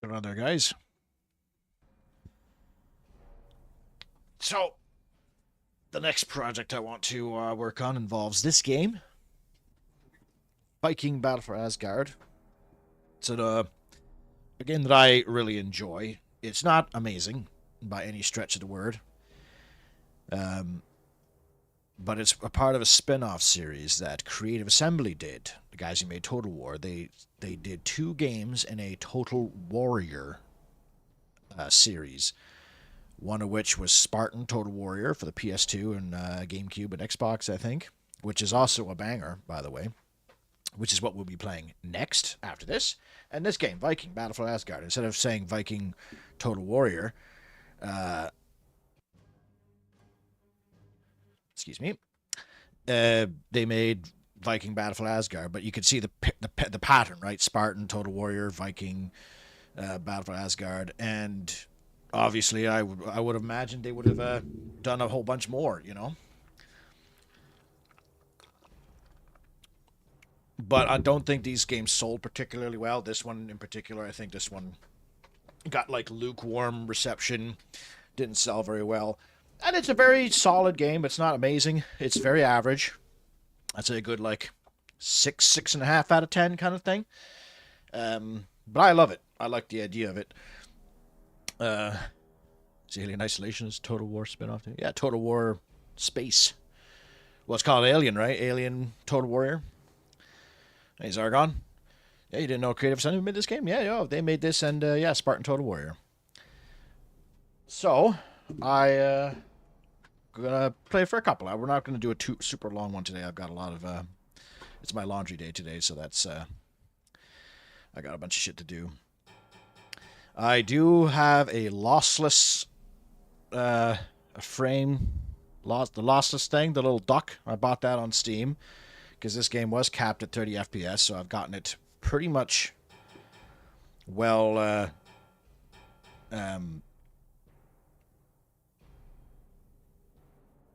Going on there, guys? So, the next project I want to work on involves this game, Viking Battle for Asgard. It's a game that I really enjoy. It's not amazing by any stretch of the word, um, but it's a part of a spin-off series that Creative Assembly did. The guys who made Total War, they did 2 games in a Total Warrior series. One of which was Spartan Total Warrior for the PS2 and GameCube and Xbox, I think, which is also a banger, by the way, which is what we'll be playing next after this. And this game, Viking Battle for Asgard, instead of saying Viking Total Warrior, uh, excuse me, they made Viking Battle for Asgard, but you could see the pattern, right? Spartan Total Warrior, Viking Battle for Asgard, and obviously I would have imagined they would have done a whole bunch more, you know. But I don't think these games sold particularly well. This one in particular, I think this one got like lukewarm reception, didn't sell very well. And it's a very solid game. It's not amazing. It's very average. I'd say a good like 6.5 out of 10 kind of thing. But I love it. I like the idea of it. Uh, is Alien Isolation's Total War spinoff? Yeah, Total War Space. Well, it's called Alien, right? Alien Total Warrior. Hey, Zargon. Yeah, you didn't know Creative Assembly made this game? Yeah, yeah, they made this and, yeah, Spartan Total Warrior. So, gonna play for a couple. We're not gonna do a super long one today. I've got a lot of, it's my laundry day today, so that's, I got a bunch of shit to do. I do have a lossless, a frame, the lossless thing, the little duck. I bought that on Steam because this game was capped at 30 FPS, so I've gotten it pretty much well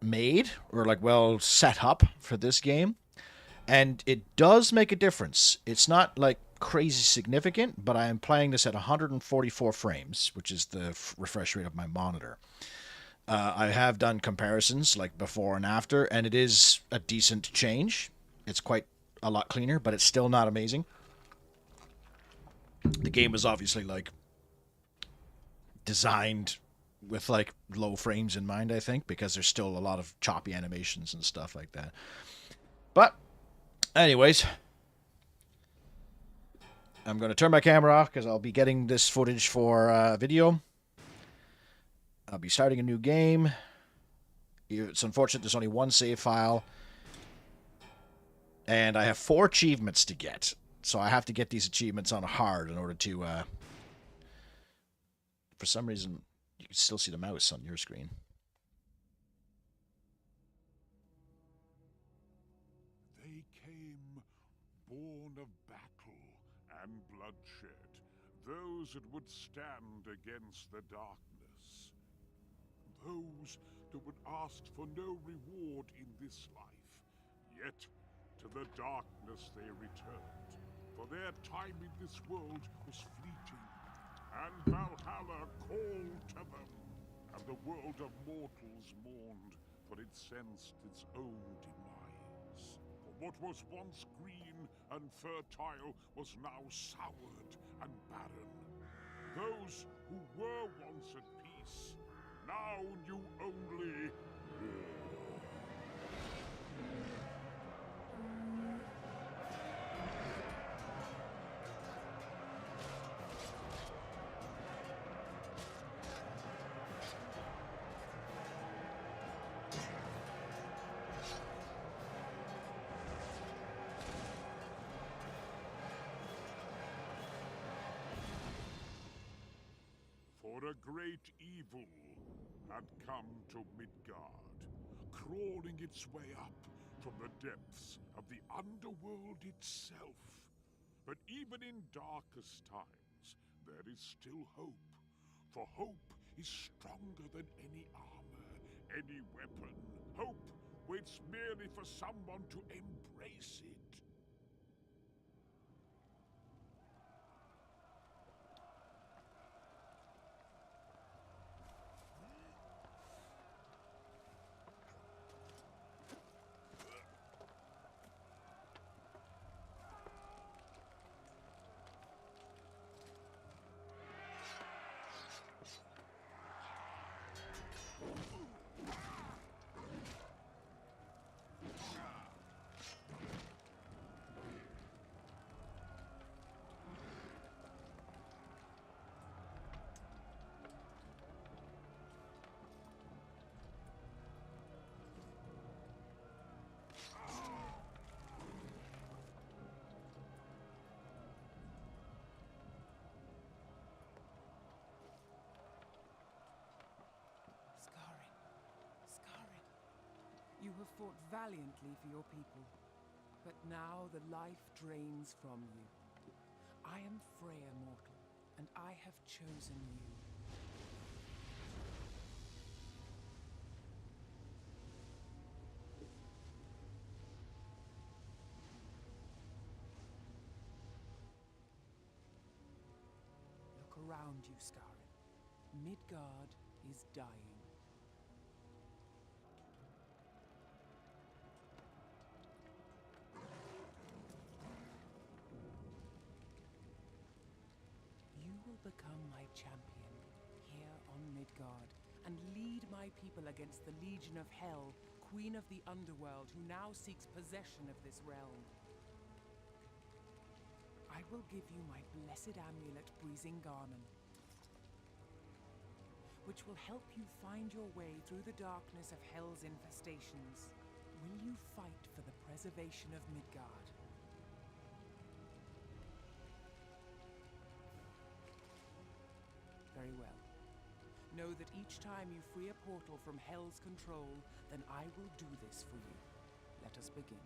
made, or like well set up for this game. And it does make a difference. It's not like crazy significant, but I am playing this at 144 frames, which is the refresh rate of my monitor. I have done comparisons like before and after, and it is a decent change. It's quite a lot cleaner, but it's still not amazing. The game is obviously like designed with like low frames in mind, I think, because there's still a lot of choppy animations and stuff like that. But anyways, I'm going to turn my camera off because I'll be getting this footage for video. I'll be starting a new game. It's unfortunate there's only one save file. And I have 4 achievements to get. So I have to get these achievements on hard in order to... for some reason, you can still see the mouse on your screen. They came born of battle and bloodshed, those that would stand against the darkness, those that would ask for no reward in this life, yet to the darkness they returned, for their time in this world was fleeting, and Valhalla called to them, and the world of mortals mourned, for it sensed its own demise. For what was once green and fertile was now soured and barren. Those who were once at peace now knew only war. For a great evil had come to Midgard, crawling its way up from the depths of the underworld itself. But even in darkest times, there is still hope. For hope is stronger than any armor, any weapon. Hope waits merely for someone to embrace it. have fought valiantly for your people, but now the life drains from you. I am Freya, mortal, and I have chosen you. Look around you, Scarin. Midgard is dying. You will become my champion here on Midgard and lead my people against the Legion of Hell, Queen of the Underworld, who now seeks possession of this realm. I will give you my blessed amulet, Brisingamen, which will help you find your way through the darkness of Hell's infestations. Will you fight for the preservation of Midgard? Very well. Know that each time you free a portal from Hell's control, then I will do this for you. Let us begin.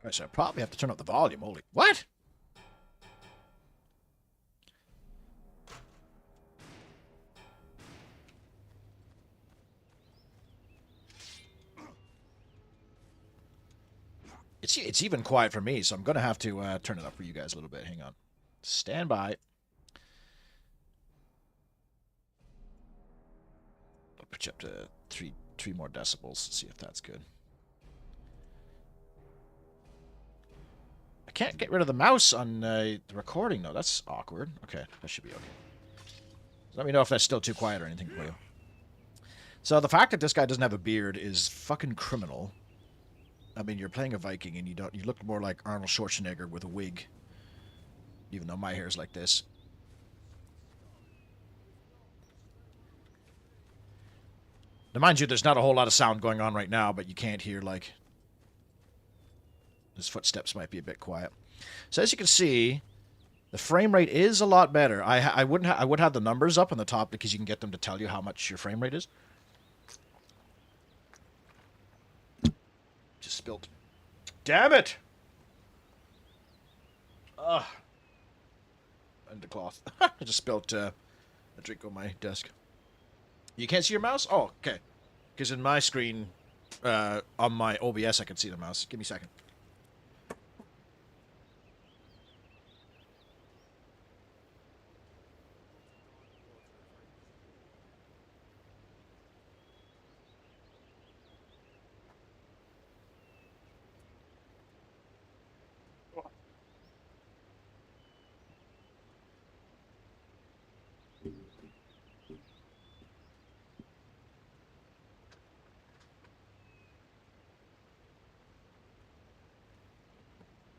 Alright, so I probably have to turn up the volume. Holy... What? It's even quiet for me, so I'm going to have to turn it up for you guys a little bit. Hang on. Stand by. I'll put you up to three more decibels. See if that's good. I can't get rid of the mouse on the recording, though. That's awkward. Okay, that should be okay. Let me know if that's still too quiet or anything for you. So the fact that this guy doesn't have a beard is fucking criminal. I mean, you're playing a Viking and you look more like Arnold Schwarzenegger with a wig. Even though my hair is like this. Now, mind you, there's not a whole lot of sound going on right now, but you can't hear, like... His footsteps might be a bit quiet. So as you can see, the frame rate is a lot better. I would have the numbers up on the top because you can get them to tell you how much your frame rate is. Just spilled. Damn it! Ugh. And the cloth. I just spilled a drink on my desk. You can't see your mouse? Oh, okay. Because in my screen, on my OBS, I can see the mouse. Give me a second.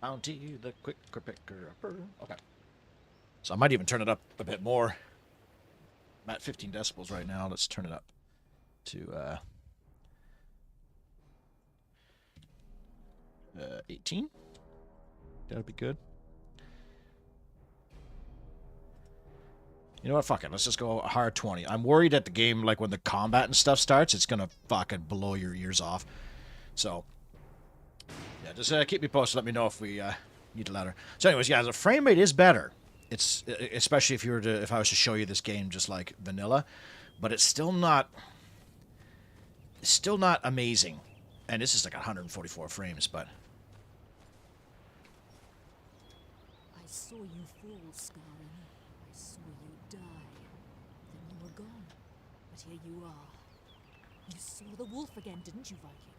Bounty, the quick picker upper. Okay. So I might even turn it up a bit more. I'm at 15 decibels right now. Let's turn it up to 18. That'll be good. You know what? Fuck it. Let's just go hard 20. I'm worried that the game, like when the combat and stuff starts, it's gonna fucking blow your ears off. So, yeah, just keep me posted. Let me know if we need a ladder. So, anyways, yeah, the frame rate is better. It's especially if I was to show you this game just like vanilla, but it's still not. Still not amazing. And this is like 144 frames, but... I saw you fall, Scarin. I saw you die. Then you were gone. But here you are. You saw the wolf again, didn't you, Viking?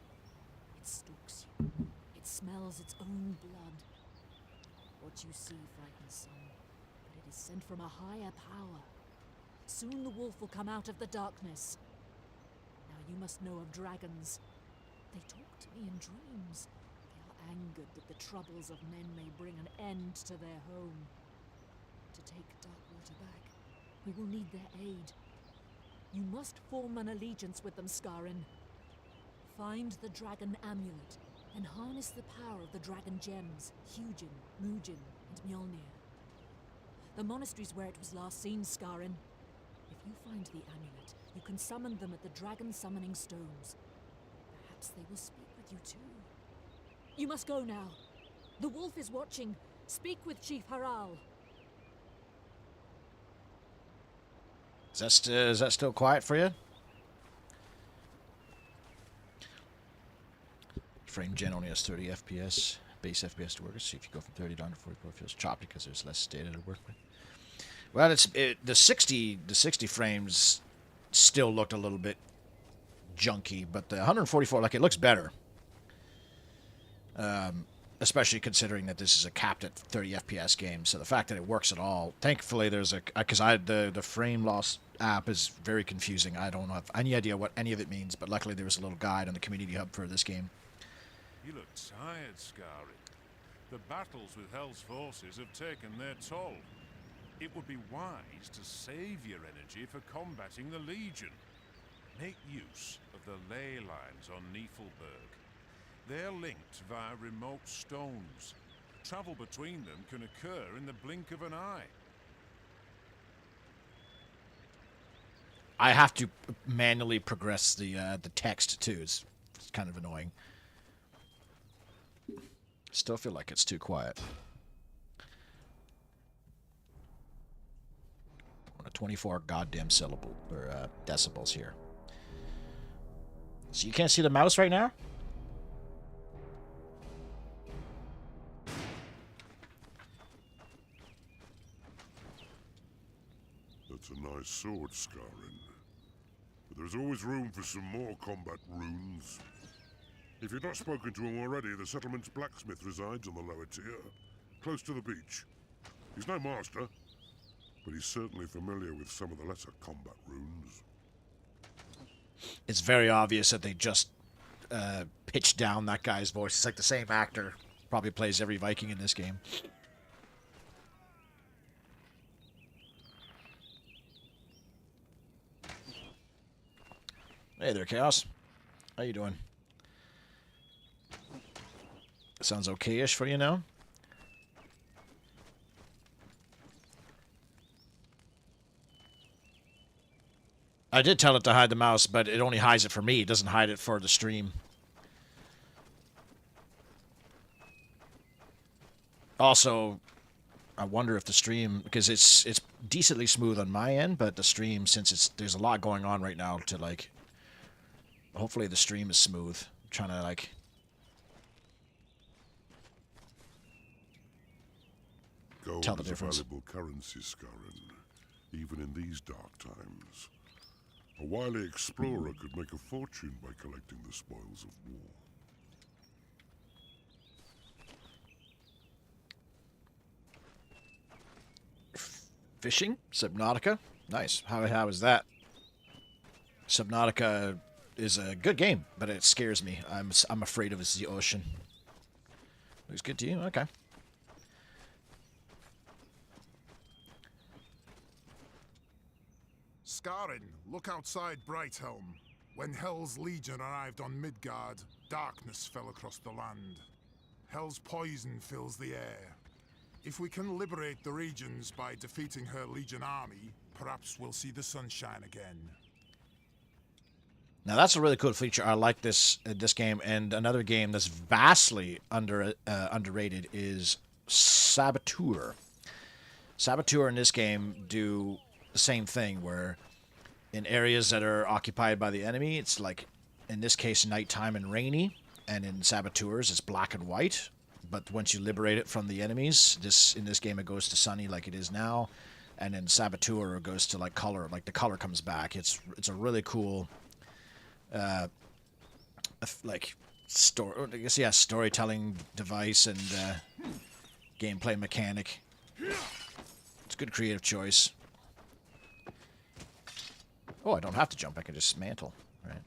It stalks you. It smells its own blood. What you see frightens some, but it is sent from a higher power. Soon the wolf will come out of the darkness. Now you must know of dragons. They talk to me in dreams. They are angered that the troubles of men may bring an end to their home. To take Darkwater back, we will need their aid. You must form an allegiance with them, Scarin. Find the dragon amulet and harness the power of the dragon gems, Hugin, Mugin, and Mjolnir. The monastery's where it was last seen, Scarin. If you find the amulet, you can summon them at the dragon summoning stones. Perhaps they will speak with you too. You must go now. The wolf is watching. Speak with Chief Harald. Is that still quiet for you? Frame gen only has 30 FPS. Base FPS to work. See if you go from 30 down to 44, it feels choppy because there's less data to work with. Well, the 60 frames still looked a little bit junky, but the 144, like, it looks better. Especially considering that this is a capped at 30 FPS game. So the fact that it works at all, thankfully there's a, because the frame loss app is very confusing. I don't have any idea what any of it means, but luckily there was a little guide on the community hub for this game. You look tired, Scarin. The battles with Hell's forces have taken their toll. It would be wise to save your energy for combating the Legion. Make use of the ley lines on Niflberg. They're linked via remote stones. Travel between them can occur in the blink of an eye. I have to manually progress the text too. It's kind of annoying. Still feel like it's too quiet. 24 goddamn syllable or decibels here. So you can't see the mouse right now? That's a nice sword, Scarin. But there's always room for some more combat runes. If you've not spoken to him already, the settlement's blacksmith resides on the lower tier, close to the beach. He's no master, but he's certainly familiar with some of the lesser combat runes. It's very obvious that they just pitched down that guy's voice. It's like the same actor probably plays every Viking in this game. Hey there, Chaos. How you doing? Sounds okay-ish for you now? I did tell it to hide the mouse, but it only hides it for me. It doesn't hide it for the stream. Also, I wonder if the stream, because it's decently smooth on my end, but the stream, since there's a lot going on right now to, like, hopefully the stream is smooth. I'm trying to, like, tell the difference. Gold is a valuable currency, Scarin, even in these dark times. A wily explorer could make a fortune by collecting the spoils of war. Fishing? Subnautica? Nice. How is that? Subnautica is a good game, but it scares me. I'm afraid of the ocean. Looks good to you? Okay. Scarin, look outside Brighthelm. When Hell's Legion arrived on Midgard, darkness fell across the land. Hell's poison fills the air. If we can liberate the regions by defeating her Legion army, perhaps we'll see the sunshine again. Now that's a really cool feature. I like this game, and another game that's vastly underrated is Saboteur. Saboteur in this game do the same thing, where in areas that are occupied by the enemy, it's like in this case, nighttime and rainy, and in Saboteurs, it's black and white. But once you liberate it from the enemies, in this game, it goes to sunny like it is now, and in Saboteur, it goes to like color, like the color comes back. It's a really cool, like storytelling device and gameplay mechanic. It's a good creative choice. Oh, I don't have to jump. I can just mantle, right?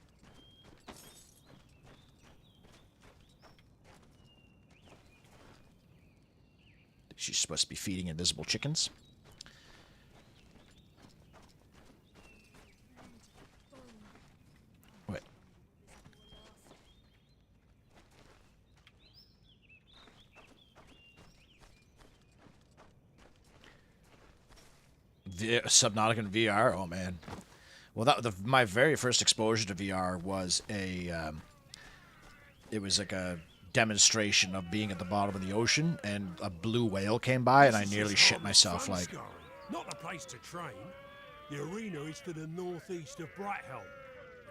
She's supposed to be feeding invisible chickens. Wait. Subnautica in VR? Oh, man. Well, my very first exposure to VR was it was like a demonstration of being at the bottom of the ocean, and a blue whale came by, and I nearly shit myself. Like, not a place to train. The arena is to the northeast of Brighthelm.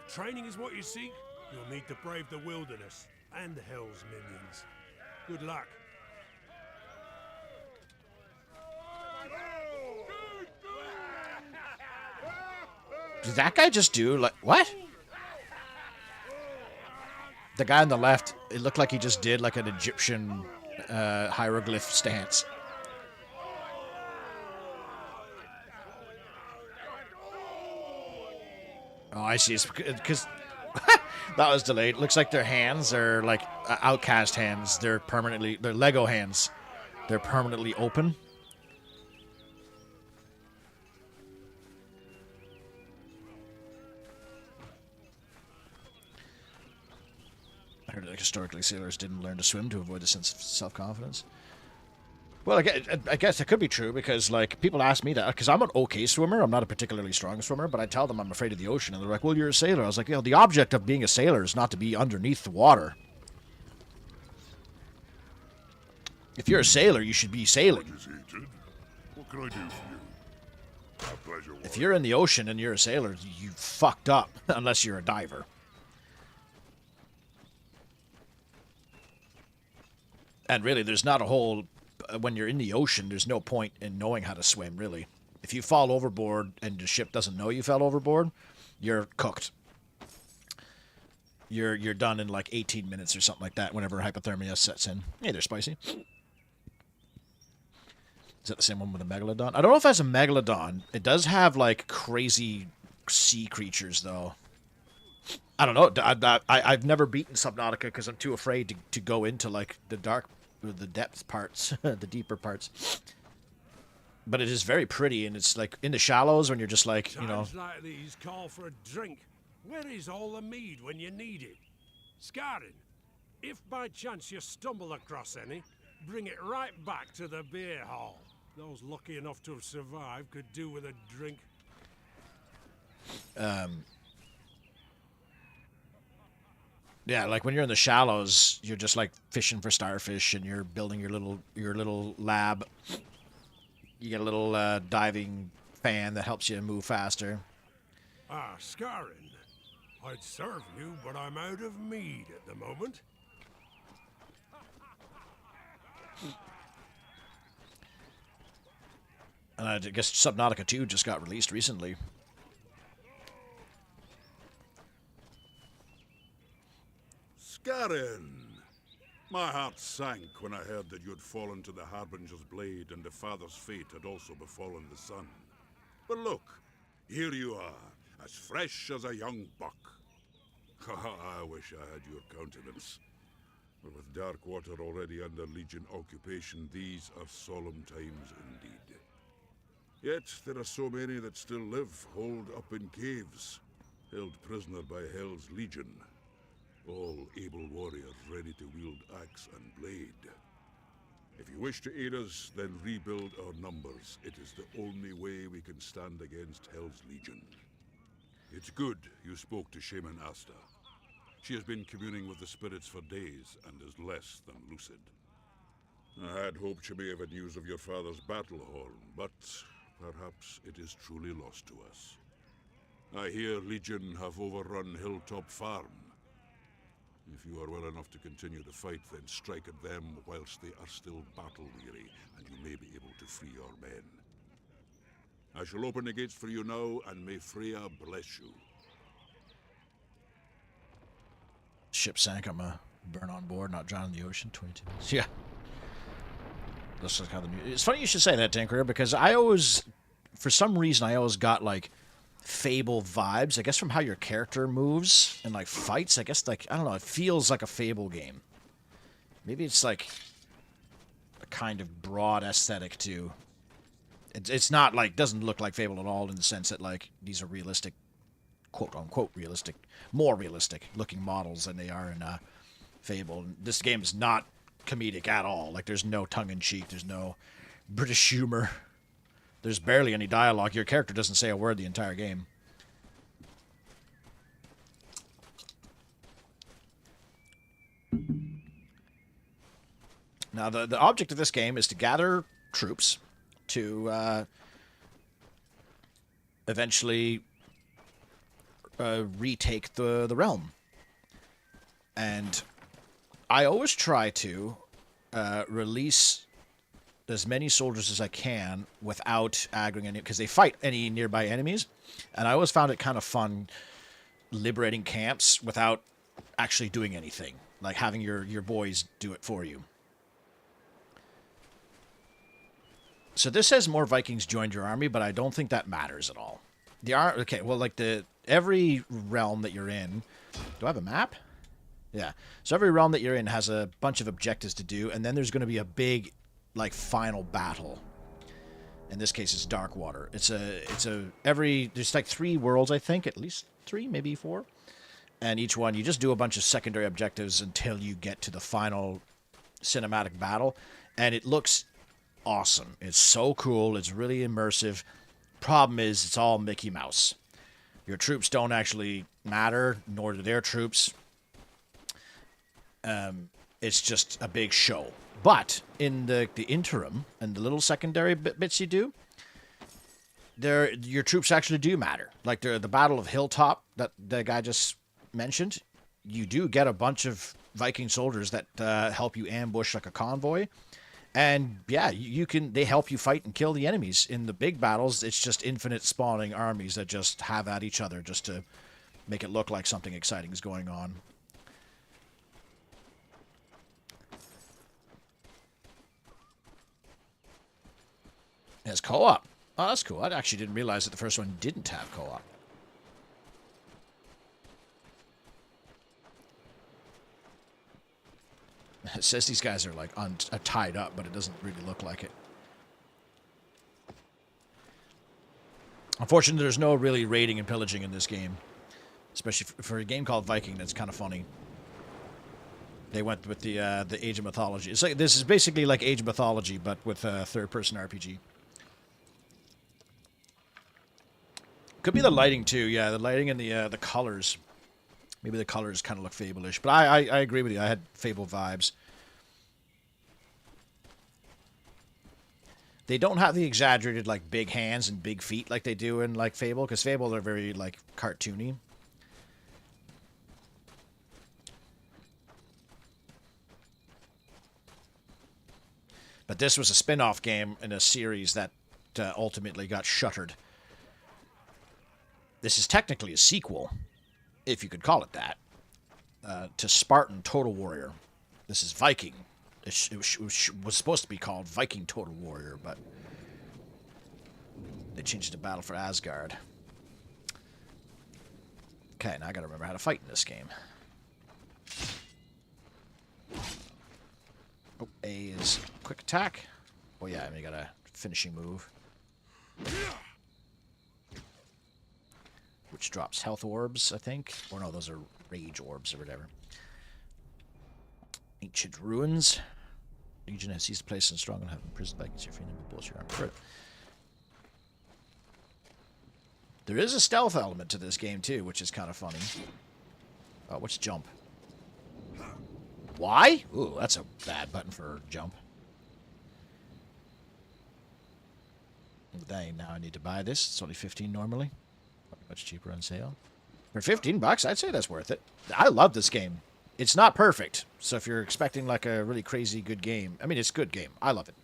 If training is what you seek, you'll need to brave the wilderness and the Hell's minions. Good luck. Did that guy just do, like, what? The guy on the left, it looked like he just did, like, an Egyptian hieroglyph stance. Oh, I see. It's because that was delayed. Looks like their hands are, like, outcast hands. They're Lego hands. They're permanently open. I heard that historically sailors didn't learn to swim to avoid a sense of self-confidence. Well, I guess that could be true, because, like, people ask me that, because I'm an okay swimmer. I'm not a particularly strong swimmer, but I tell them I'm afraid of the ocean, and they're like, well, you're a sailor. I was like, the object of being a sailor is not to be underneath the water. If you're a sailor, you should be sailing. What can I do for you? My pleasure. If you're in the ocean and you're a sailor, you fucked up, unless you're a diver. And really, there's not a whole... When you're in the ocean, there's no point in knowing how to swim, really. If you fall overboard and the ship doesn't know you fell overboard, you're cooked. You're done in like 18 minutes or something like that, whenever hypothermia sets in. Hey, they're spicy. Is that the same one with a megalodon? I don't know if that's a megalodon. It does have, like, crazy sea creatures, though. I don't know. I've never beaten Subnautica because I'm too afraid to go into, like, the depth parts, the deeper parts. But it is very pretty, and it's, like, in the shallows when you're just, like, you know... Times like these call for a drink. Where is all the mead when you need it? Scarring, if by chance you stumble across any, bring it right back to the beer hall. Those lucky enough to have survived could do with a drink. Yeah, like when you're in the shallows, you're just like fishing for starfish, and you're building your little lab. You get a little diving fan that helps you move faster. Ah, Scarring. I'd serve you, but I'm out of mead at the moment. And I guess Subnautica 2 just got released recently. Scarrin! My heart sank when I heard that you'd fallen to the Harbinger's blade and the Father's fate had also befallen the Son. But look, here you are, as fresh as a young buck. I wish I had your countenance. But with Darkwater already under Legion occupation, these are solemn times indeed. Yet there are so many that still live, holed up in caves, held prisoner by Hell's Legion. All able warriors ready to wield axe and blade. If you wish to aid us, then rebuild our numbers. It is the only way we can stand against Hell's Legion. It's good you spoke to Shaman Asta. She has been communing with the spirits for days and is less than lucid. I had hoped she may have had news of your father's battle horn, but perhaps it is truly lost to us. I hear Legion have overrun Hilltop Farm, If you are well enough to continue the fight, then strike at them whilst they are still battle-weary, and you may be able to free your men. I shall open the gates for you now, and may Freya bless you. Ship sank. I'm a burn on board, not drown in the ocean. 22 minutes. Yeah. This is how the it's funny you should say that, Tinker, because I always, for some reason, I always got like Fable vibes. I guess from how your character moves and like fights. I guess like I don't know. It feels like a Fable game. Maybe it's like a kind of broad aesthetic too. It's not like doesn't look like Fable at all in the sense that like these are realistic, quote unquote realistic, more realistic looking models than they are in Fable. This game is not comedic at all. Like there's no tongue in cheek. There's no British humor. There's barely any dialogue. Your character doesn't say a word the entire game. Now, the object of this game is to gather troops to eventually retake the realm. And I always try to release as many soldiers as I can without aggroing any, because they fight any nearby enemies, and I always found it kind of fun liberating camps without actually doing anything, like having your boys do it for you. So this says more Vikings joined your army, but I don't think that matters at all. Okay, well, like every realm that you're in, do I have a map? Yeah. So every realm that you're in has a bunch of objectives to do, and then there's going to be a big like final battle. In this case, it's Darkwater. There's like 3 worlds, I think, at least 3, maybe 4. And each one, you just do a bunch of secondary objectives until you get to the final cinematic battle. And it looks awesome. It's so cool. It's really immersive. Problem is, it's all Mickey Mouse. Your troops don't actually matter, nor do their troops. It's just a big show. But in the interim and the little secondary bits you do, your troops actually do matter. Like the Battle of Hilltop that the guy just mentioned, you do get a bunch of Viking soldiers that help you ambush like a convoy. And yeah, they help you fight and kill the enemies. In the big battles, it's just infinite spawning armies that just have at each other just to make it look like something exciting is going on. It has co-op. Oh, that's cool. I actually didn't realize that the first one didn't have co-op. It says these guys are like tied up, but it doesn't really look like it. Unfortunately, there's no really raiding and pillaging in this game. Especially for a game called Viking, that's kind of funny. They went with the Age of Mythology. It's like, this is basically like Age of Mythology, but with a third-person RPG. Could be the lighting too, yeah. The lighting and the colors. Maybe the colors kind of look Fable-ish. But I agree with you. I had Fable vibes. They don't have the exaggerated, like, big hands and big feet like they do in, like, Fable. Because Fable, they're very, like, cartoony. But this was a spin-off game in a series that ultimately got shuttered. This is technically a sequel, if you could call it that, to Spartan Total Warrior. This is Viking. It was supposed to be called Viking Total Warrior, but they changed it to Battle for Asgard. Okay, now I gotta remember how to fight in this game. Oh, A is quick attack. Oh yeah, I mean, you got a finishing move. Which drops health orbs, I think. Or no, those are rage orbs or whatever. Ancient ruins. Legion has seized the place and strong and have imprisoned Vikings. Your freedom bullshit your arm for it. There is a stealth element to this game too, which is kind of funny. Oh, what's jump? Why? Ooh, that's a bad button for jump. Dang, now I need to buy this. It's only 15 normally. Much cheaper on sale. For 15 bucks, I'd say that's worth it. I love this game. It's not perfect, so if you're expecting like a really crazy good game, I mean, it's a good game. I love it.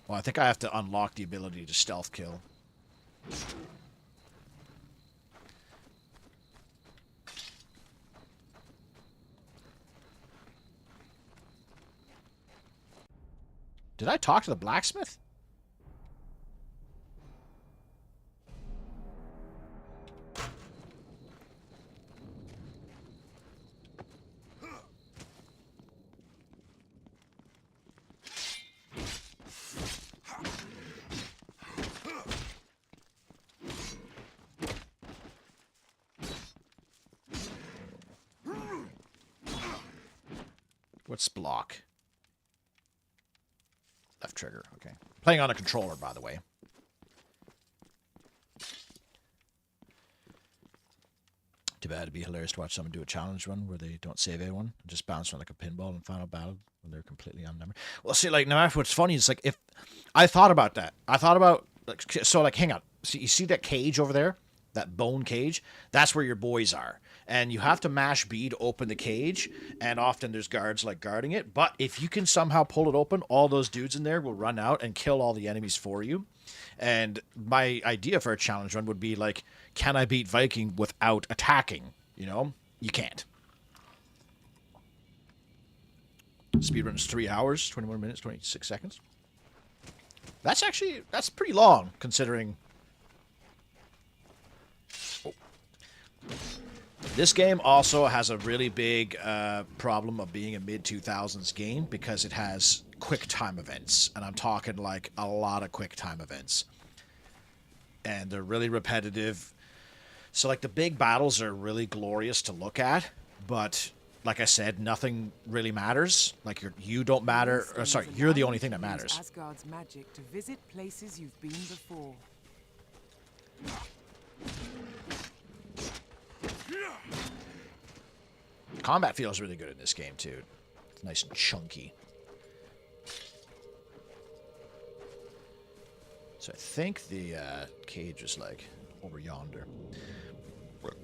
Well, I think I have to unlock the ability to stealth kill. Did I talk to the blacksmith? What's block? Left trigger, okay. Playing on a controller, by the way. Too bad it'd be hilarious to watch someone do a challenge run where they don't save anyone, just bounce around like a pinball in final battle when they're completely unnumbered. Well, see, like, now what's funny is, like, if I thought about that. I thought about, like, so, like, hang on. See, you see that cage over there? That bone cage? That's where your boys are. And you have to mash B to open the cage, and often there's guards, like, guarding it. But if you can somehow pull it open, all those dudes in there will run out and kill all the enemies for you. And my idea for a challenge run would be, like, can I beat Viking without attacking? You know? You can't. Speedrun is 3 hours, 21 minutes, 26 seconds. That's pretty long, considering... Oh. This game also has a really big problem of being a mid-2000s game because it has quick time events. And I'm talking like a lot of quick time events. And they're really repetitive. So like the big battles are really glorious to look at. But like I said, nothing really matters. Like you don't matter. Or, sorry, you're the only thing that matters. Asgard's magic to visit places you've been before. Combat feels really good in this game, too. It's nice and chunky. So I think the cage is, like, over yonder.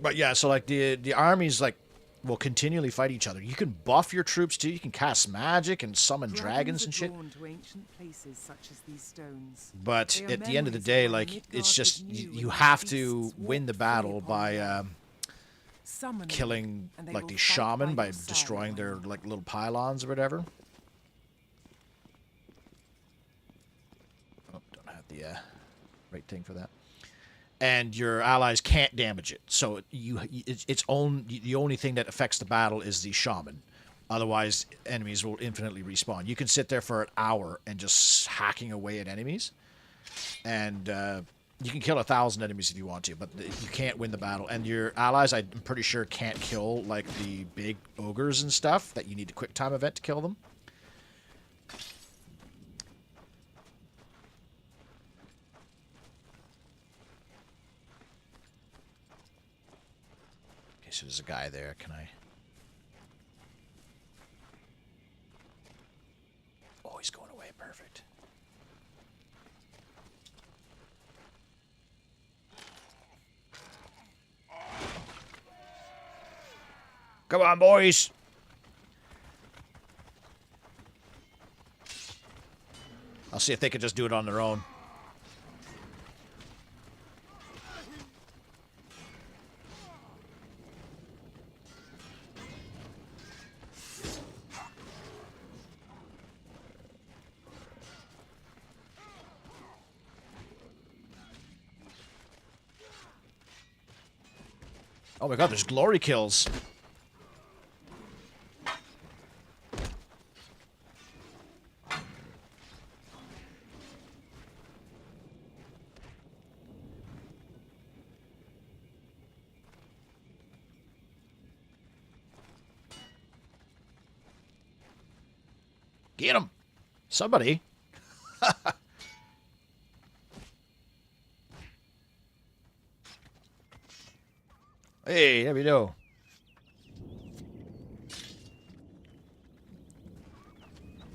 But, yeah, so, like, the armies, like, will continually fight each other. You can buff your troops, too. You can cast magic and summon dragons and shit. To ancient places such as these stones. But at the end of the day, like, it's just, you have to win the battle by... killing like the shaman by destroying their like little pylons or whatever. Oh, don't have the right thing for that. And your allies can't damage it, so the only thing that affects the battle is the shaman. Otherwise, enemies will infinitely respawn. You can sit there for an hour and just hacking away at enemies, and you can kill 1,000 enemies if you want to, but you can't win the battle. And your allies, I'm pretty sure, can't kill, like, the big ogres and stuff that you need a quick time event to kill them. Okay, so there's a guy there. Can I... Oh, he's going away. Perfect. Come on, boys. I'll see if they can just do it on their own. Oh my god, there's glory kills. Get him! Somebody. Hey, there we go.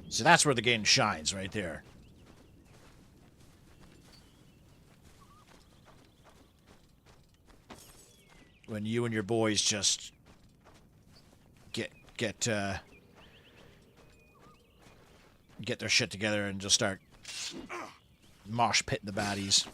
So that's where the game shines, right there. when you and your boys just get their shit together and just start mosh pitting the baddies.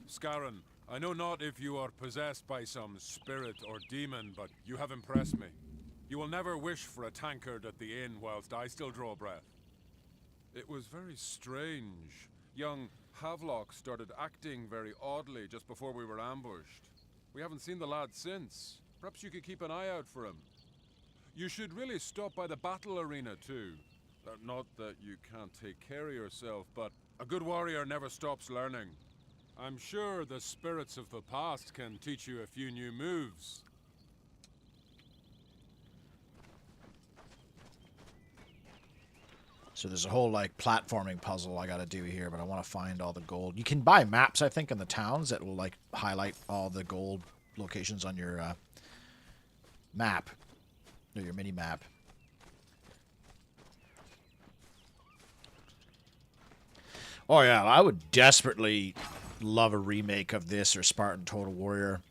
Scarron, I know not if you are possessed by some spirit or demon, but you have impressed me. You will never wish for a tankard at the inn whilst I still draw breath. It was very strange. Young Havelock started acting very oddly just before we were ambushed. We haven't seen the lad since. Perhaps you could keep an eye out for him. You should really stop by the battle arena too. Not that you can't take care of yourself, but a good warrior never stops learning. I'm sure the spirits of the past can teach you a few new moves. So there's a whole, like, platforming puzzle I gotta do here, but I want to find all the gold. You can buy maps, I think, in the towns that will, like, highlight all the gold locations on your map. Or your mini-map. Oh, yeah, I would desperately love a remake of this or Spartan Total Warrior.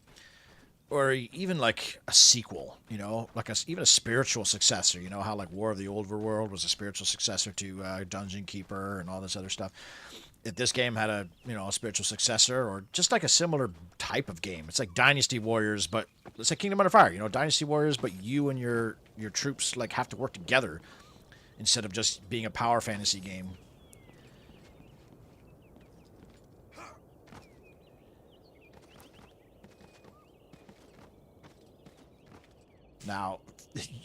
Or even, like, a sequel, you know? Like, even a spiritual successor. You know how, like, War of the Overworld was a spiritual successor to Dungeon Keeper and all this other stuff? If this game had a, you know, a spiritual successor or just, like, a similar type of game. It's like Dynasty Warriors, but it's like Kingdom Under Fire, you know? Dynasty Warriors, but you and your troops, like, have to work together instead of just being a power fantasy game. Now,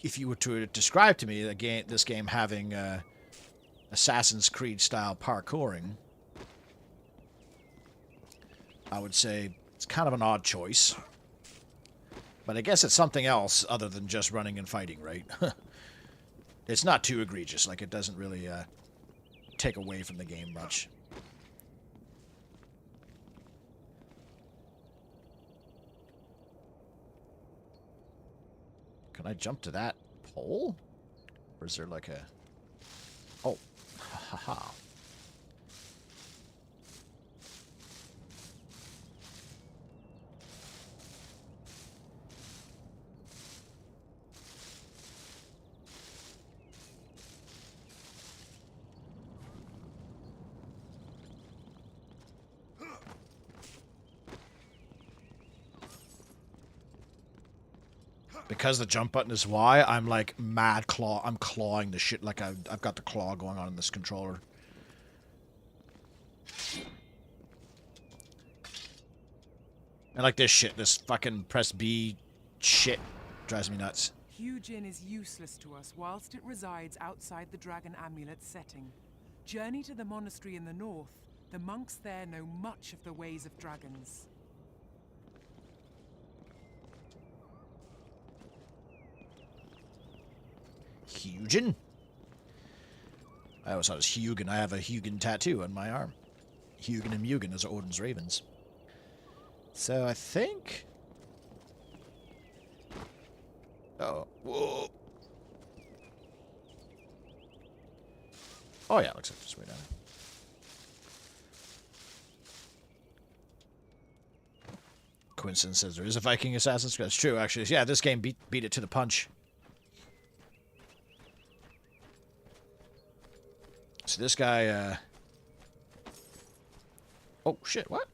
if you were to describe to me this game having Assassin's Creed style parkouring, I would say it's kind of an odd choice. But I guess it's something else other than just running and fighting, right? It's not too egregious. Like, it doesn't really take away from the game much. Can I jump to that pole? Or is there like a... Oh. Ha ha ha. Because the jump button is Y, I'm like mad claw. I'm clawing the shit like I've got the claw going on in this controller. And like this shit, this fucking press B shit drives me nuts. Hugin is useless to us whilst it resides outside the Dragon Amulet's setting. Journey to the monastery in the north. The monks there know much of the ways of dragons. Hugin? I always thought it was Hugin. I have a Hugin tattoo on my arm. Hugin and Mugen as Odin's ravens. So I think... Oh, whoa. Oh yeah, looks like this way down. Quinson says there is a Viking Assassin's Creed. That's true, actually. Yeah, this game beat it to the punch. So this guy, oh, shit, what?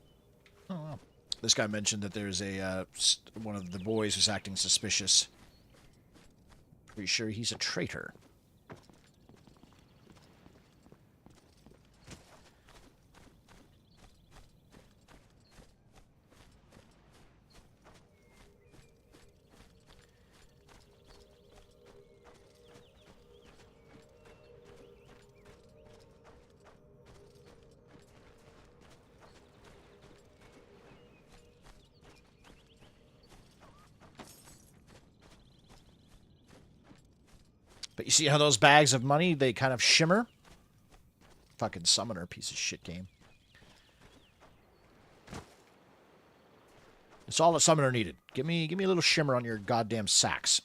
Oh, wow. This guy mentioned that there's a, one of the boys who's acting suspicious. Pretty sure he's a traitor. But you see how those bags of money, they kind of shimmer? Fucking Summoner, piece of shit game. It's all that summoner needed. Give me a little shimmer on your goddamn sacks.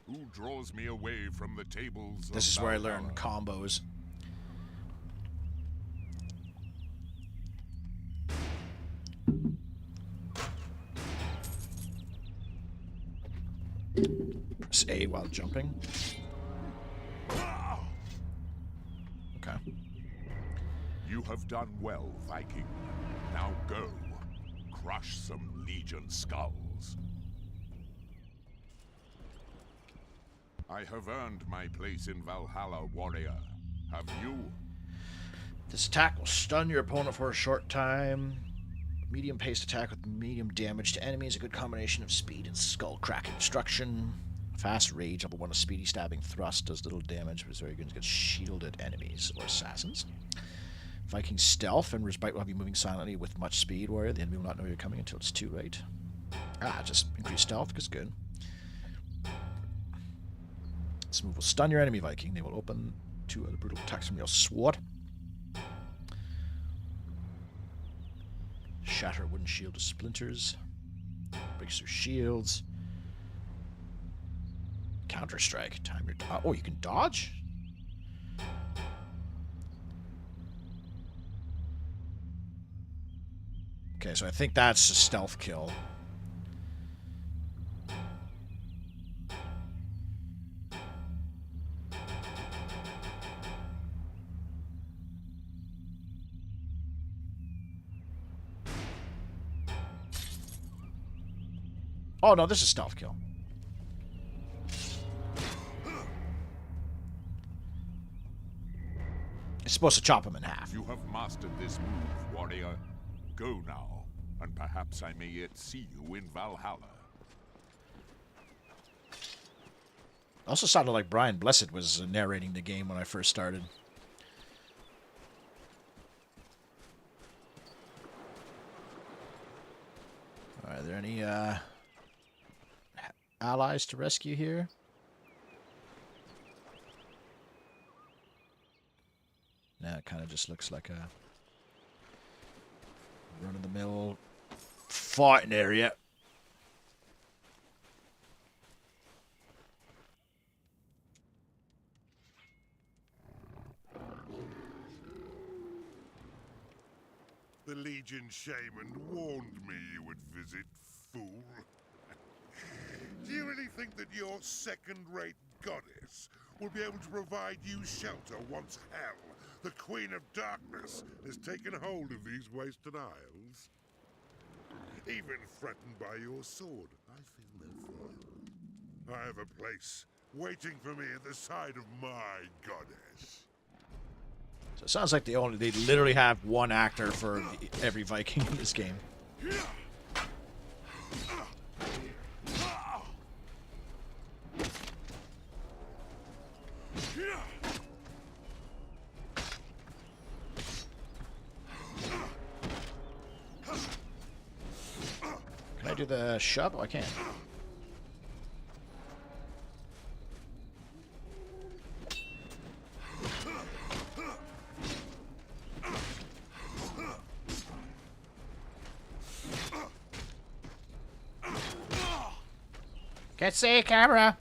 Who draws me away from the tables? This is where I learn combos. Press A while jumping. Okay. You have done well, Viking. Now go. Crush some Legion skulls. I have earned my place in Valhalla, warrior. Have you? This attack will stun your opponent for a short time. Medium-paced attack with medium damage to enemies. A good combination of speed and skull-cracking destruction. Fast rage, level 1 of speedy stabbing thrust. Does little damage, but is very good against shielded enemies or assassins. Viking stealth. Ember's Bite will have you moving silently with much speed, warrior. The enemy will not know you're coming until it's too late. Just increase stealth, because good. This move will stun your enemy, Viking. They will open 2 other brutal attacks from your sword. Shatter a wooden shield to splinters. Breaks through shields. Counter-strike. Time your... oh, you can dodge? Okay, so I think that's a stealth kill. Oh, no, this is stealth kill. It's supposed to chop him in half. You have mastered this move, warrior. Go now, and perhaps I may yet see you in Valhalla. Also sounded like Brian Blessed was narrating the game when I first started. Are there any allies to rescue here? No, it kind of just looks like a run-of-the-mill fighting area. The Legion shaman warned me you would visit, fool. Do you really think that your second-rate goddess will be able to provide you shelter once Hel, the Queen of Darkness, has taken hold of these wasted isles? Even threatened by your sword, I feel no fear. I have a place waiting for me at the side of my goddess. So it sounds like they literally have one actor for every Viking in this game. Can I do the shove? Oh, I can. Can't see camera.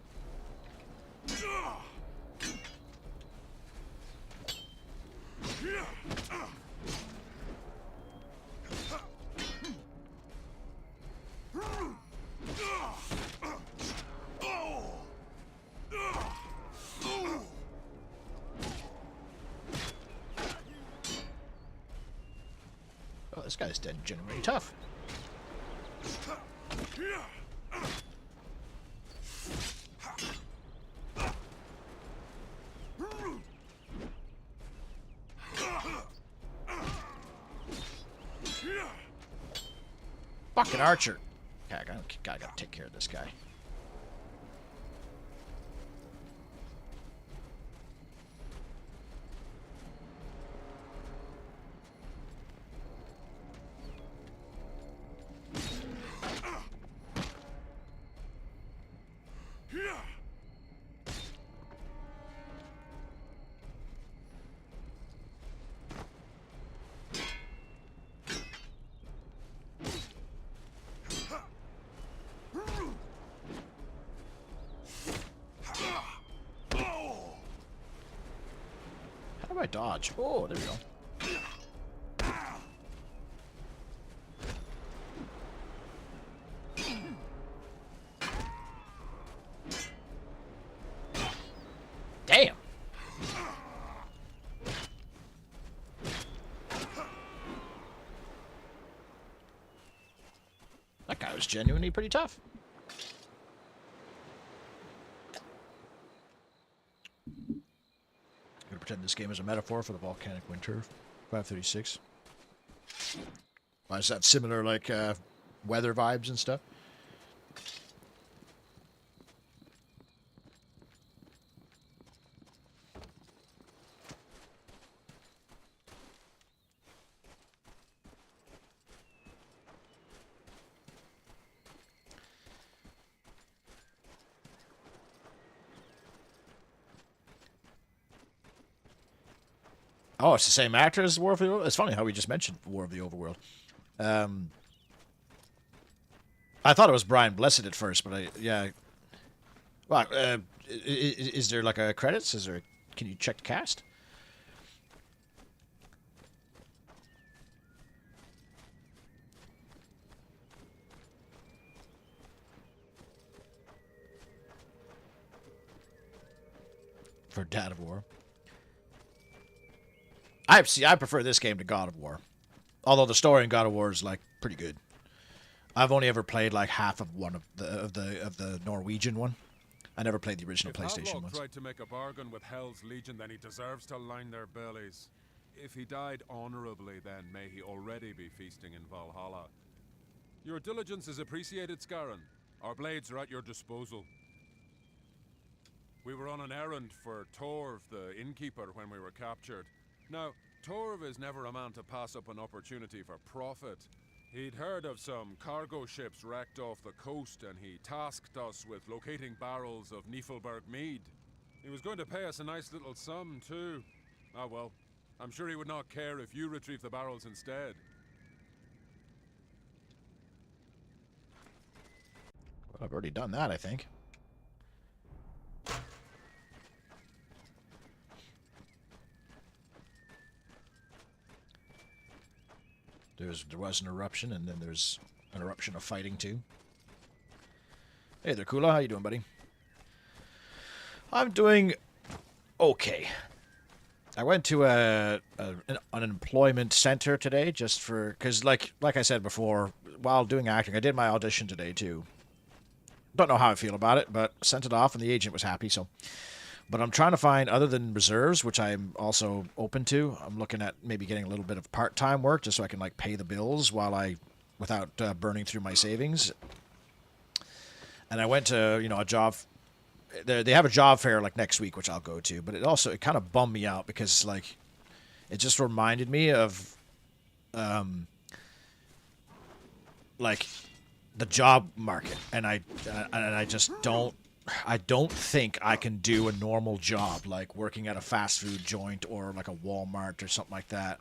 Oh, this guy's dead genuinely tough. Fucking archer. Okay, I gotta take care of this guy. do I dodge? Oh, there we go. Damn. That guy was genuinely pretty tough. Gonna pretend this game is a metaphor for the volcanic winter. 536. Why is that similar, like, weather vibes and stuff? Oh, it's the same actor as War of the Overworld? It's funny how we just mentioned War of the Overworld. I thought it was Brian Blessed at first, but yeah. Well, is there like a credits? Can you check the cast? For Dad of War. I prefer this game to God of War. Although the story in God of War is like pretty good. I've only ever played like half of one of the Norwegian one. I never played the original PlayStation ones. If tried to make a bargain with Hell's Legion, then he deserves to line their bellies. If he died honorably, then may he already be feasting in Valhalla. Your diligence is appreciated, Scarron. Our blades are at your disposal. We were on an errand for Torv, the innkeeper, when we were captured. Now, Torv is never a man to pass up an opportunity for profit. He'd heard of some cargo ships wrecked off the coast, and he tasked us with locating barrels of Niflberg mead. He was going to pay us a nice little sum, too. Ah, well, I'm sure he would not care if you retrieve the barrels instead. Well, I've already done that, I think. There was an eruption, and then there's an eruption of fighting, too. Hey there, Kula. How you doing, buddy? I'm doing okay. I went to an unemployment center today just for... Because, like I said before, while doing acting, I did my audition today, too. Don't know how I feel about it, but sent it off, and the agent was happy, so... But I'm trying to find, other than reserves, which I'm also open to, I'm looking at maybe getting a little bit of part-time work just so I can, like, pay the bills without burning through my savings. And I went to, a job... They have a job fair, like, next week, which I'll go to. But it kind of bummed me out because, like, it just reminded me of, like, the job market. And I just don't... I don't think I can do a normal job, like working at a fast food joint or like a Walmart or something like that.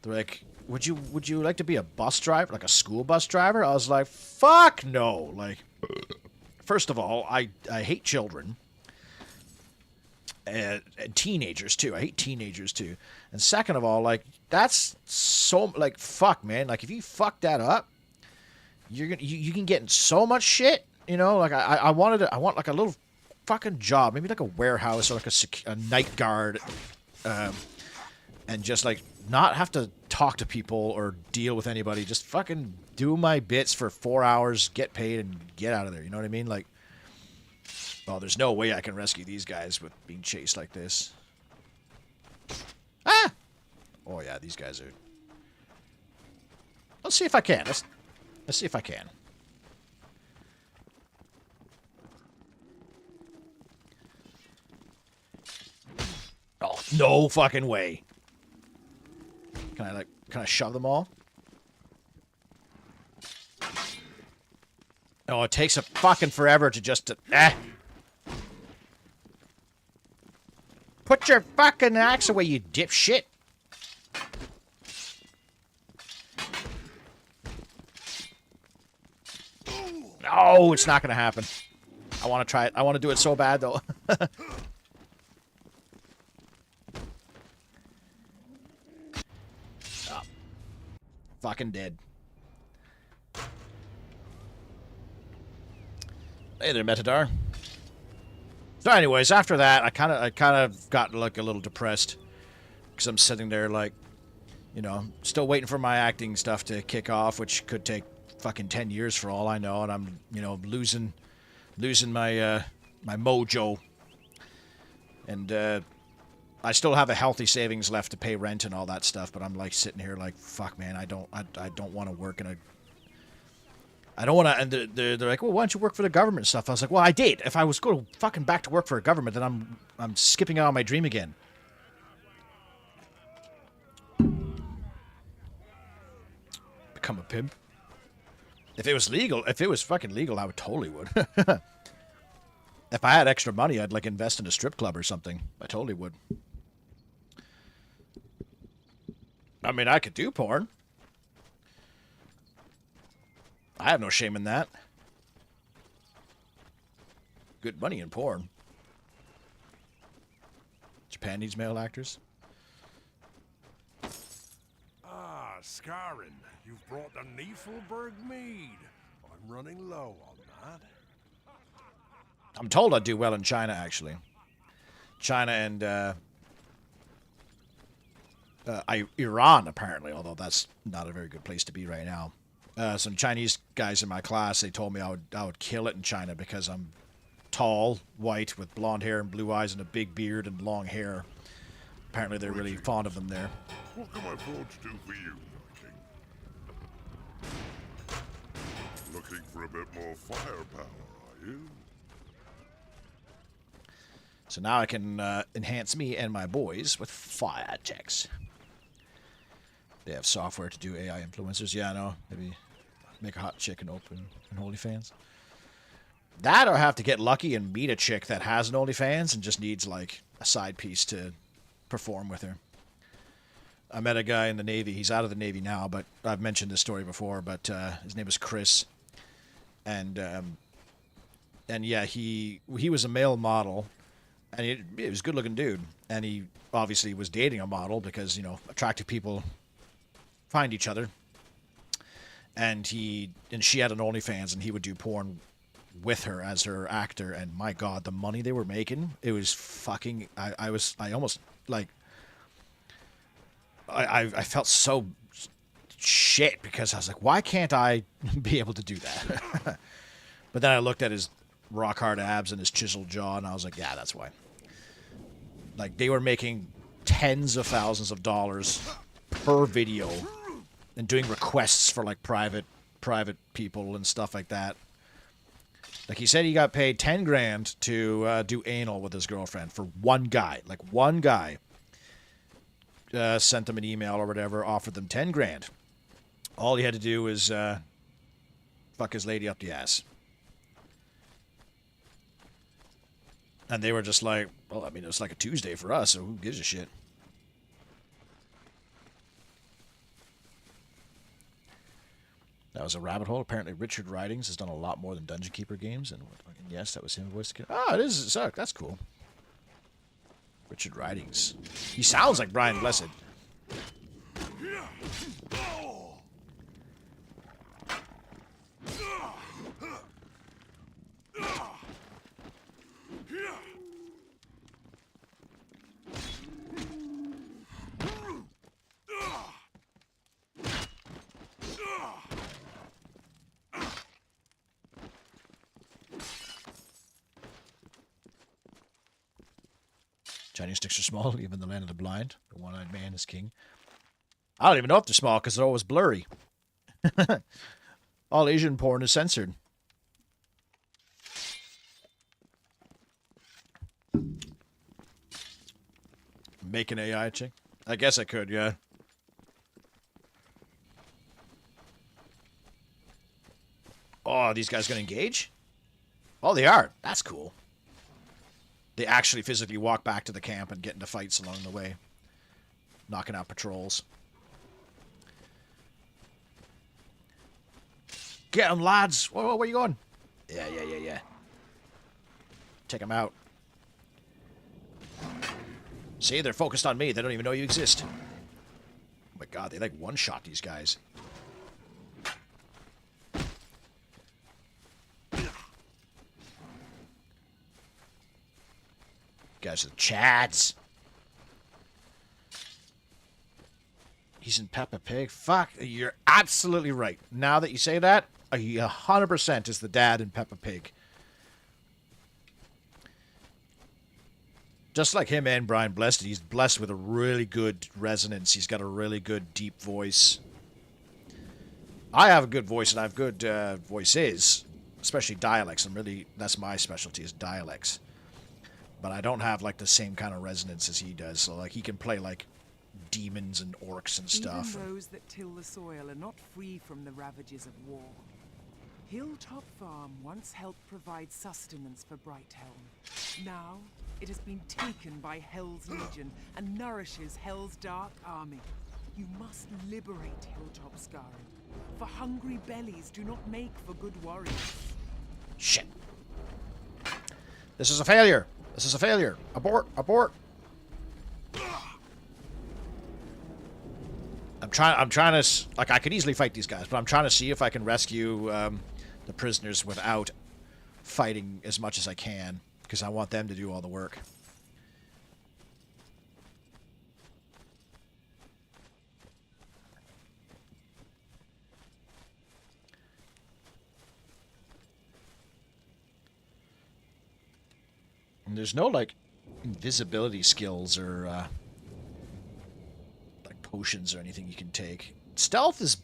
They're like, would you like to be a bus driver, like a school bus driver? I was like, fuck no. Like, first of all, I hate children. And teenagers, too. I hate teenagers, too. And second of all, like, that's so, like, fuck, man. Like, if you fuck that up, you can get in so much shit. Like I want like a little fucking job, maybe like a warehouse or like a night guard, and just like not have to talk to people or deal with anybody. Just fucking do my bits for 4 hours, get paid, and get out of there. You know what I mean? Like, well, there's no way I can rescue these guys with being chased like this. Ah! Oh yeah, these guys are. Let's see if I can. Let's see if I can. Oh, no fucking way. Can I shove them all? Oh, it takes a fucking forever to just... Put your fucking axe away, you dipshit. No, it's not gonna happen. I want to try it. I want to do it so bad, though. fucking dead. Hey there, Metadar. So anyways, after that, I kind of got like a little depressed because I'm sitting there like, you know, still waiting for my acting stuff to kick off, which could take fucking 10 years for all I know, and I'm, you know, losing my my mojo. And I still have a healthy savings left to pay rent and all that stuff, but I'm like sitting here like, fuck, man, I don't want to work in a. I don't want to, and they're like, well, why don't you work for the government and stuff? I was like, well, I did. If I was going fucking back to work for a government, then I'm skipping out on my dream again. Become a pimp. If it was legal, if it was fucking legal, I would totally would. If I had extra money, I'd like invest in a strip club or something. I totally would. I mean, I could do porn. I have no shame in that. Good money in porn. Japan needs male actors. Ah, Scarin, you've brought the Niflberg mead. I'm running low on that. I'm told I'd do well in China, actually. China and Iran, apparently, although that's not a very good place to be right now. Some Chinese guys in my class, they told me I would kill it in China because I'm tall, white, with blonde hair and blue eyes and a big beard and long hair. Apparently they're really fond of them there. What can my forge do for you, Viking? Looking for a bit more firepower, are you? So now I can enhance me and my boys with fire checks. They have software to do AI influencers. Yeah, I know. Maybe make a hot chick and open an OnlyFans. That or have to get lucky and meet a chick that has an OnlyFans and just needs like a side piece to perform with her. I met a guy in the Navy. He's out of the Navy now, but I've mentioned this story before. But his name is Chris, and yeah, he was a male model, and he was a good-looking dude, and he obviously was dating a model because, you know, attractive people find each other. And she had an OnlyFans, and he would do porn with her as her actor. And my God, the money they were making, it was fucking. I almost like. I felt so shit because I was like, why can't I be able to do that? But then I looked at his rock hard abs and his chiseled jaw, and I was like, yeah, that's why. Like, they were making tens of thousands of dollars per video and doing requests for like private people and stuff like that. Like, he said he got paid 10 grand to do anal with his girlfriend for one guy. Like, one guy sent them an email or whatever, offered them 10 grand. All he had to do was fuck his lady up the ass. And they were just like, well, I mean, it was like a Tuesday for us, so who gives a shit? That was a rabbit hole. Apparently, Richard Ridings has done a lot more than Dungeon Keeper games. And yes, that was him voice. Oh, it is. That's cool. Richard Ridings. He sounds like Brian Blessed. Chinese sticks are small, even the land of the blind. The one-eyed man is king. I don't even know if they're small because they're always blurry. All Asian porn is censored. Make an AI chick? I guess I could, yeah. Oh, these guys gonna engage? Oh, they are. That's cool. They actually physically walk back to the camp and get into fights along the way. Knocking out patrols. Get them, lads! Whoa, where you going? Yeah. Take them out. See, they're focused on me. They don't even know you exist. Oh my God, they like one-shot these guys. guys are the Chads. He's in Peppa Pig. Fuck, you're absolutely right. Now that you say that, he 100% is the dad in Peppa Pig. Just like him and Brian Blessed, he's blessed with a really good resonance. He's got a really good deep voice. I have a good voice, and I have good voices, especially dialects. That's my specialty, is dialects. But I don't have like the same kind of resonance as he does. So like he can play like demons and orcs and stuff. Even those that till the soil are not free from the ravages of war. Hilltop Farm once helped provide sustenance for Brighthelm. Now, it has been taken by Hell's Legion and nourishes Hell's dark army. You must liberate Hilltop Scarran, for hungry bellies do not make for good warriors. Shit. This is a failure. This is a failure. Abort. Abort. I'm trying to, like, I could easily fight these guys, but I'm trying to see if I can rescue the prisoners without fighting as much as I can, because I want them to do all the work. And there's no, like, invisibility skills or, like, potions or anything you can take. Stealth is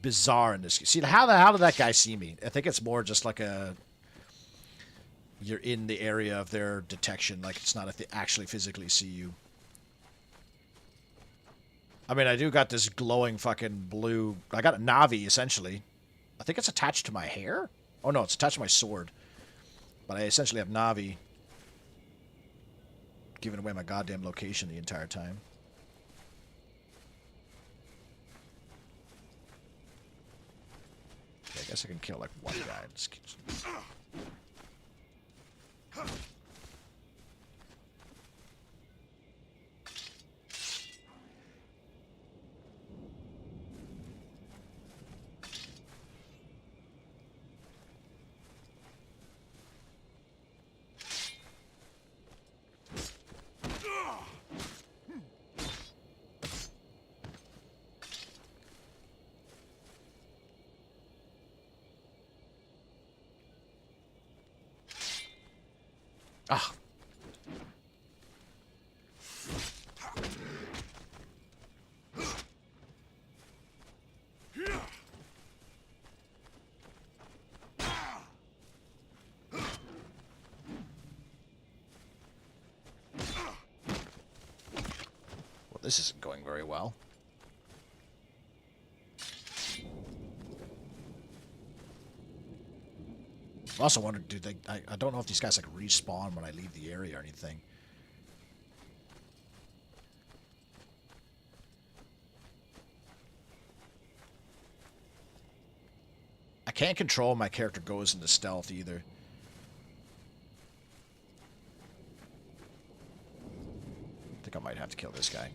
bizarre in this. See, how the hell did that guy see me? I think it's more just like a... You're in the area of their detection. Like, it's not if they actually physically see you. I mean, I do got this glowing fucking blue... I got a Navi, essentially. I think it's attached to my hair? Oh, no, it's attached to my sword. But I essentially have Navi. Giving away my goddamn location the entire time. Okay, I guess I can kill, like, one guy. Ah. Well, this isn't going very well. I also wondered, do they... I don't know if these guys, like, respawn when I leave the area or anything. I can't control my character goes into stealth either. I think I might have to kill this guy.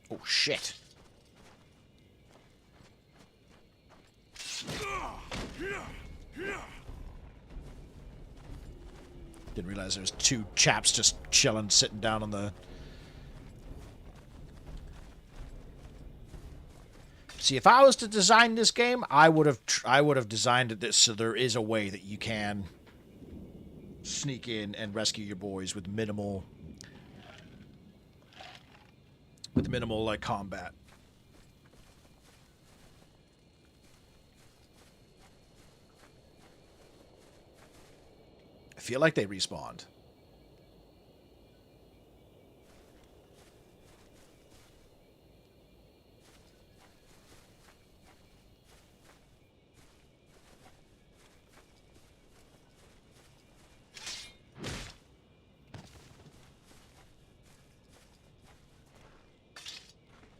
Oh, shit. Didn't realize there was two chaps just chilling, sitting down on the... See, if I was to design this game, I would have designed it so there is a way that you can sneak in and rescue your boys with minimal like combat. I feel like they respawned.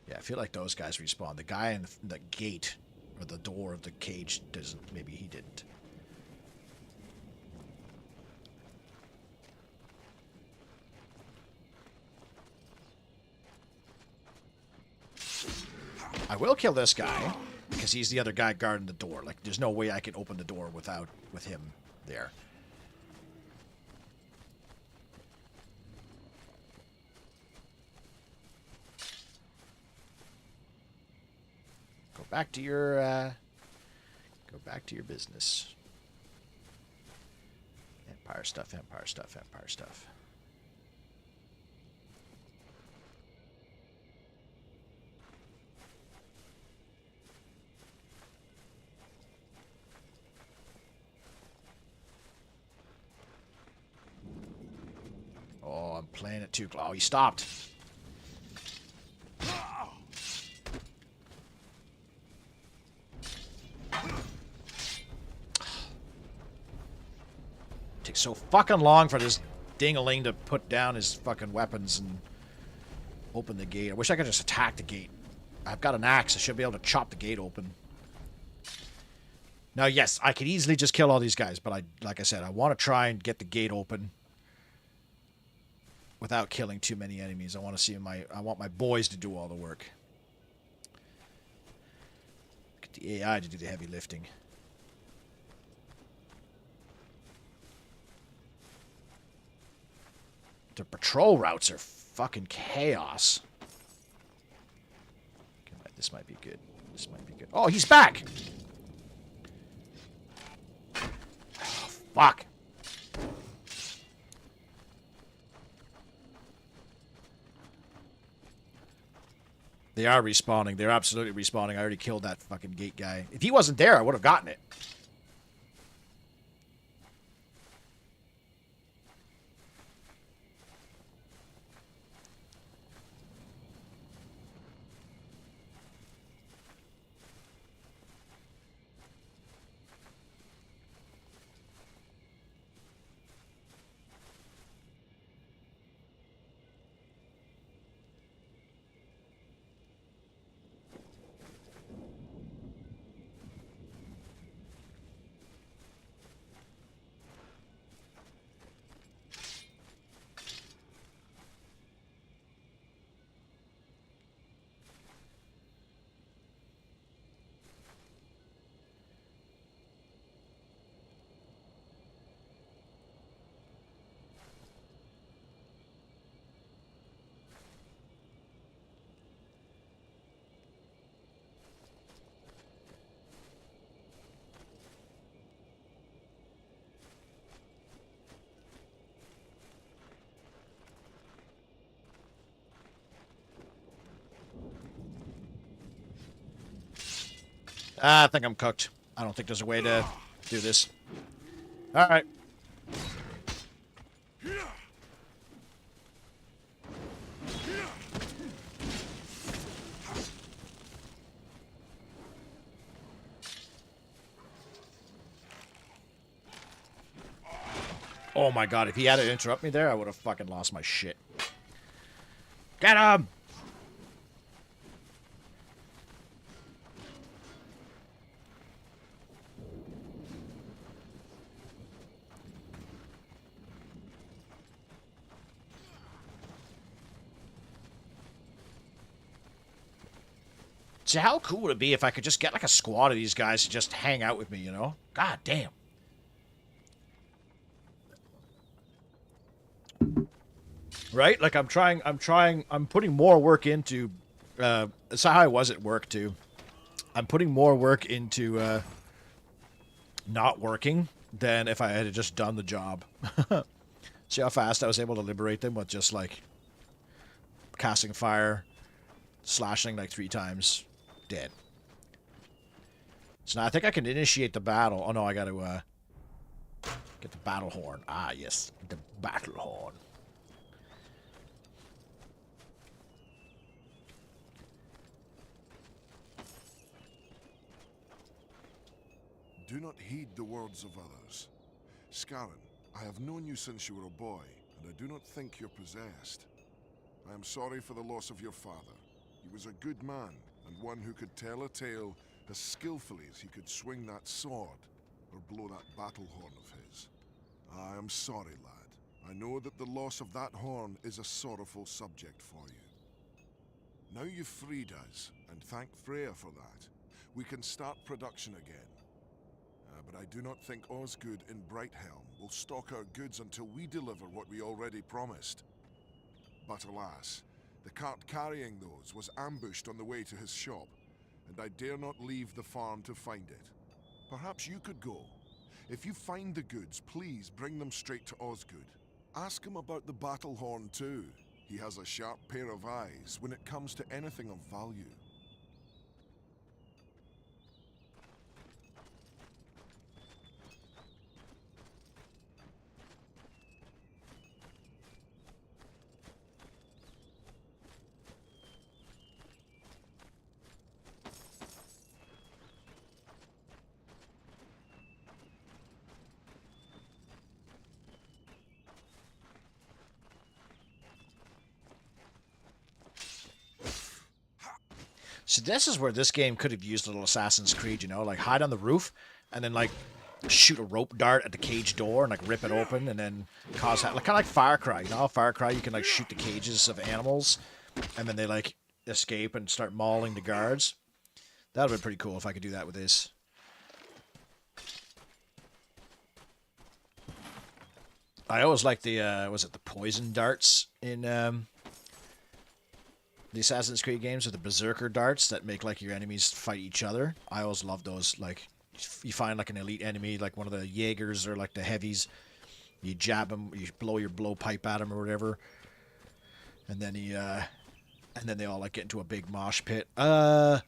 Yeah, I feel like those guys respawned. The guy in the gate or the door of the cage doesn't. Maybe he didn't. I will kill this guy, because he's the other guy guarding the door. Like, there's no way I can open the door with him there. Go back to your business. Empire stuff, Empire stuff, Empire stuff. Oh, I'm playing it too close. Oh, he stopped. Takes so fucking long for this ding-a-ling to put down his fucking weapons and open the gate. I wish I could just attack the gate. I've got an axe. I should be able to chop the gate open. Now, yes, I could easily just kill all these guys, but like I said, I want to try and get the gate open without killing too many enemies. I want to see I want my boys to do all the work. Get the AI to do the heavy lifting. The patrol routes are fucking chaos. Okay, this might be good. This might be good. Oh, he's back! Oh, fuck. They are respawning. They're absolutely respawning. I already killed that fucking gate guy. If he wasn't there, I would have gotten it. I think I'm cooked. I don't think there's a way to do this. Alright. Oh my god, if he had to interrupt me there, I would have fucking lost my shit. Get him! See, how cool would it be if I could just get like a squad of these guys to just hang out with me, you know? God damn. Right? Like I'm putting more work into, that's how I was at work too. I'm putting more work into, not working than if I had just done the job. See how fast I was able to liberate them with just like casting fire, slashing like 3 times. Dead. So now I think I can initiate the battle. Oh no, I gotta get the battle horn. Ah yes, the battle horn. Do not heed the words of others. Scarron, I have known you since you were a boy, and I do not think you're possessed. I am sorry for the loss of your father. He was a good man, and one who could tell a tale as skillfully as he could swing that sword or blow that battle horn of his. I am sorry, lad. I know that the loss of that horn is a sorrowful subject for you. Now you've freed us, and thank Freya for that, we can start production again. But I do not think Osgood in Brighthelm will stock our goods until we deliver what we already promised. But alas, the cart carrying those was ambushed on the way to his shop, and I dare not leave the farm to find it. Perhaps you could go. If you find the goods, please bring them straight to Osgood. Ask him about the battle horn too. He has a sharp pair of eyes when it comes to anything of value. So this is where this game could have used a little Assassin's Creed, you know, like hide on the roof and then like shoot a rope dart at the cage door and like rip it open and then cause like kind of like Far Cry, you know, Far Cry you can like shoot the cages of animals and then they like escape and start mauling the guards. That would have been pretty cool if I could do that with this. I always liked the was it the poison darts in the Assassin's Creed games, with the berserker darts that make like your enemies fight each other. I always love those. Like you find like an elite enemy, like one of the Jaegers or like the heavies, you jab them, you blow your blowpipe at him or whatever, and then they all like get into a big mosh pit. Shadow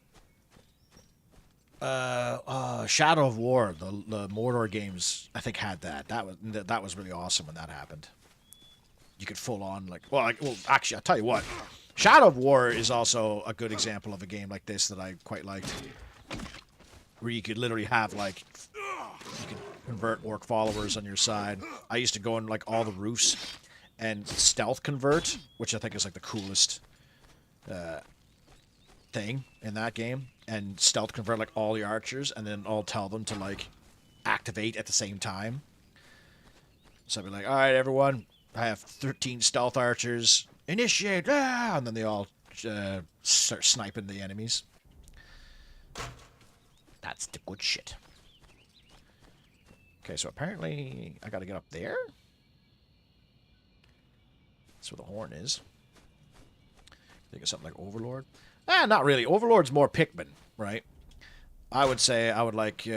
of War, the Mordor games, I think had that. That was really awesome when that happened. You could full on like, well, actually, I'll tell you what. Shadow of War is also a good example of a game like this that I quite liked, where you could literally have like, you could convert orc followers on your side. I used to go on like all the roofs and stealth convert, which I think is like the coolest thing in that game, and stealth convert like all the archers and then all tell them to like activate at the same time. So I'd be like, all right, everyone, I have 13 stealth archers. Initiate! Ah! And then they all start sniping the enemies. That's the good shit. Okay, so apparently I gotta get up there? That's where the horn is. Think of something like Overlord? Not really. Overlord's more Pikmin, right? I would say I would like,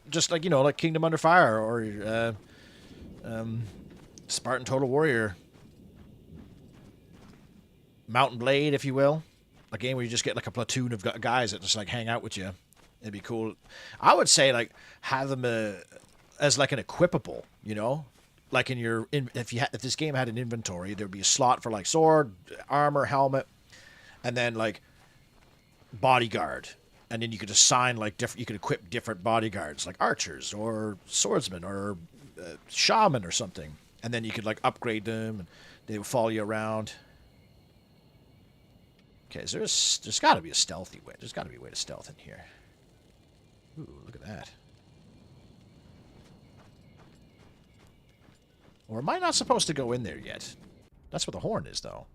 just like, you know, like Kingdom Under Fire or Spartan Total Warrior. Mountain Blade, if you will. A game where you just get like a platoon of guys that just like hang out with you. It'd be cool. I would say like have them as like an equipable, you know? Like in your if this game had an inventory, there'd be a slot for like sword, armor, helmet, and then like bodyguard. And then you could assign like you could equip different bodyguards, like archers or swordsmen or shaman or something. And then you could like upgrade them and they would follow you around. Okay, so there's got to be a stealthy way. There's got to be a way to stealth in here. Ooh, look at that. Or am I not supposed to go in there yet? That's where the horn is, though.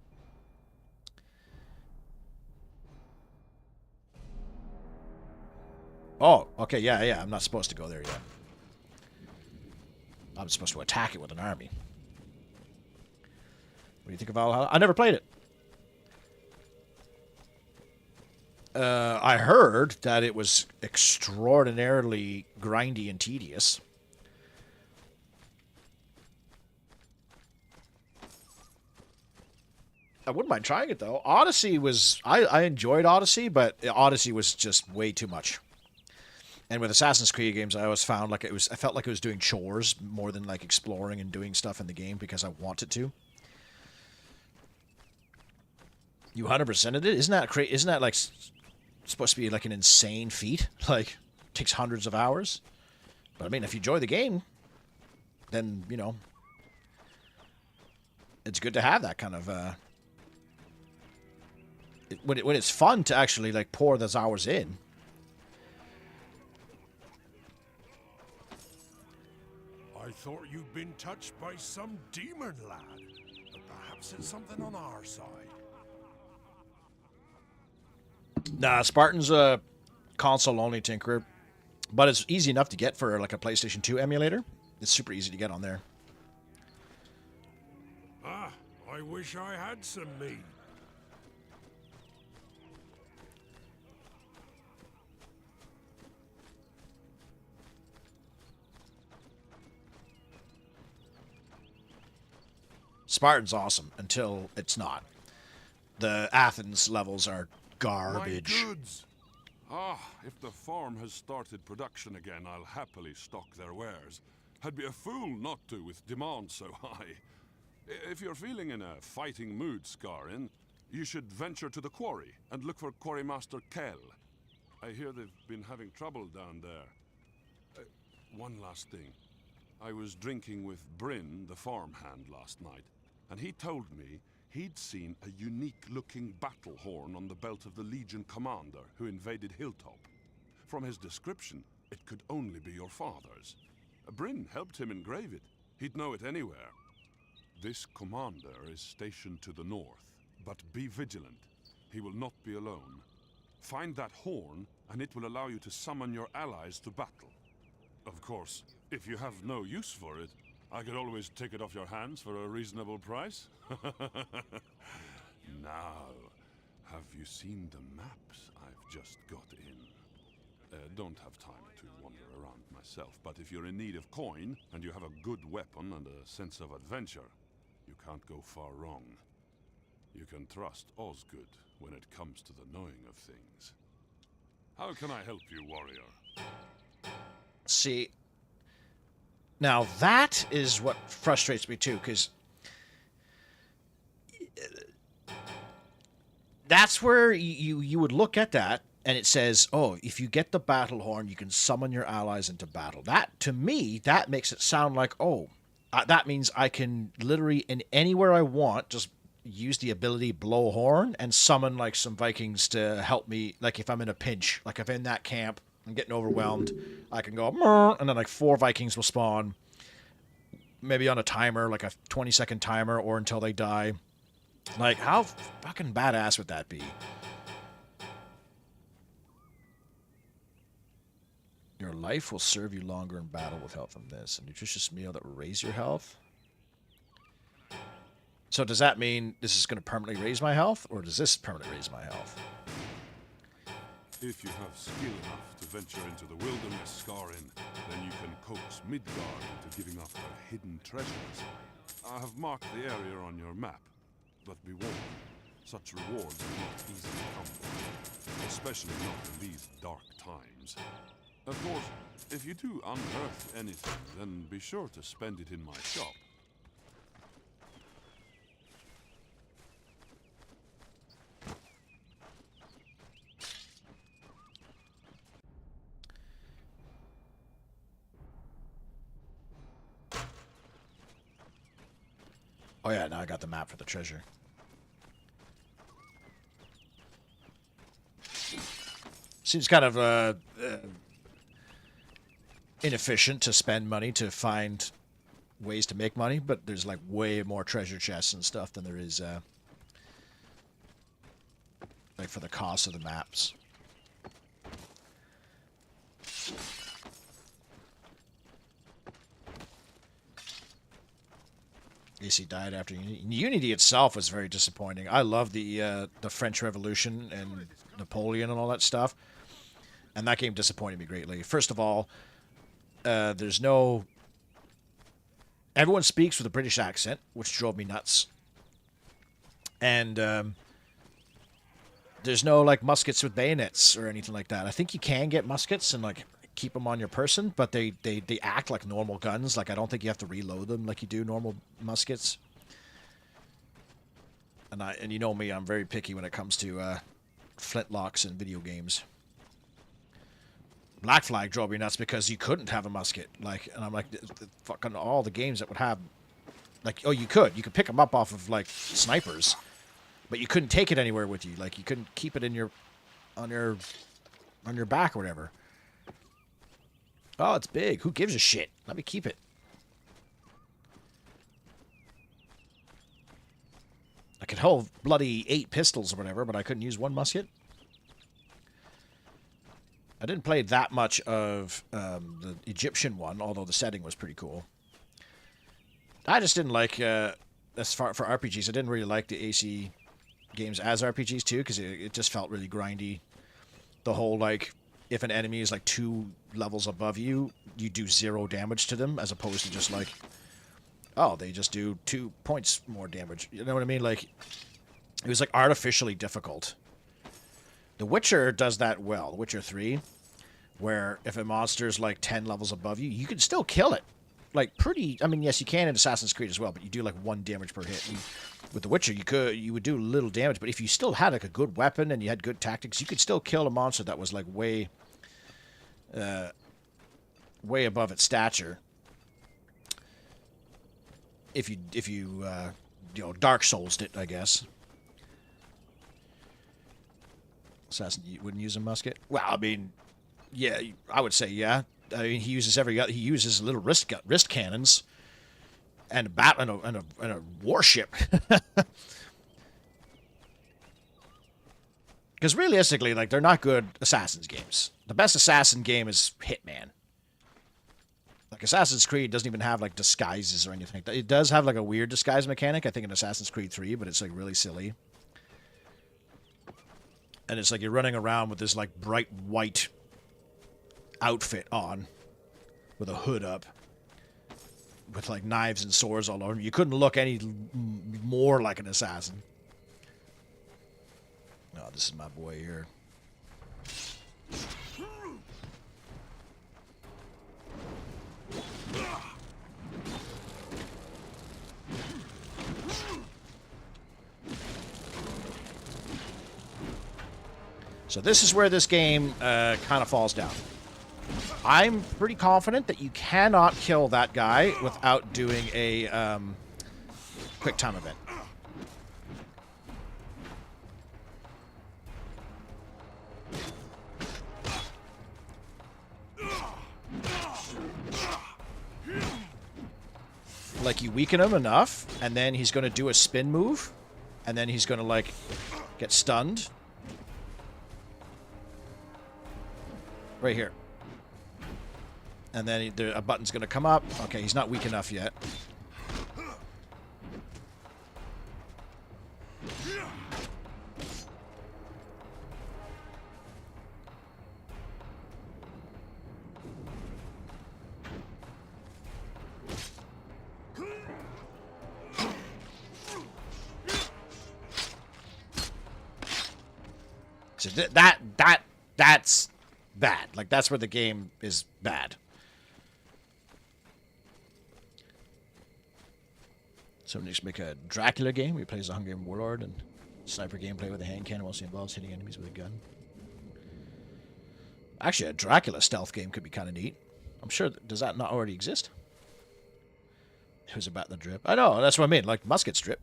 Oh, okay, yeah, I'm not supposed to go there yet. I'm supposed to attack it with an army. What do you think of Valhalla? I never played it. I heard that it was extraordinarily grindy and tedious. I wouldn't mind trying it, though. Odyssey was... I enjoyed Odyssey, but Odyssey was just way too much. And with Assassin's Creed games, I always found like I felt like I was doing chores more than like exploring and doing stuff in the game because I wanted to. You 100%ed it? Isn't that crazy? Isn't that like... supposed to be like an insane feat, like takes hundreds of hours. But I mean, if you enjoy the game, then you know it's good to have that kind of when it's fun to actually like pour those hours in. I thought you'd been touched by some demon lad, but perhaps it's something on our side. Nah, Spartan's a console-only tinkerer. But it's easy enough to get for like a PlayStation 2 emulator. It's super easy to get on there. Ah, I wish I had some meat. Spartan's awesome until it's not. The Athens levels are My garbage. goods! Ah, if the farm has started production again, I'll happily stock their wares. I'd be a fool not to with demand so high. If you're feeling in a fighting mood, Skarin, you should venture to the quarry and look for Quarrymaster Kell. I hear they've been having trouble down there. One last thing. I was drinking with Bryn, the farmhand, last night, and he told me he'd seen a unique-looking battle horn on the belt of the Legion commander who invaded Hilltop. From his description, it could only be your father's. Bryn helped him engrave it. He'd know it anywhere. This commander is stationed to the north, but be vigilant. He will not be alone. Find that horn, and it will allow you to summon your allies to battle. Of course, if you have no use for it, I could always take it off your hands for a reasonable price. Now, have you seen the maps I've just got in? Don't have time to wander around myself, but if you're in need of coin, and you have a good weapon and a sense of adventure, you can't go far wrong. You can trust Osgood when it comes to the knowing of things. How can I help you, warrior? See, now that is what frustrates me too, because that's where you would look at that and it says, oh, if you get the battle horn, you can summon your allies into battle. That, to me, that makes it sound like, oh, that means I can literally, in anywhere I want, just use the ability blow horn and summon like some Vikings to help me, like if I'm in a pinch, like if I'm in that camp, I'm getting overwhelmed, I can go, "Mrr," and then like 4 Vikings will spawn, maybe on a timer, like a 20-second timer, or until they die. Like, how fucking badass would that be? Your life will serve you longer in battle with help from this. A nutritious meal that will raise your health. So does that mean this is going to permanently raise my health, or does this permanently raise my health? If you have skill enough to venture into the wilderness, Skarin, then you can coax Midgard into giving up her hidden treasures. I have marked the area on your map, but be warned, such rewards are not easily come by, especially not in these dark times. Of course, if you do unearth anything, then be sure to spend it in my shop. Oh yeah, now I got the map for the treasure. Seems kind of inefficient to spend money to find ways to make money, but there's like way more treasure chests and stuff than there is like for the cost of the maps. He died after Unity. Unity itself was very disappointing. I love the French Revolution and Napoleon and all that stuff, and that game disappointed me greatly. First of all, there's no... Everyone speaks with a British accent, which drove me nuts. And there's no like muskets with bayonets or anything like that. I think you can get muskets and like keep them on your person, but they act like normal guns. Like, I don't think you have to reload them like you do normal muskets. And you know me, I'm very picky when it comes to flintlocks in video games. Black Flag drove me nuts because you couldn't have a musket. Like, and I'm like, fucking all the games that would have, like, oh, you could pick them up off of like snipers, but you couldn't take it anywhere with you. Like, you couldn't keep it in your on your back or whatever. Oh, it's big. Who gives a shit? Let me keep it. I could hold bloody 8 pistols or whatever, but I couldn't use one musket. I didn't play that much of the Egyptian one, although the setting was pretty cool. I just didn't like, as far for RPGs, I didn't really like the AC games as RPGs too, because it just felt really grindy. The whole, like, if an enemy is like 2 levels above you, you do 0 damage to them, as opposed to just like, oh, they just do 2 points more damage. You know what I mean? Like, it was like artificially difficult. The Witcher does that well. The Witcher 3, where if a monster's like 10 levels above you, you can still kill it. Like, pretty... I mean, yes, you can in Assassin's Creed as well, but you do like 1 damage per hit. With The Witcher, you would do little damage, but if you still had like a good weapon and you had good tactics, you could still kill a monster that was like way above its stature. If you you know, Dark Souls'd it, I guess. Assassin, you wouldn't use a musket? Well, I mean, yeah, I would say yeah. I mean, he uses little wrist cannons and a warship. Because realistically, like, they're not good Assassin's games. The best Assassin game is Hitman. Like, Assassin's Creed doesn't even have, like, disguises or anything like that. It does have, like, a weird disguise mechanic, I think, in Assassin's Creed 3, but it's, like, really silly. And it's like you're running around with this, like, bright white outfit on with a hood up with, like, knives and swords all over. You couldn't look any more like an assassin. Oh, this is my boy here. So this is where this game kind of falls down. I'm pretty confident that you cannot kill that guy without doing a quick time event. Like, you weaken him enough, and then he's going to do a spin move, and then he's going to, like, get stunned. Right here. And then a button's going to come up. Okay, he's not weak enough yet. So that's bad. Like, that's where the game is bad. So next, make a Dracula game where he plays a Hungarian warlord, and sniper gameplay with a hand cannon mostly involves hitting enemies with a gun. Actually, a Dracula stealth game could be kind of neat. I'm sure. Does that not already exist? Who's about the drip? I know, that's what I mean. Like, musket strip.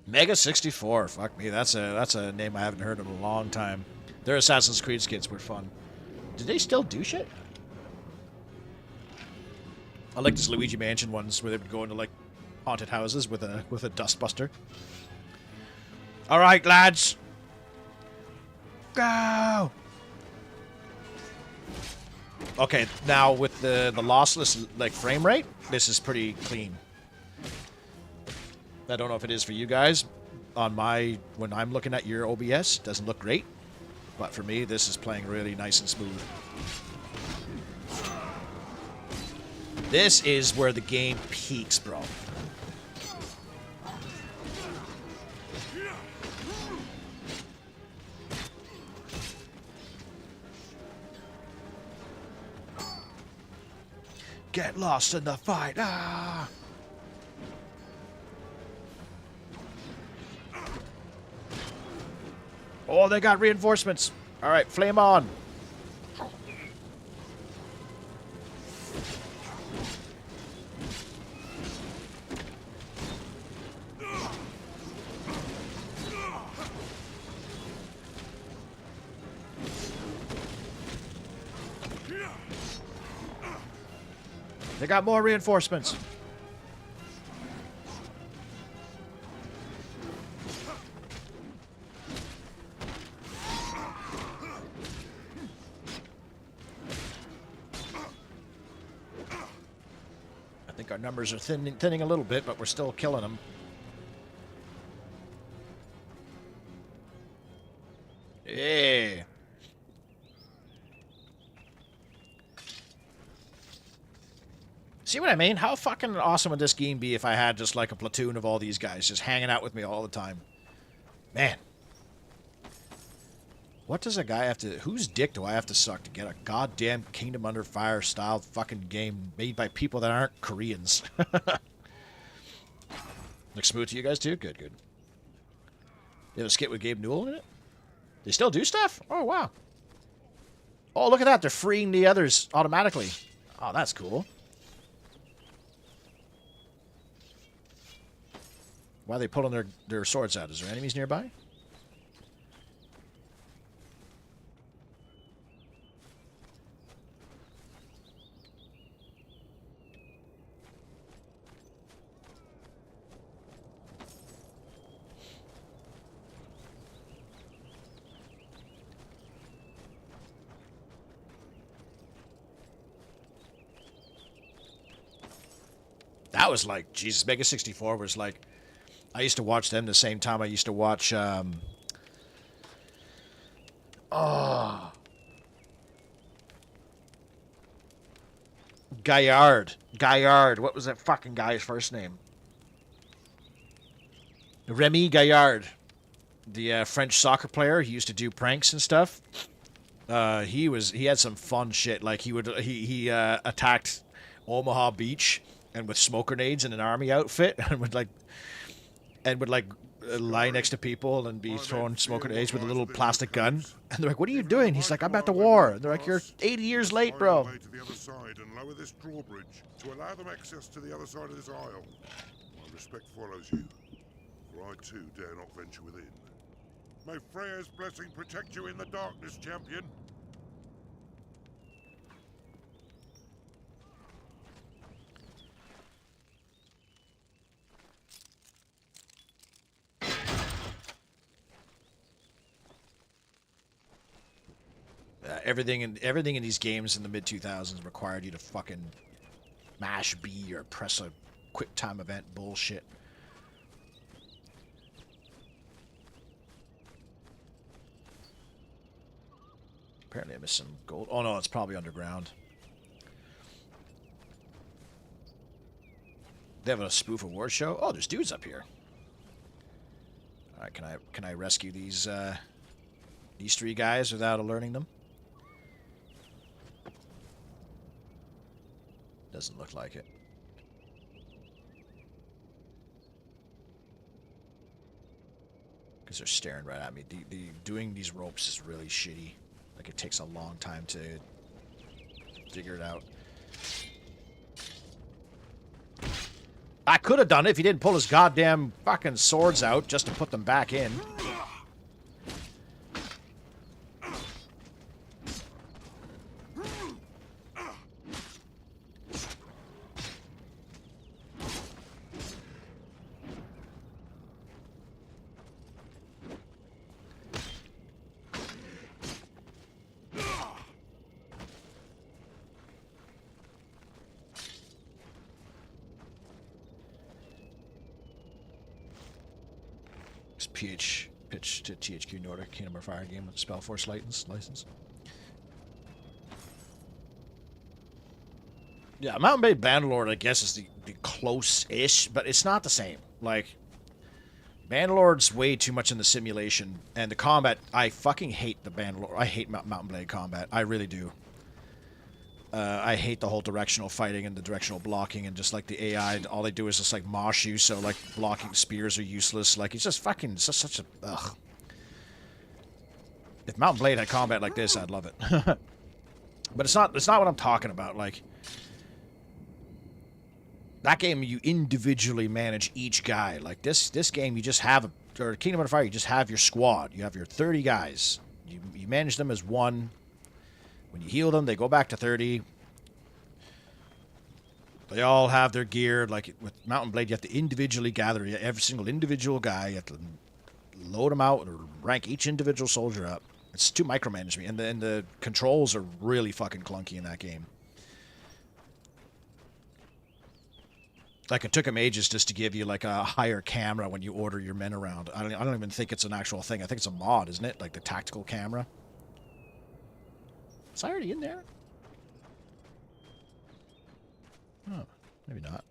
Mega 64, fuck me, that's a name I haven't heard in a long time. Their Assassin's Creed skits were fun. Do they still do shit? I like this Luigi Mansion ones where they would go into, like, haunted houses with a dustbuster. All right, lads, go. Okay, now with the lossless, like, frame rate, this is pretty clean. I don't know if it is for you guys. On when I'm looking at your OBS, it doesn't look great. But for me, this is playing really nice and smooth. This is where the game peaks, bro. Get lost in the fight. Ah! Oh, they got reinforcements. All right, flame on. They got more reinforcements. I think our numbers are thinning a little bit, but we're still killing them. Hey. See what I mean? How fucking awesome would this game be if I had just like a platoon of all these guys just hanging out with me all the time? Man. What does a guy have to... Whose dick do I have to suck to get a goddamn Kingdom Under Fire style fucking game made by people that aren't Koreans? Looks smooth to you guys too? Good, good. You have a skit with Gabe Newell in it? They still do stuff? Oh, wow. Oh, look at that. They're freeing the others automatically. Oh, that's cool. Why are they pulling their swords out? Is there enemies nearby? That was like, Jesus, Mega 64 was like, I used to watch them the same time I used to watch, Gaillard. What was that fucking guy's first name? Remy Gaillard. The French soccer player. He used to do pranks and stuff. He had some fun shit. Like he attacked Omaha Beach and with smoke grenades in an army outfit and would lie next to people and be throwing smoke grenades with a little plastic gun. And they're like, "What are you doing?" He's like, "I'm at the war." And they're like, "You're 80 years late, bro." To the other side and lower this drawbridge to allow them access to the other side of this aisle. My respect follows you, for I too dare not venture within. May Freya's blessing protect you in the darkness, champion. Everything in these games in the mid-2000s required you to fucking mash B or press a quick time event bullshit. Apparently I missed some gold. Oh no, it's probably underground. They have a spoof award show? Oh, there's dudes up here. Alright, can I rescue these three guys without alerting them? Doesn't look like it. Because they're staring right at me. Doing these ropes is really shitty. Like, it takes a long time to figure it out. I could have done it if he didn't pull his goddamn fucking swords out just to put them back in. Pitch to THQ Nordic Kingdom of Fire game with Spellforce license. Yeah, Mountain Blade Bannerlord, I guess, is the close-ish, but it's not the same. Like, Bannerlord's way too much in the simulation, and the combat, I fucking hate the Bannerlord. I hate Mountain Blade combat. I really do. I hate the whole directional fighting and the directional blocking and just like the AI. All they do is just like mosh you, so like blocking spears are useless. Like it's just fucking it's just such a ugh. If Mountain Blade had combat like this, I'd love it. But it's not what I'm talking about. Like that game, you individually manage each guy. Like this game, you just have or Kingdom of Fire, you just have your squad. You have your 30 guys. You manage them as one. When you heal them, they go back to 30. They all have their gear. Like with Mountain Blade, you have to individually gather every single individual guy. You have to load them out or rank each individual soldier up. It's too micromanagement, and the controls are really fucking clunky in that game. Like, it took him ages just to give you, like, a higher camera when you order your men around. I don't even think it's an actual thing. I think it's a mod, isn't it? Like, the tactical camera. Is I already in there? Oh, maybe not.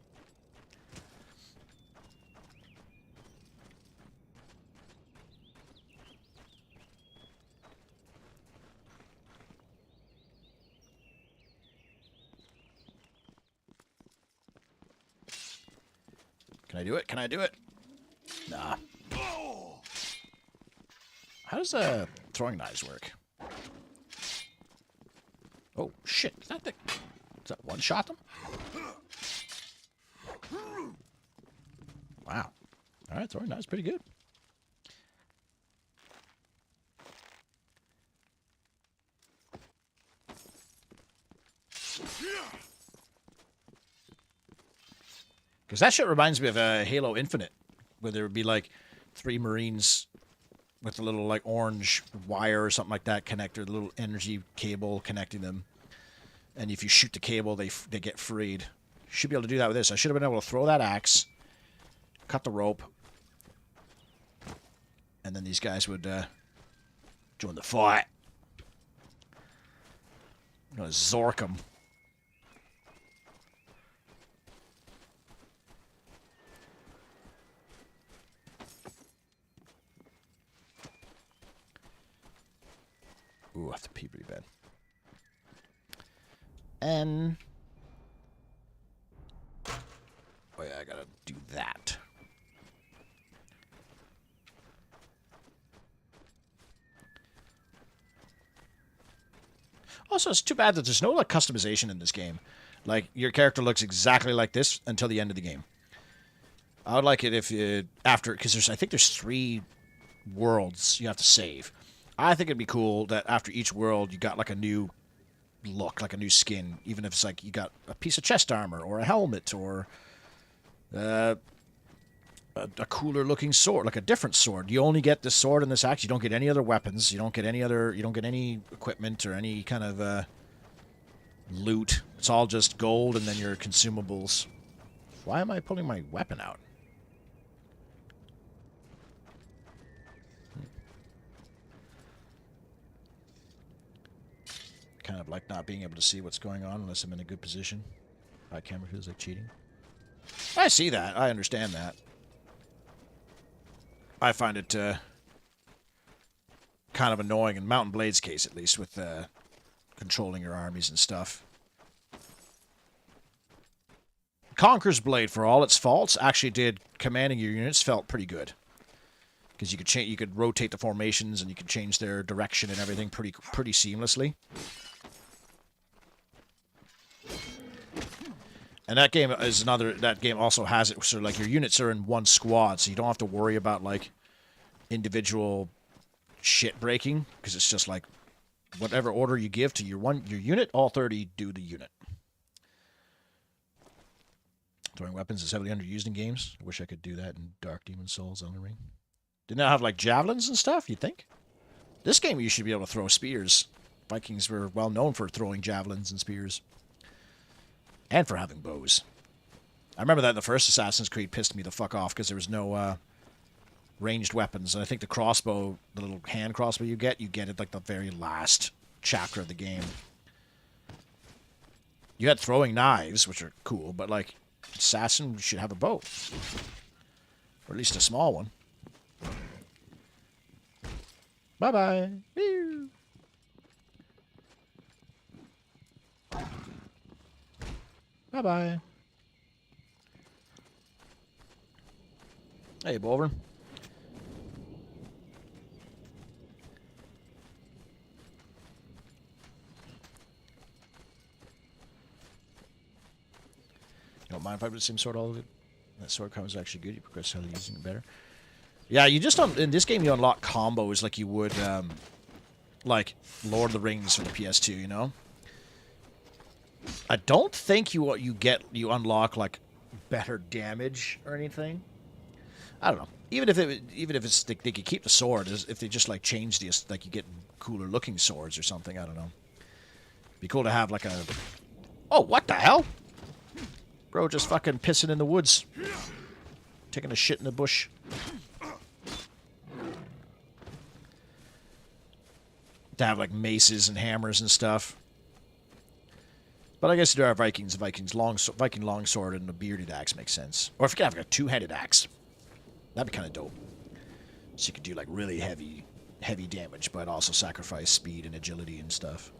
Can I do it? Can I do it? Nah. How does throwing knives work? Oh, shit. Is that one-shot them? Wow. Alright, throwing knives pretty good. Because that shit reminds me of Halo Infinite, where there would be like 3 Marines with a little like orange wire or something like that connector, the little energy cable connecting them. And if you shoot the cable, they get freed. Should be able to do that with this. I should have been able to throw that axe, cut the rope, and then these guys would join the fight. I'm gonna zork them. Ooh, I have to pee pretty bad. And... oh yeah, I gotta do that. Also, it's too bad that there's no like customization in this game. Like, your character looks exactly like this until the end of the game. I would like it if you... after... because I think there's 3 worlds you have to save. I think it'd be cool that after each world you got like a new look, like a new skin, even if it's like you got a piece of chest armor or a helmet or a cooler looking sword, like a different sword. You only get this sword and this axe. You don't get any other weapons. You don't get any equipment or any kind of loot. It's all just gold and then your consumables. Why am I pulling my weapon out? Kind of like not being able to see what's going on unless I'm in a good position. My camera feels like cheating. I see that. I understand that. I find it kind of annoying in Mountain Blade's case, at least, with controlling your armies and stuff. Conqueror's Blade, for all its faults, actually did commanding your units felt pretty good. Because you could rotate the formations and you could change their direction and everything pretty seamlessly. And that game is that game also has it so like your units are in one squad, so you don't have to worry about like individual shit breaking, because it's just like whatever order you give to your unit, all 30 do the unit. Throwing weapons is heavily underused in games. I wish I could do that in Dark Demon Souls, Elden Ring. Didn't it have like javelins and stuff, you'd think? This game you should be able to throw spears. Vikings were well known for throwing javelins and spears. And for having bows. I remember that in the first Assassin's Creed pissed me the fuck off because there was no ranged weapons. And I think the crossbow, the little hand crossbow you get it like the very last chapter of the game. You had throwing knives, which are cool, but like, assassin should have a bow. Or at least a small one. Bye-bye. Bye-bye. Hey, Bolvern. You don't mind if I put the same sword all of it? That sword combo is actually good. You progress how using it better. Yeah, you just in this game you unlock combos like you would like Lord of the Rings for the PS2, you know? I don't think you unlock like better damage or anything. I don't know. Even if it's they could keep the sword, if they just like change the like you get cooler looking swords or something. I don't know. Be cool to have like a. Oh, what the hell? Bro, just fucking pissing in the woods, taking a shit in the bush. To have like maces and hammers and stuff. But I guess there are Vikings. Viking longsword and a bearded axe makes sense. Or if you could have like a two-headed axe, that'd be kind of dope. So you could do like really heavy damage, but also sacrifice speed and agility and stuff.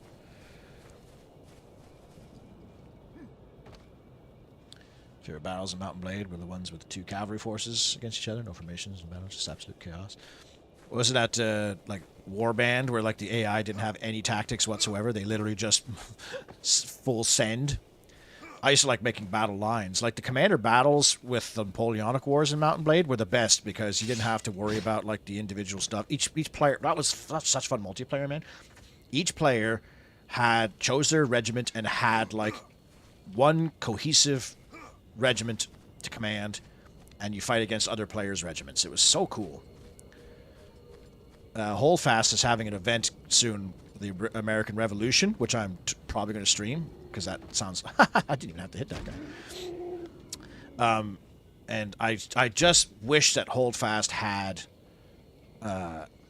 Favorite battles in Mountain Blade were the ones with the two cavalry forces against each other. No formations, no battles, just absolute chaos. Wasn't that like Warband where like the AI didn't have any tactics whatsoever? They literally just full send. I used to like making battle lines. Like the commander battles with the Napoleonic Wars in Mountain Blade were the best because you didn't have to worry about like the individual stuff. Each player, that was such fun multiplayer, man. Each player chose their regiment and had like one cohesive regiment to command, and you fight against other players' regiments. It was so cool. Holdfast is having an event soon, the American Revolution, which I'm probably going to stream, because that sounds... I didn't even have to hit that guy. And I just wish that Holdfast had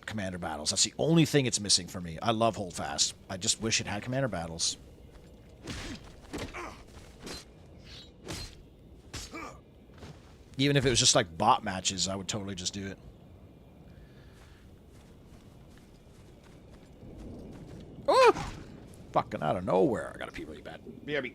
commander battles. That's the only thing it's missing for me. I love Holdfast. I just wish it had commander battles. Even if it was just like bot matches, I would totally just do it. Oh! Fucking out of nowhere. I gotta pee really bad. BRB.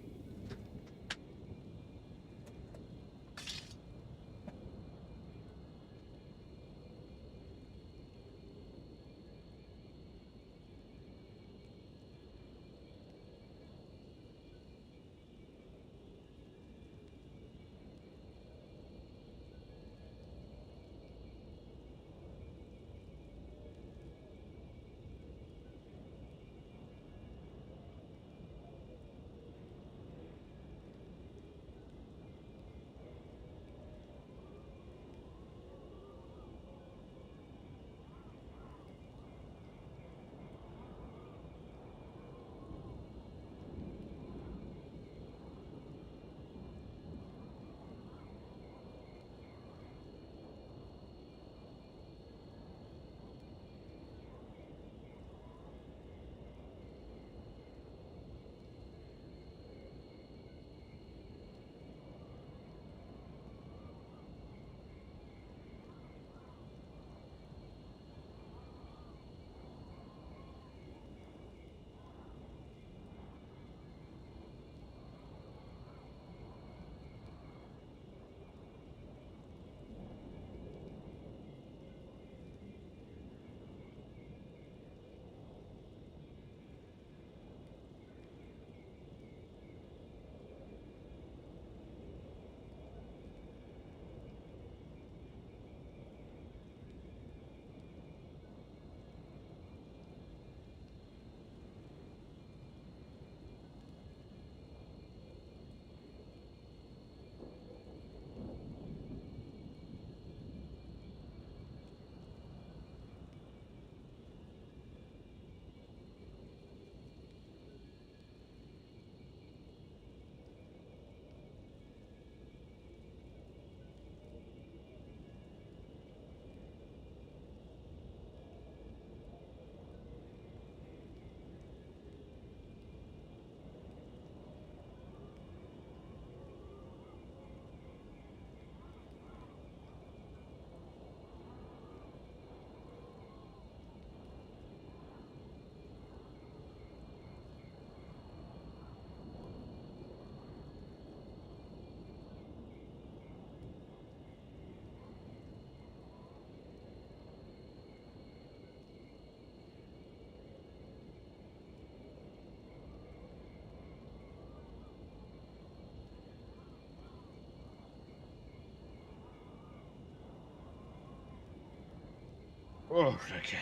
Oh, okay.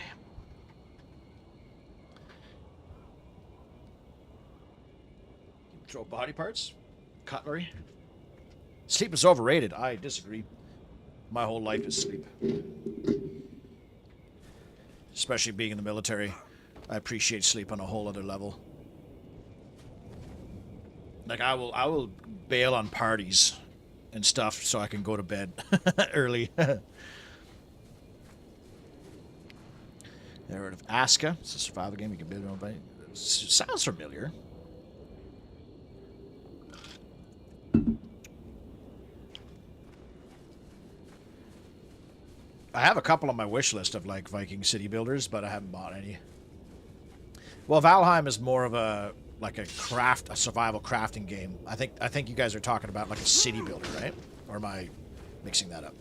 Throw body parts? Cutlery? Sleep is overrated. I disagree. My whole life is sleep. Especially being in the military. I appreciate sleep on a whole other level. Like, I will bail on parties and stuff so I can go to bed early. Never heard of Aska? It's a survival game you can build your own body. Sounds familiar. I have a couple on my wish list of like Viking city builders, but I haven't bought any. Well, Valheim is more of a a survival crafting game. I think you guys are talking about like a city builder, right? Or am I mixing that up?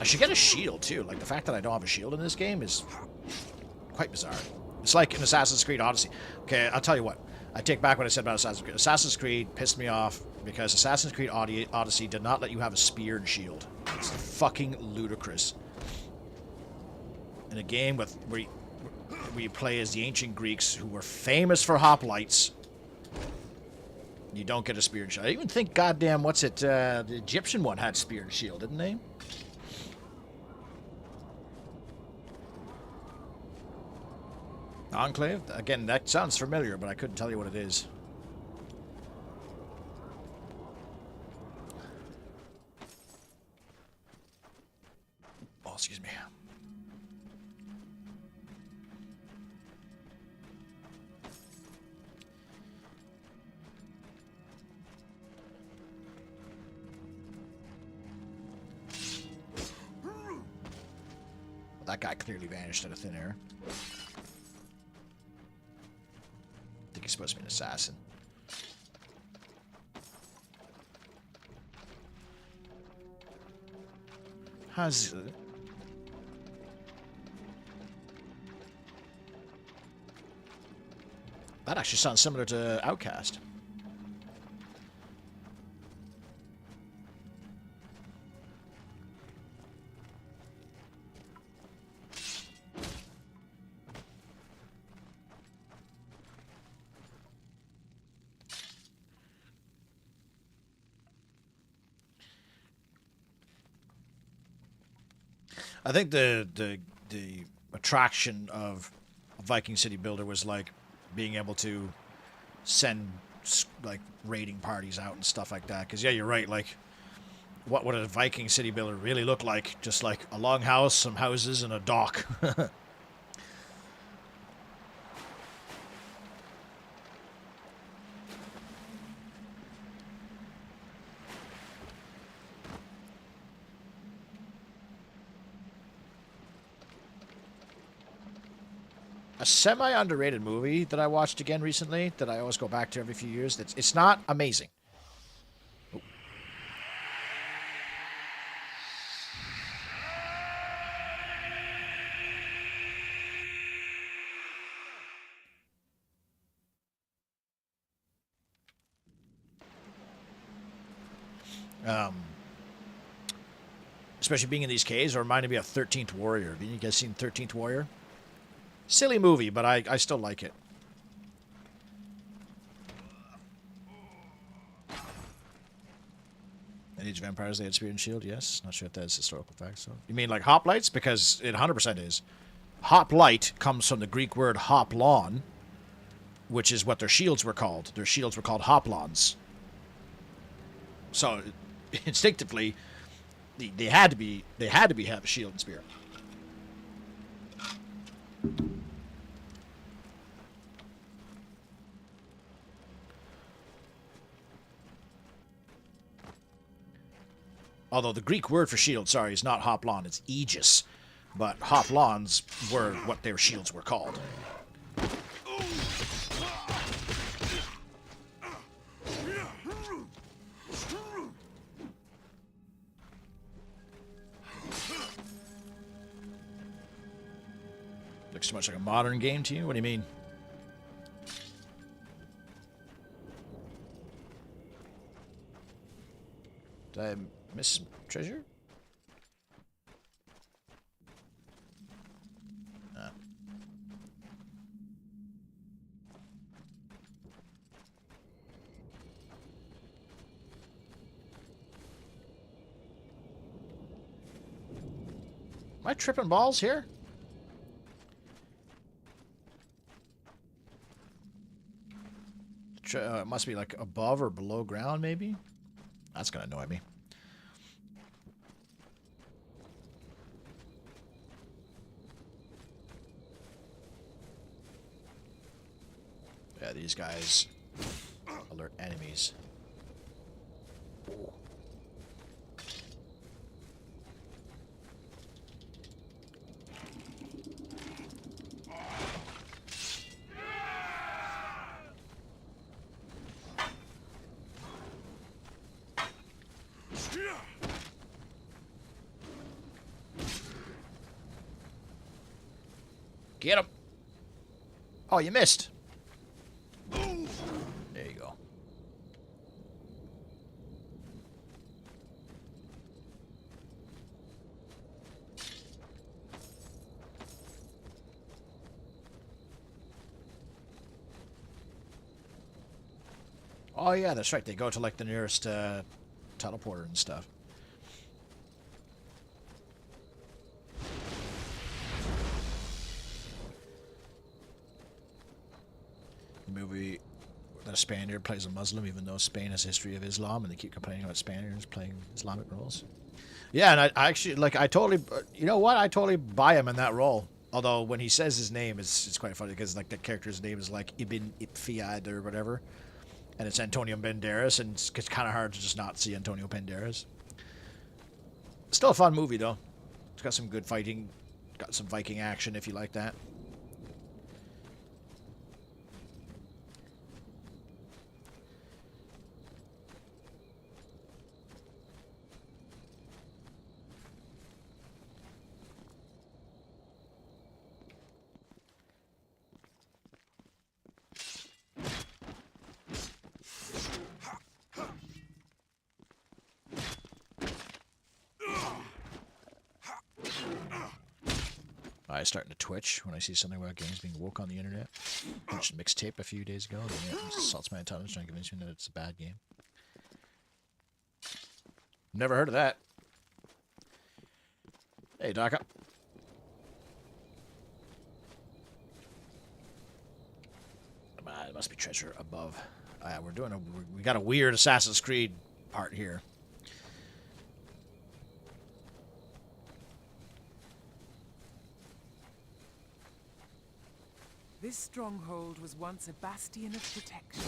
I should get a shield too. Like the fact that I don't have a shield in this game is quite bizarre. It's like in Assassin's Creed Odyssey. Okay, I'll tell you what. I take back what I said about Assassin's Creed. Assassin's Creed pissed me off because Assassin's Creed Odyssey did not let you have a spear and shield. It's fucking ludicrous. In a game where you play as the ancient Greeks who were famous for hoplites, you don't get a spear and shield. I even think, goddamn, the Egyptian one had spear and shield, didn't they? Enclave? Again, that sounds familiar, but I couldn't tell you what it is. Oh, excuse me. That guy clearly vanished out of thin air. I think he's supposed to be an assassin. How's... That actually sounds similar to Outcast. I think the attraction of a Viking city builder was like being able to send like raiding parties out and stuff like that. Because yeah, you're right. Like, what would a Viking city builder really look like? Just like a long house, some houses, and a dock. A semi-underrated movie that I watched again recently, that I always go back to every few years. It's not amazing. Especially being in these caves, it reminded me of 13th Warrior. Have you guys seen 13th Warrior? Silly movie, but I still like it. In Age of Empires, they had Spear and Shield, yes. Not sure if that's historical fact, so... You mean like hoplites? Because it 100% is. Hoplite comes from the Greek word hoplon, which is what their shields were called. Their shields were called hoplons. So, instinctively, they had to have a shield and spear. Although the Greek word for shield, sorry, is not hoplon, it's aegis. But hoplons were what their shields were called. Looks too much like a modern game to you? What do you mean? Did I miss treasure? I tripping balls here? It must be like above or below ground, maybe? That's gonna annoy me. Yeah, these guys alert enemies. Get him! Oh, you missed. There you go. Oh yeah, that's right. They go to like the nearest teleporter and stuff. Movie that a Spaniard plays a Muslim, even though Spain has a history of Islam, and they keep complaining about Spaniards playing Islamic roles. Yeah, and I actually like. I totally, you know what? I totally buy him in that role. Although when he says his name, it's quite funny because like the character's name is like Ibn Iffiad or whatever, and it's Antonio Banderas, and it's kind of hard to just not see Antonio Banderas. Still a fun movie though. It's got some good fighting, got some Viking action if you like that. I starting to twitch when I see something about games being woke on the internet. I watched Mixtape a few days ago. And it assaults my intelligence trying to convince me that it's a bad game. Never heard of that. Hey, Daka. It must be treasure above. We got a weird Assassin's Creed part here. This stronghold was once a bastion of protection.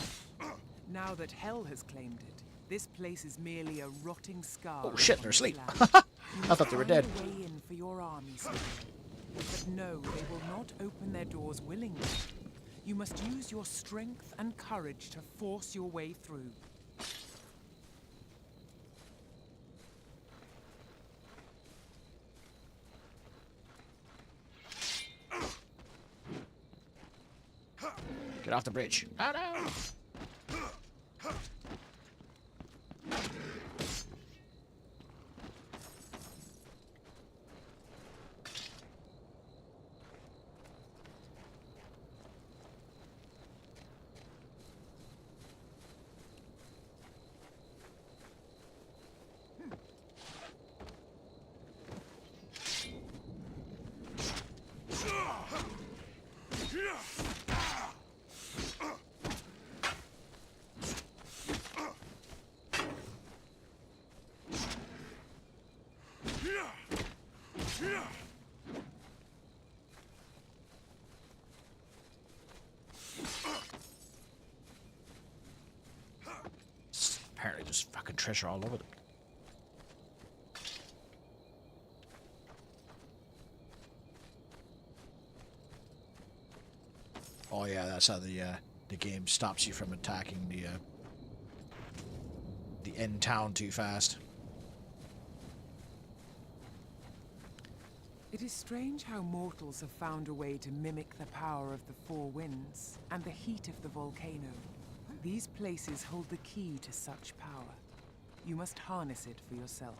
Now that Hell has claimed it, this place is merely a rotting scar. Oh shit, they're asleep. I thought they were dead. Find a way in for your army, sir. But no, they will not open their doors willingly. You must use your strength and courage to force your way through. Get off the bridge. Oh no! Apparently just fucking treasure all over them. Oh yeah, that's how the game stops you from attacking the end town too fast. It is strange how mortals have found a way to mimic the power of the four winds and the heat of the volcano. These places hold the key to such power. You must harness it for yourself.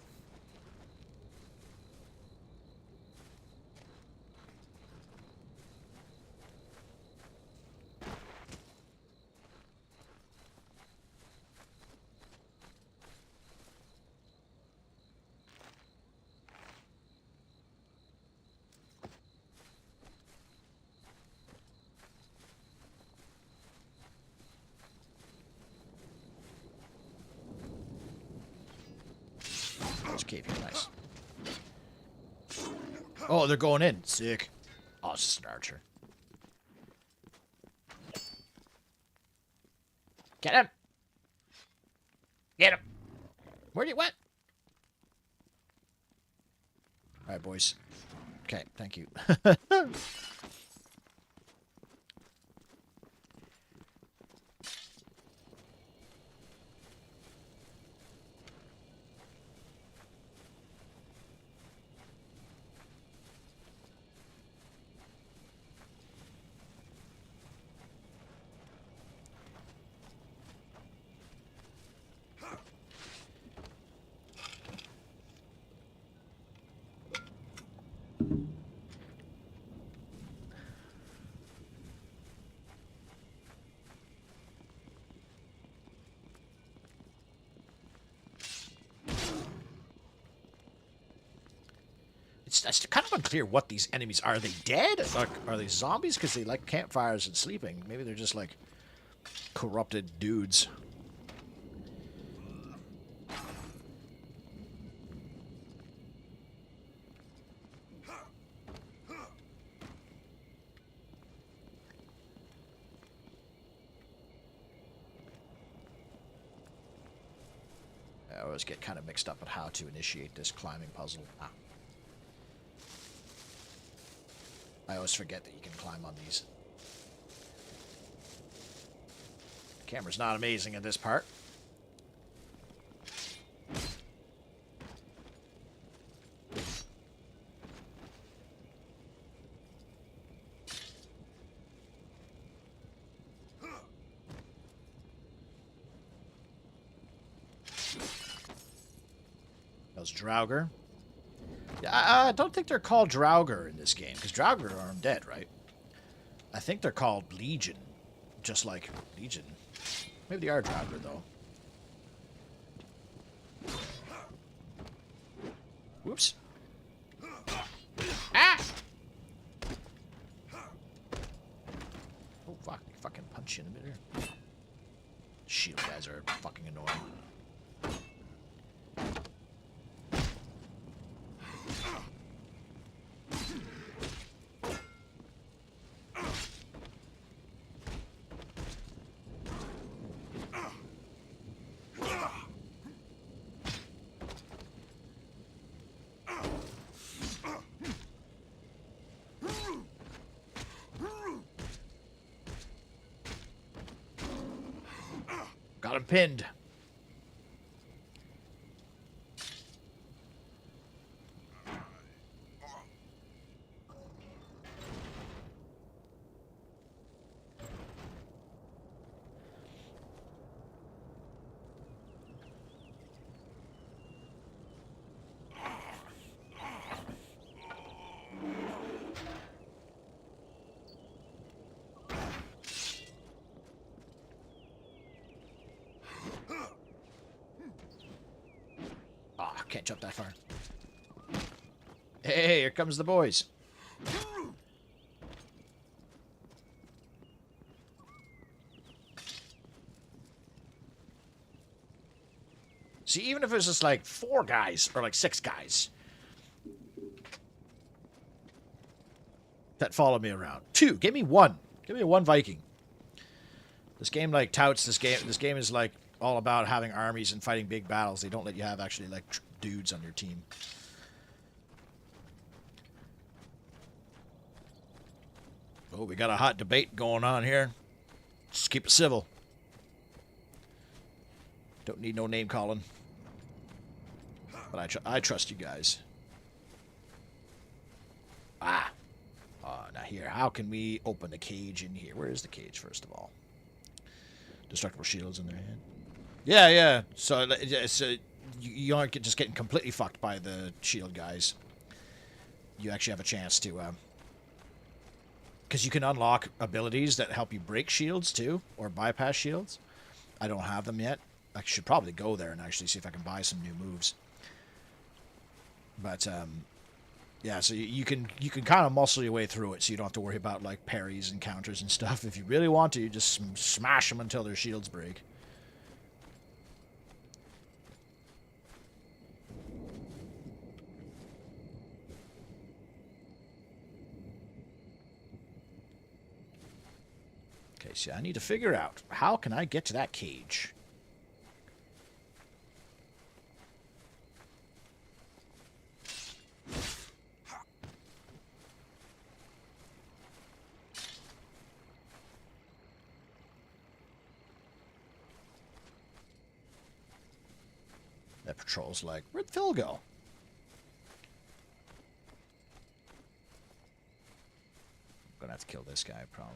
there's a cave here. Nice. Oh, they're going in. Sick. Oh, it's just an archer. Get him! Get him! Where do you what? Alright, boys. Okay, thank you. It's kind of unclear what these enemies are. Are they dead? Like, are they zombies? Because they like campfires and sleeping. Maybe they're just like corrupted dudes. I always get kind of mixed up on how to initiate this climbing puzzle. Ah. I always forget that you can climb on these. Camera's not amazing in this part. Those Draugr. Yeah, I don't think they're called Draugr in this game, because Draugr are undead, right? I think they're called Legion, just like Legion. Maybe they are Draugr, though. Whoops. Ah! Oh, fuck. Fucking punch you in the middle. Shield guys are fucking annoying. Got him pinned. Can't jump that far. Hey, here comes the boys. See, even if it was just like 4 guys or like 6 guys that follow me around. 2, give me 1. Give me 1 Viking. This game like touts this game. This game is like all about having armies and fighting big battles. They don't let you have actually like dudes on your team. Oh, we got a hot debate going on here. Just keep it civil. Don't need no name calling. But I trust you guys. Ah. Now here, how can we open the cage in here? Where is the cage, first of all? Destructible shields in their hand. Yeah, yeah. So you aren't just getting completely fucked by the shield guys. You actually have a chance to, because you can unlock abilities that help you break shields too, or bypass shields. I don't have them yet. I should probably go there and actually see if I can buy some new moves. But yeah, so you can kind of muscle your way through it, so you don't have to worry about like parries and counters and stuff. If you really want to, you just smash them until their shields break. Okay, see, I need to figure out how can I get to that cage. That patrol's like, where'd Phil go? I'm gonna have to kill this guy, probably.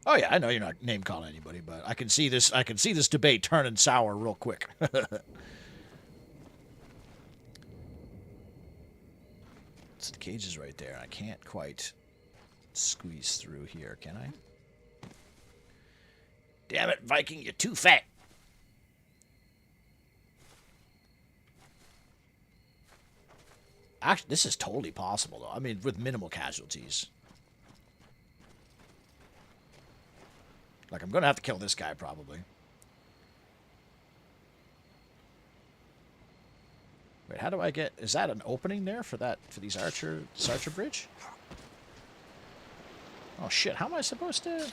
Oh yeah, I know you're not name calling anybody, but I can see this. I can see this debate turning sour real quick. So the cage is right there. I can't quite squeeze through here, can I? Damn it, Viking, you're too fat. Actually, this is totally possible, though. I mean, with minimal casualties. Like, I'm going to have to kill this guy, probably. Wait, how do I get... Is that an opening there for that... For these archer bridge? Oh, shit. How am I supposed to...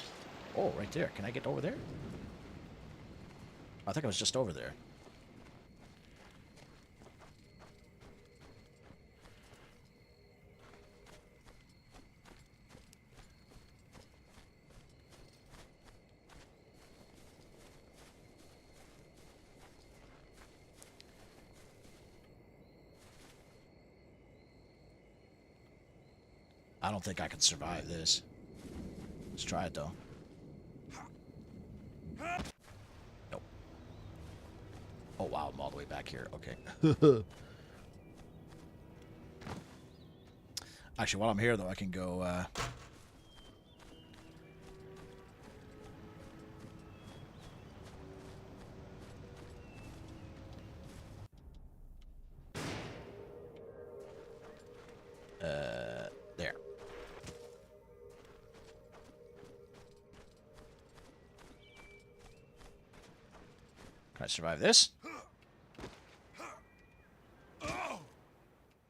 Oh, right there. Can I get over there? I think I was just over there. I don't think I can survive this. Let's try it, though. Nope. Oh, wow, I'm all the way back here. Okay. Actually, while I'm here, though, I can go... there. Can I survive this?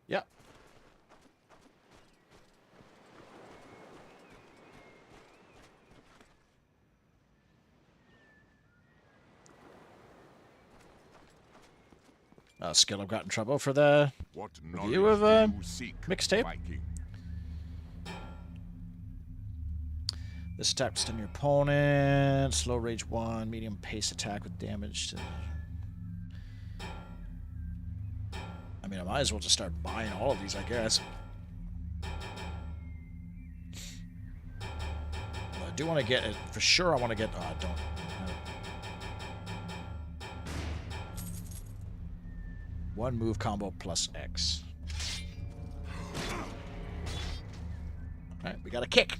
Yep. Skill I've got in trouble for the review of mixtape. This attack will stun your opponent. Slow rage 1, medium pace attack with damage to... I mean, I might as well just start buying all of these, I guess. I do want to get it. For sure, I want to get... Oh, I don't... One move combo plus X. Alright, we got a kick.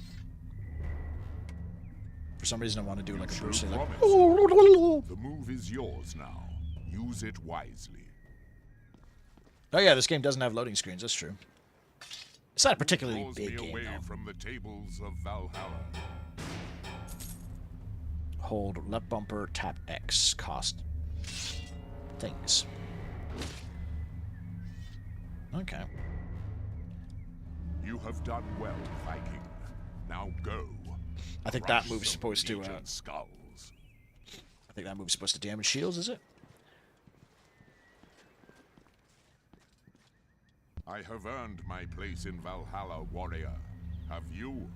For some reason, I want to do like a Bruce Lee. Like, the move is yours now. Use it wisely. Oh yeah, this game doesn't have loading screens. That's true. It's not a particularly big game, away though. From the tables of Valhalla. Hold left bumper, tap X. Cost things. Okay. You have done well, Viking. Now go. I think that move's supposed to. Skulls. I think that move's supposed to damage shields. Is it? I have earned my place in Valhalla, warrior. Have you?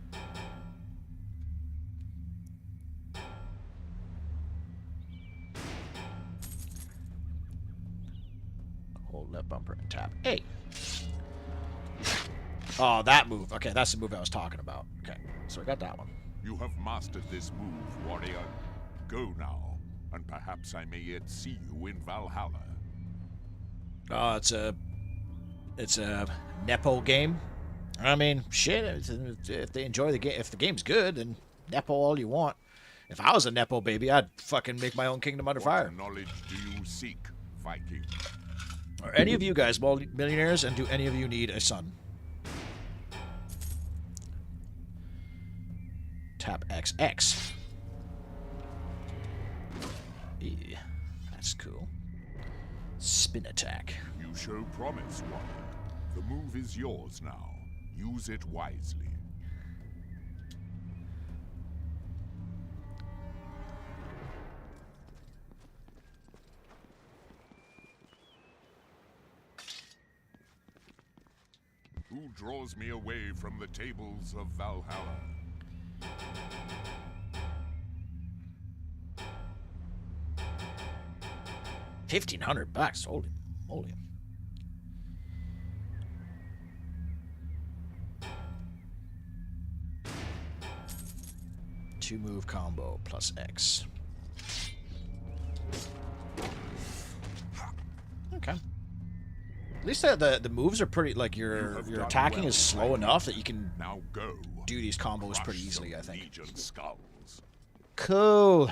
Hold left bumper and tap A. Oh, that move. Okay, that's the move I was talking about. Okay, so I got that one. You have mastered this move, warrior. Go now, and perhaps I may yet see you in Valhalla. Oh, it's a Nepo game. I mean, shit. If they enjoy the game, if the game's good, then Nepo all you want. If I was a Nepo baby, I'd fucking make my own kingdom under fire. What knowledge do you seek, Viking? Are any of you guys millionaires, and do any of you need a son? Tap XX. Yeah, that's cool. spin attack. You show promise, warrior. The move is yours now. Use it wisely. Who draws me away from the tables of Valhalla? $1,500. Holy moly. Two move combo plus X. Okay. At least the moves are pretty, like, your attacking is slow enough that you can now go do these combos pretty easily, I think. Legion skulls. Cool.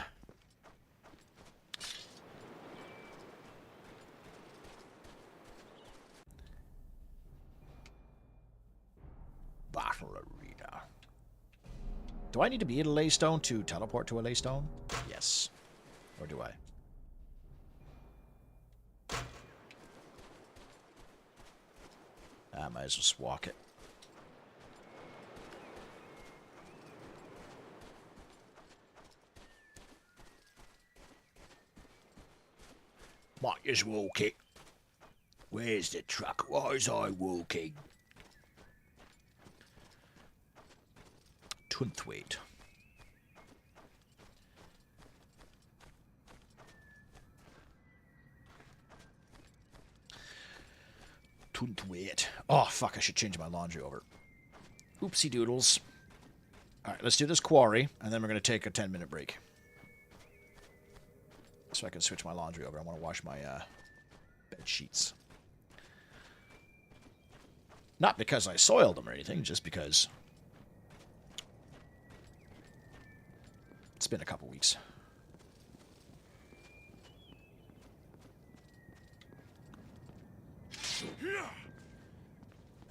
Battle Arena. Do I need to be at a laystone to teleport to a laystone? Yes. Or do I? I might as well just walk it. Might just walk it. Where's the truck? Why is I walking? Tunthwaite. Tunthwaite. Oh, fuck, I should change my laundry over. Oopsie doodles. Alright, let's do this quarry, and then we're going to take a 10-minute break. So I can switch my laundry over. I want to wash my bed sheets. Not because I soiled them or anything, just because it's been a couple weeks.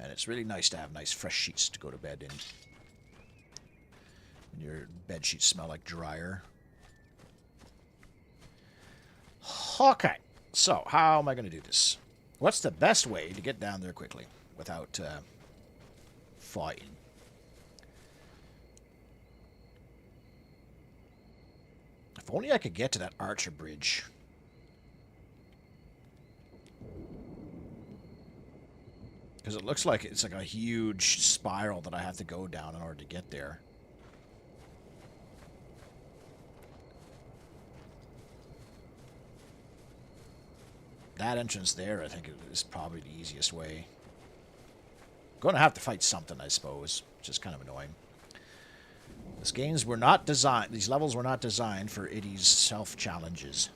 And it's really nice to have nice fresh sheets to go to bed in. And your bed sheets smell like dryer. Okay, so how am I going to do this? What's the best way to get down there quickly without fighting? If only I could get to that Archer Bridge. Because it looks like it's like a huge spiral that I have to go down in order to get there. That entrance there, I think, is probably the easiest way. Going to have to fight something, I suppose, which is kind of annoying. These levels were not designed for Iddy's self-challenges.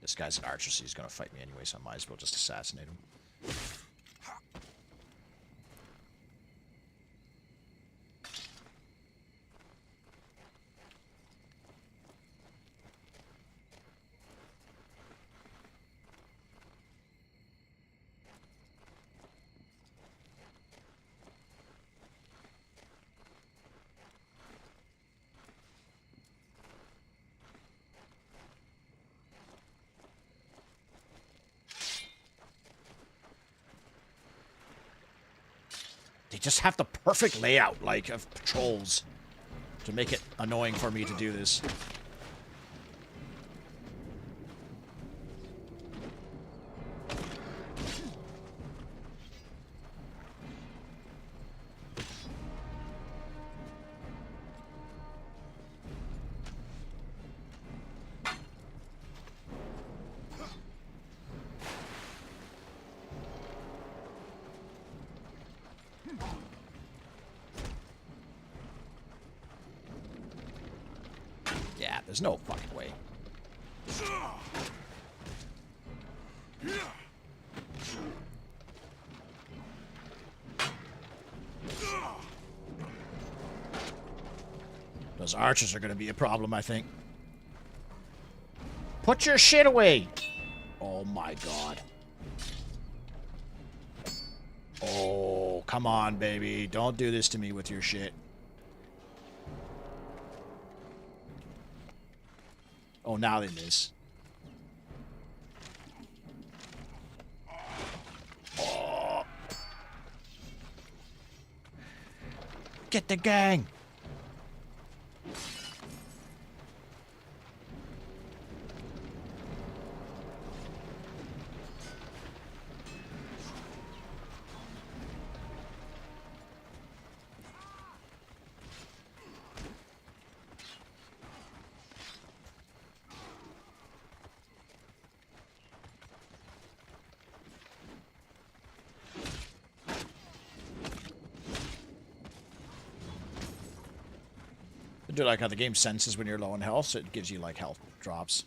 This guy's an archer, so he's going to fight me anyway, so I might as well just assassinate him. They just have the perfect layout, like, of patrols to make it annoying for me to do this. Yeah, there's no fucking way. Those archers are going to be a problem, I think. Put your shit away! Oh my god. Oh, come on, baby. Don't do this to me with your shit. Oh, now they miss. Oh. Get the gang! I do like how the game senses when you're low in health, so it gives you, like, health drops.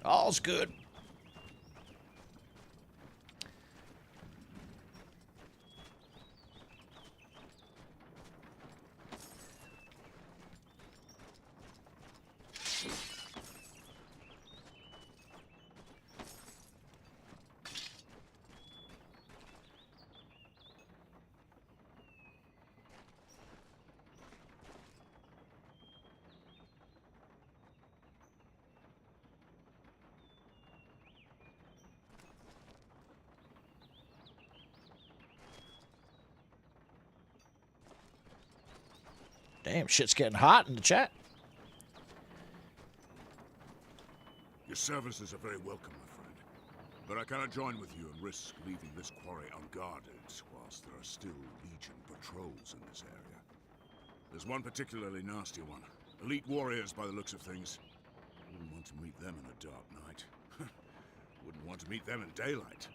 All's good. Damn, shit's getting hot in the chat. Your services are very welcome, my friend. But I cannot join with you and risk leaving this quarry unguarded whilst there are still Legion patrols in this area. There's one particularly nasty one. Elite warriors by the looks of things. Wouldn't want to meet them in a dark night. Wouldn't want to meet them in daylight.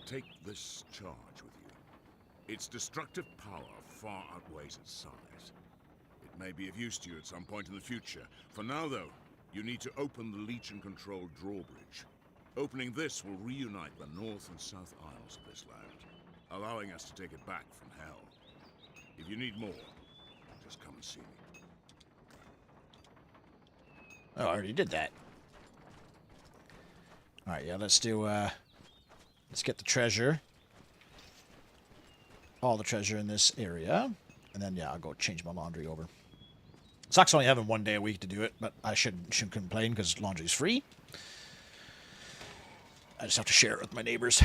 Take this charge with you. Its destructive power far outweighs its size. It may be of use to you at some point in the future. For now, though, you need to open the Legion-controlled drawbridge. Opening this will reunite the north and south isles of this land, allowing us to take it back from Hell. If you need more, just come and see me. Oh, I already did that. Alright, yeah, let's do, let's get the treasure. All the treasure in this area. And then, yeah, I'll go change my laundry over. Sucks only having 1 day a week to do it, but I shouldn't complain because laundry's free. I just have to share it with my neighbors.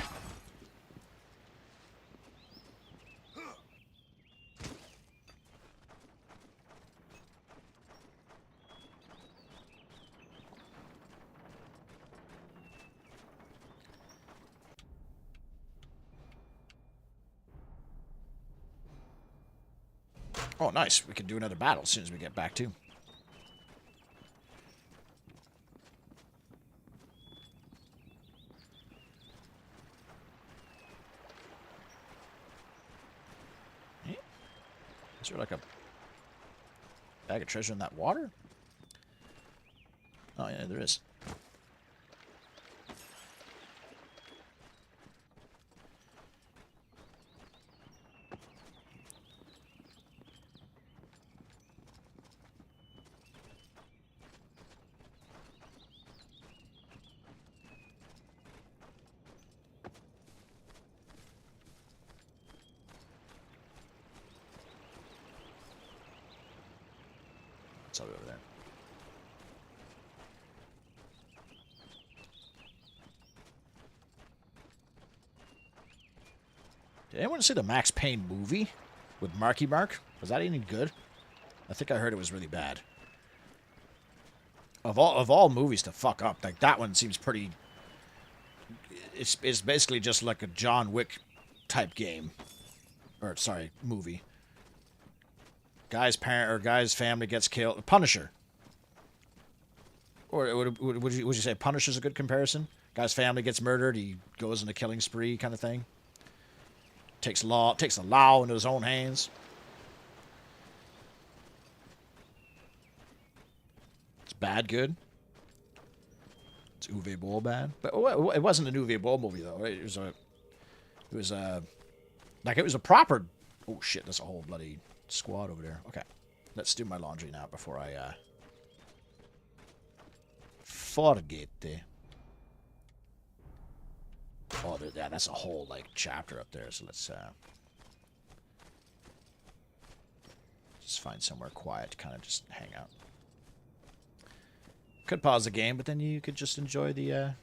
Oh, nice. We can do another battle as soon as we get back, too. Hey. Is there like a bag of treasure in that water? Oh, yeah, there is. Over there. Did anyone see the Max Payne movie with Marky Mark? Was that any good? I think I heard it was really bad. Of all movies to fuck up, like that one seems pretty. It's basically just like a John Wick type game, or sorry, movie. Guy's parent or guy's family gets killed. Punisher. Or would you say Punisher's a good comparison? Guy's family gets murdered. He goes on a killing spree, kind of thing. Takes the law into his own hands. It's bad, good. It's Uwe Boll bad, but it wasn't an Uwe Boll movie though. It was a proper. Oh shit! There's a whole bloody squad over there. Okay, let's do my laundry now before I forget it. Oh, yeah, that's a whole like chapter up there. So let's just find somewhere quiet to kind of just hang out. Could pause the game, but then you could just enjoy the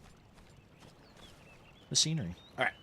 scenery. All right.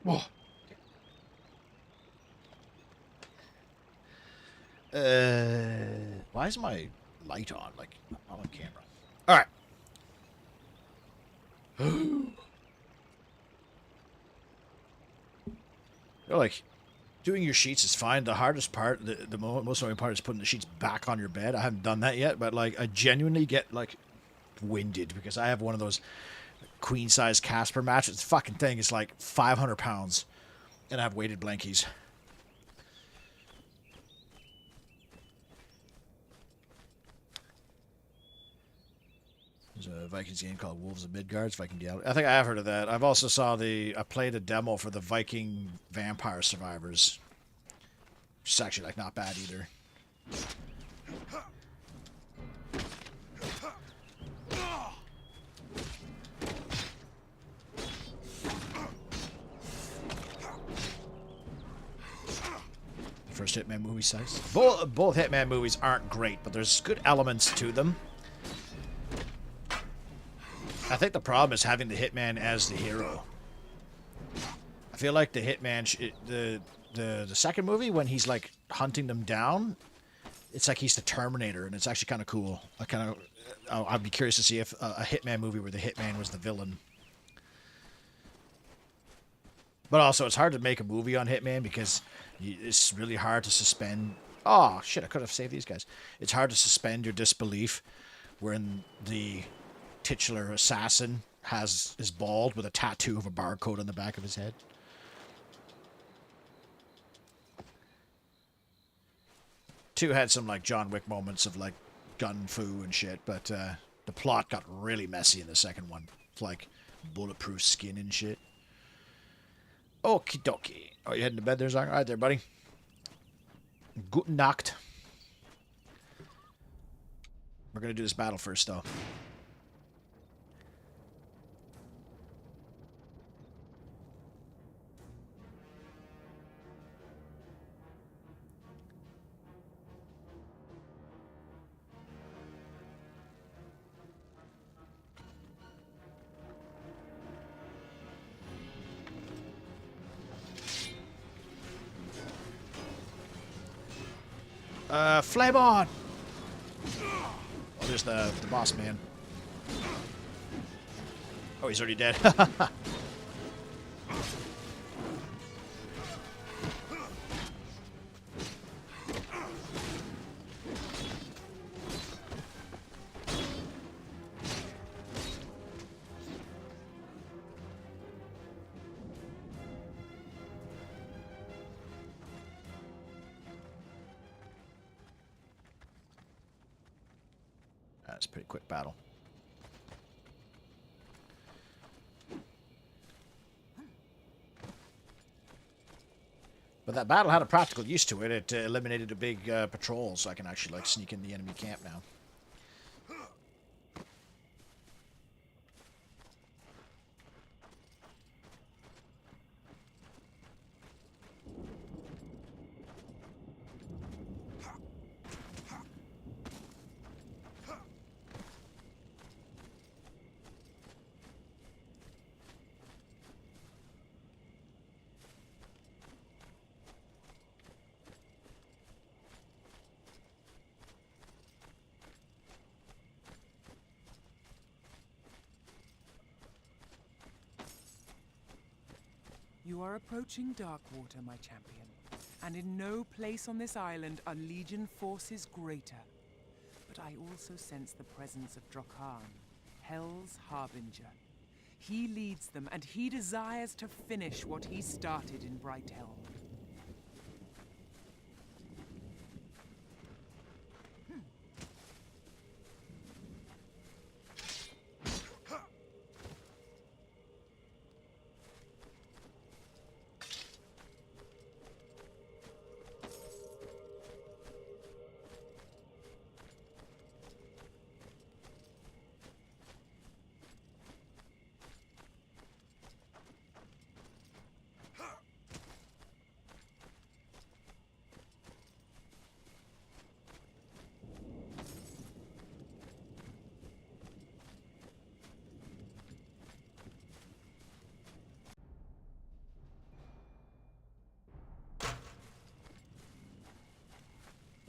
Oh. Why is my light on? Like, I'm on camera. All right. Like, doing your sheets is fine. The hardest part, the most annoying part is putting the sheets back on your bed. I haven't done that yet, but like, I genuinely get like winded because I have one of those queen size Casper mattresses. The fucking thing is like 500 pounds, and I have weighted blankies. There's a Vikings game called Wolves of Midgard's Viking Gallery. I think I have heard of that. I've also I played a demo for the Viking Vampire Survivors. Which is actually like not bad either. First Hitman movie size. Both Hitman movies aren't great, but there's good elements to them. I think the problem is having the Hitman as the hero. I feel like the Hitman, the second movie, when he's like hunting them down, it's like he's the Terminator, and it's actually kind of cool. I'd be curious to see if a Hitman movie where the Hitman was the villain. But also, it's hard to make a movie on Hitman because it's really hard to suspend. Oh shit! I could have saved these guys. It's hard to suspend your disbelief when the titular assassin is bald with a tattoo of a barcode on the back of his head. Two had some like John Wick moments of like gun fu and shit, but the plot got really messy in the second one. It's like bulletproof skin and shit. Okie dokie. Oh, you heading to bed there, Zach? All right there, buddy. Guten Nacht. We're gonna do this battle first, though. Flame on! Oh, there's the boss man. Oh, he's already dead. That's a pretty quick battle. But that battle had a practical use to it. It eliminated a big patrol, so I can actually like sneak in the enemy camp now. You are approaching Darkwater, my champion, and in no place on this island are Legion forces greater. But I also sense the presence of Drakhan, Hell's Harbinger. He leads them, and he desires to finish what he started in Brighthelm.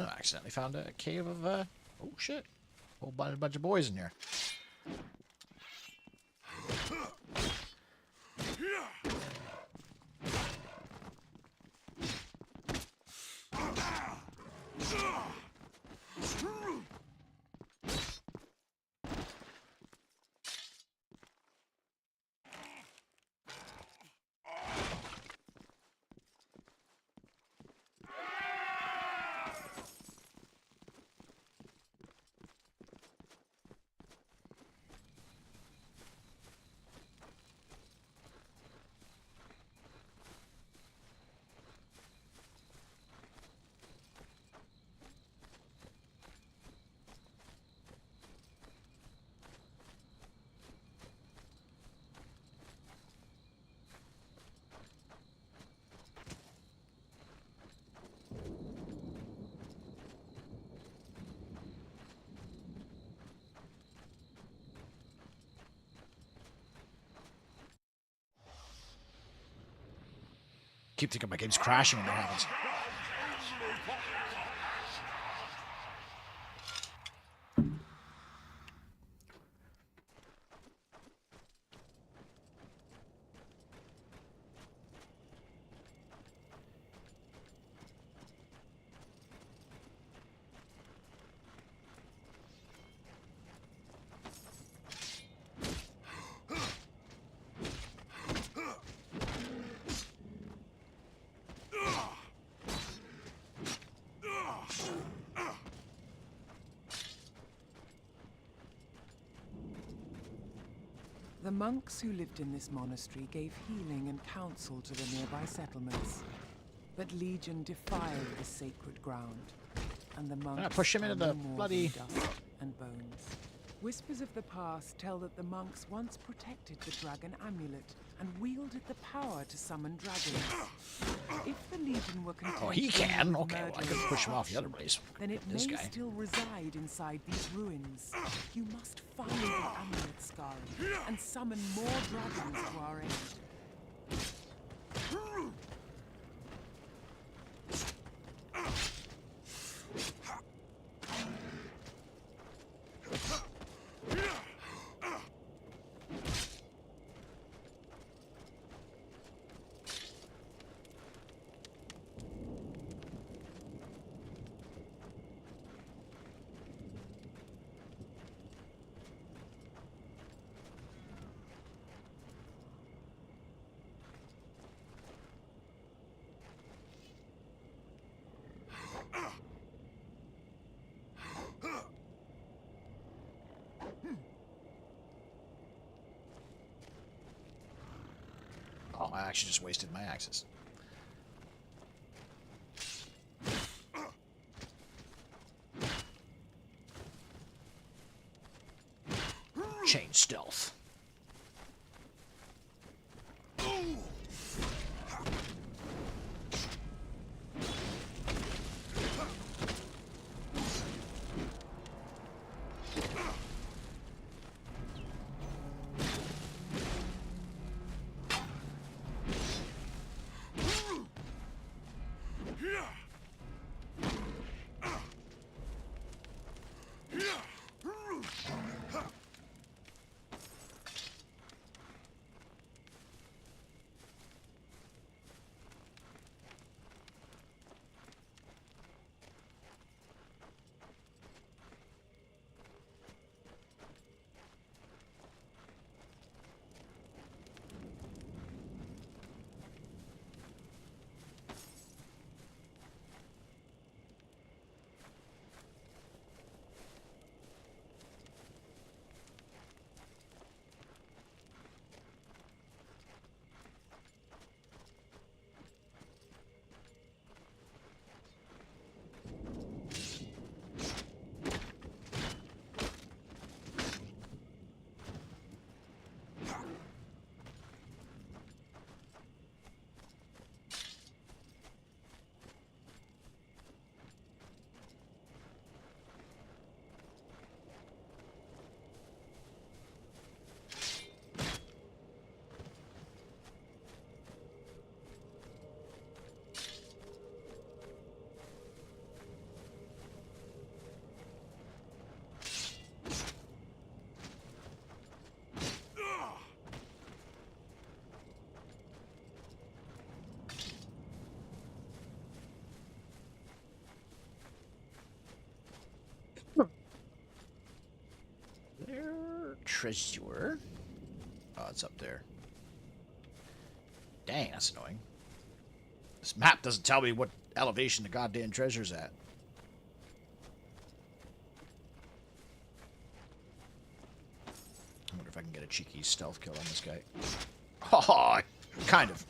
I accidentally found a cave of, oh shit. Whole bunch of boys in here. Keep thinking my game's crashing when that happens. The monks who lived in this monastery gave healing and counsel to the nearby settlements. But Legion defiled the sacred ground, and the monks push him into are the no more bloody than dust and bones. Whispers of the past tell that the monks once protected the dragon amulet and wielded the power to summon dragons. If the Legion were content Oh, he with can? Okay, well, I murder could and push him off the other destruction, place. then it This may guy. still reside inside these ruins. You must find the amulet, Scarlet, and summon more dragons to our aid. Oh, I actually just wasted my axes. Chain stealth. treasure. Oh, it's up there. Dang, that's annoying. This map doesn't tell me what elevation the goddamn treasure's at. I wonder if I can get a cheeky stealth kill on this guy. Oh, kind of.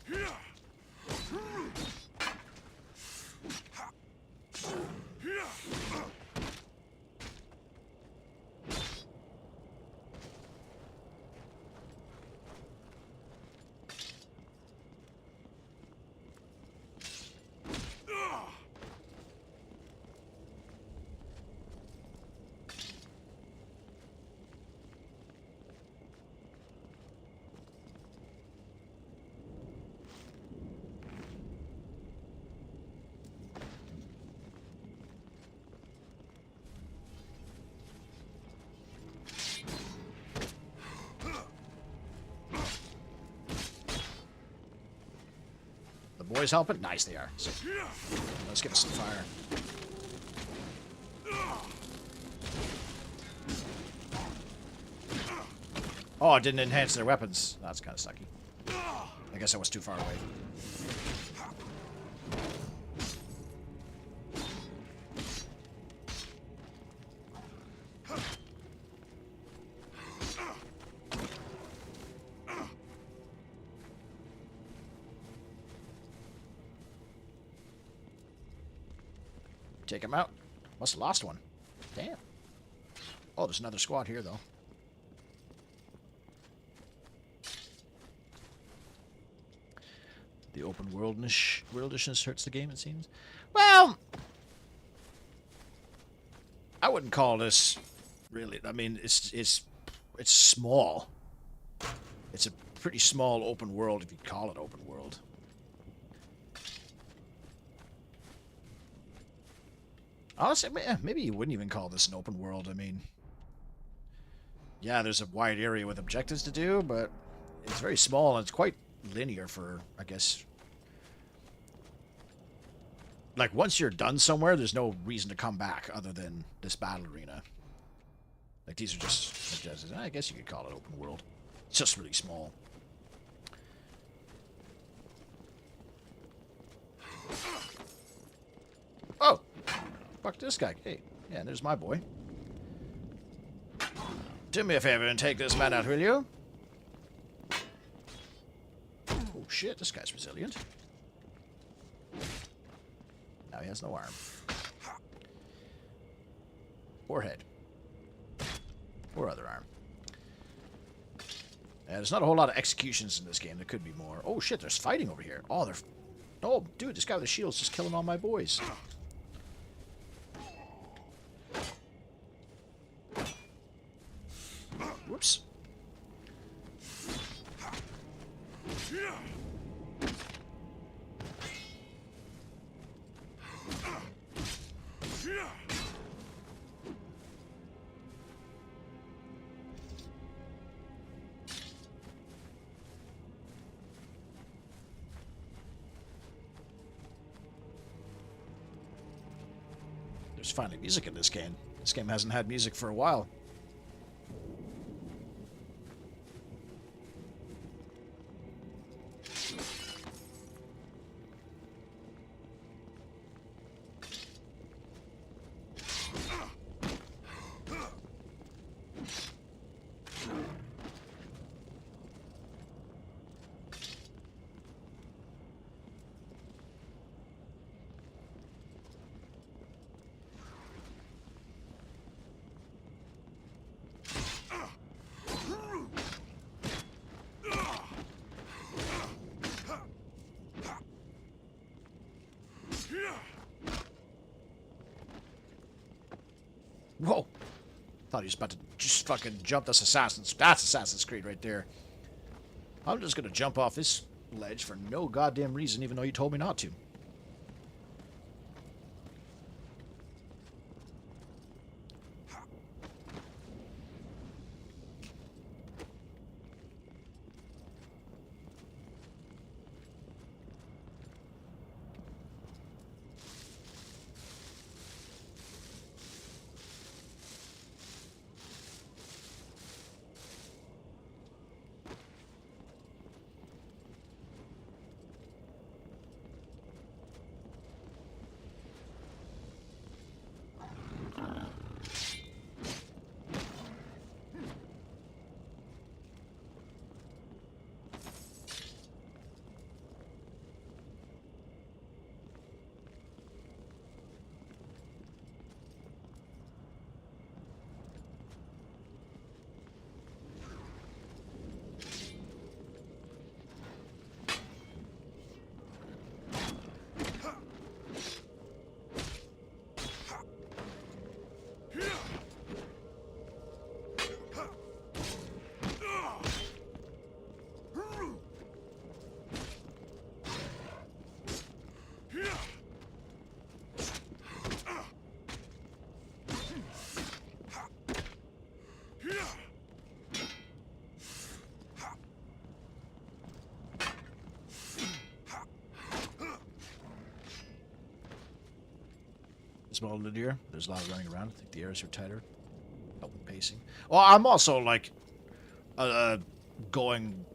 Boys helping? Nice, they are. So, let's give us some fire. Oh, it didn't enhance their weapons. That's kind of sucky. I guess I was too far away. Take him out. Must have lost one. Damn. Oh, there's another squad here, though. The open worldishness hurts the game, it seems. Well, I wouldn't call this really. I mean, it's small. It's a pretty small open world, if you call it open world. Honestly, maybe you wouldn't even call this an open world. I mean, yeah, there's a wide area with objectives to do, but it's very small and it's quite linear for, I guess. Like, once you're done somewhere, there's no reason to come back other than this battle arena. Like, these are just objectives. I guess you could call it open world. It's just really small. Oh! Fuck this guy. Hey, yeah, there's my boy. Do me a favor and take this man out, will you? Oh shit, this guy's resilient. Now he has no arm. Or head. Or other arm. And there's not a whole lot of executions in this game. There could be more. Oh shit, there's fighting over here. Oh, they're... Oh, dude, this guy with the shield's just killing all my boys. Whoops. There's finally music in this game. This game hasn't had music for a while. Whoa! Thought he was about to just fucking jump this Assassin's... That's Assassin's Creed right there. I'm just gonna jump off this ledge for no goddamn reason, even though you told me not to. Small deer. There's a lot of running around. I think the areas are tighter. Helping pacing. Well, I'm also like going.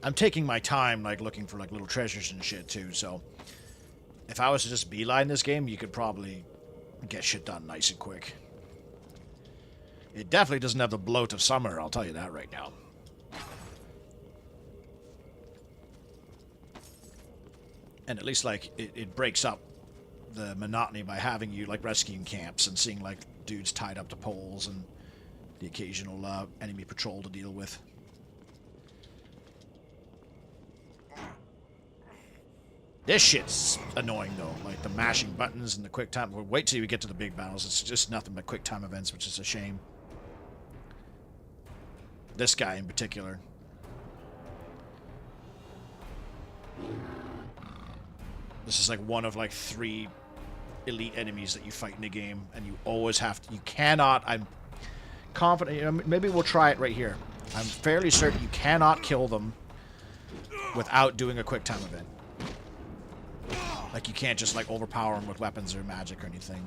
I'm taking my time, like looking for like little treasures and shit too. So if I was to just beeline this game, you could probably get shit done nice and quick. It definitely doesn't have the bloat of summer. I'll tell you that right now. And at least, like, it breaks up the monotony by having you, like, rescuing camps and seeing, like, dudes tied up to poles and the occasional enemy patrol to deal with. This shit's annoying, though. Like, the mashing buttons and the quick time. Well, wait till you get to the big battles. It's just nothing but quick time events, which is a shame. This guy in particular. This is like one of like 3 elite enemies that you fight in the game, and you always have to. You cannot. I'm confident. You know, maybe we'll try it right here. I'm fairly certain you cannot kill them without doing a quick time event. Like you can't just like overpower them with weapons or magic or anything.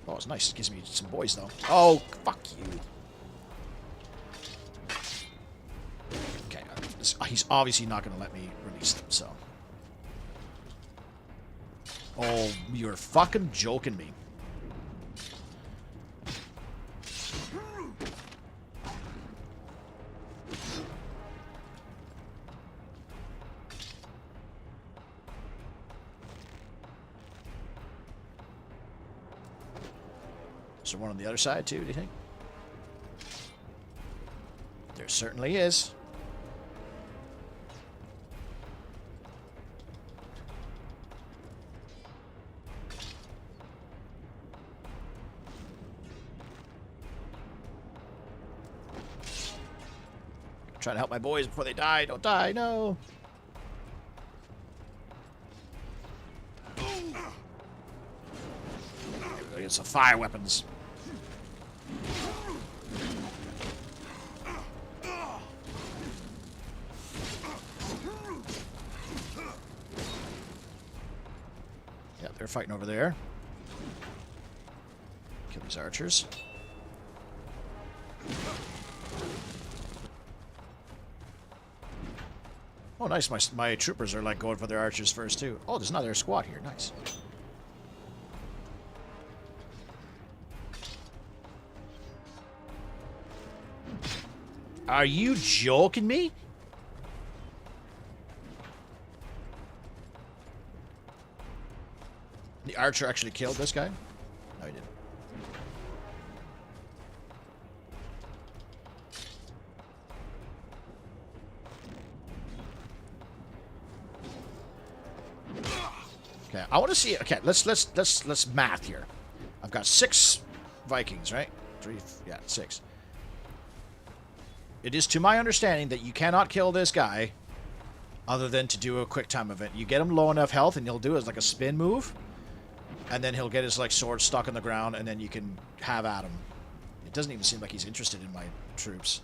Oh, it's nice. It gives me some boys though. Oh, fuck you. Okay, he's obviously not going to let me release them, so. Oh, you're fucking joking me. Is there one on the other side too, do you think? There certainly is. Trying to help my boys before they die. Don't die, no. Get some fire weapons. Yeah, they're fighting over there. Kill these archers. Oh, nice. My troopers are like going for their archers first too. Oh, there's another squad here. Nice. Are you joking me? The archer actually killed this guy? No, he didn't. Okay, I want to see. Okay, let's math here. I've got 6 Vikings, right? 3, yeah, 6. It is to my understanding that you cannot kill this guy other than to do a quick time event. You get him low enough health and he'll do it like a spin move, and then he'll get his like sword stuck in the ground, and then you can have at him. It doesn't even seem like he's interested in my troops.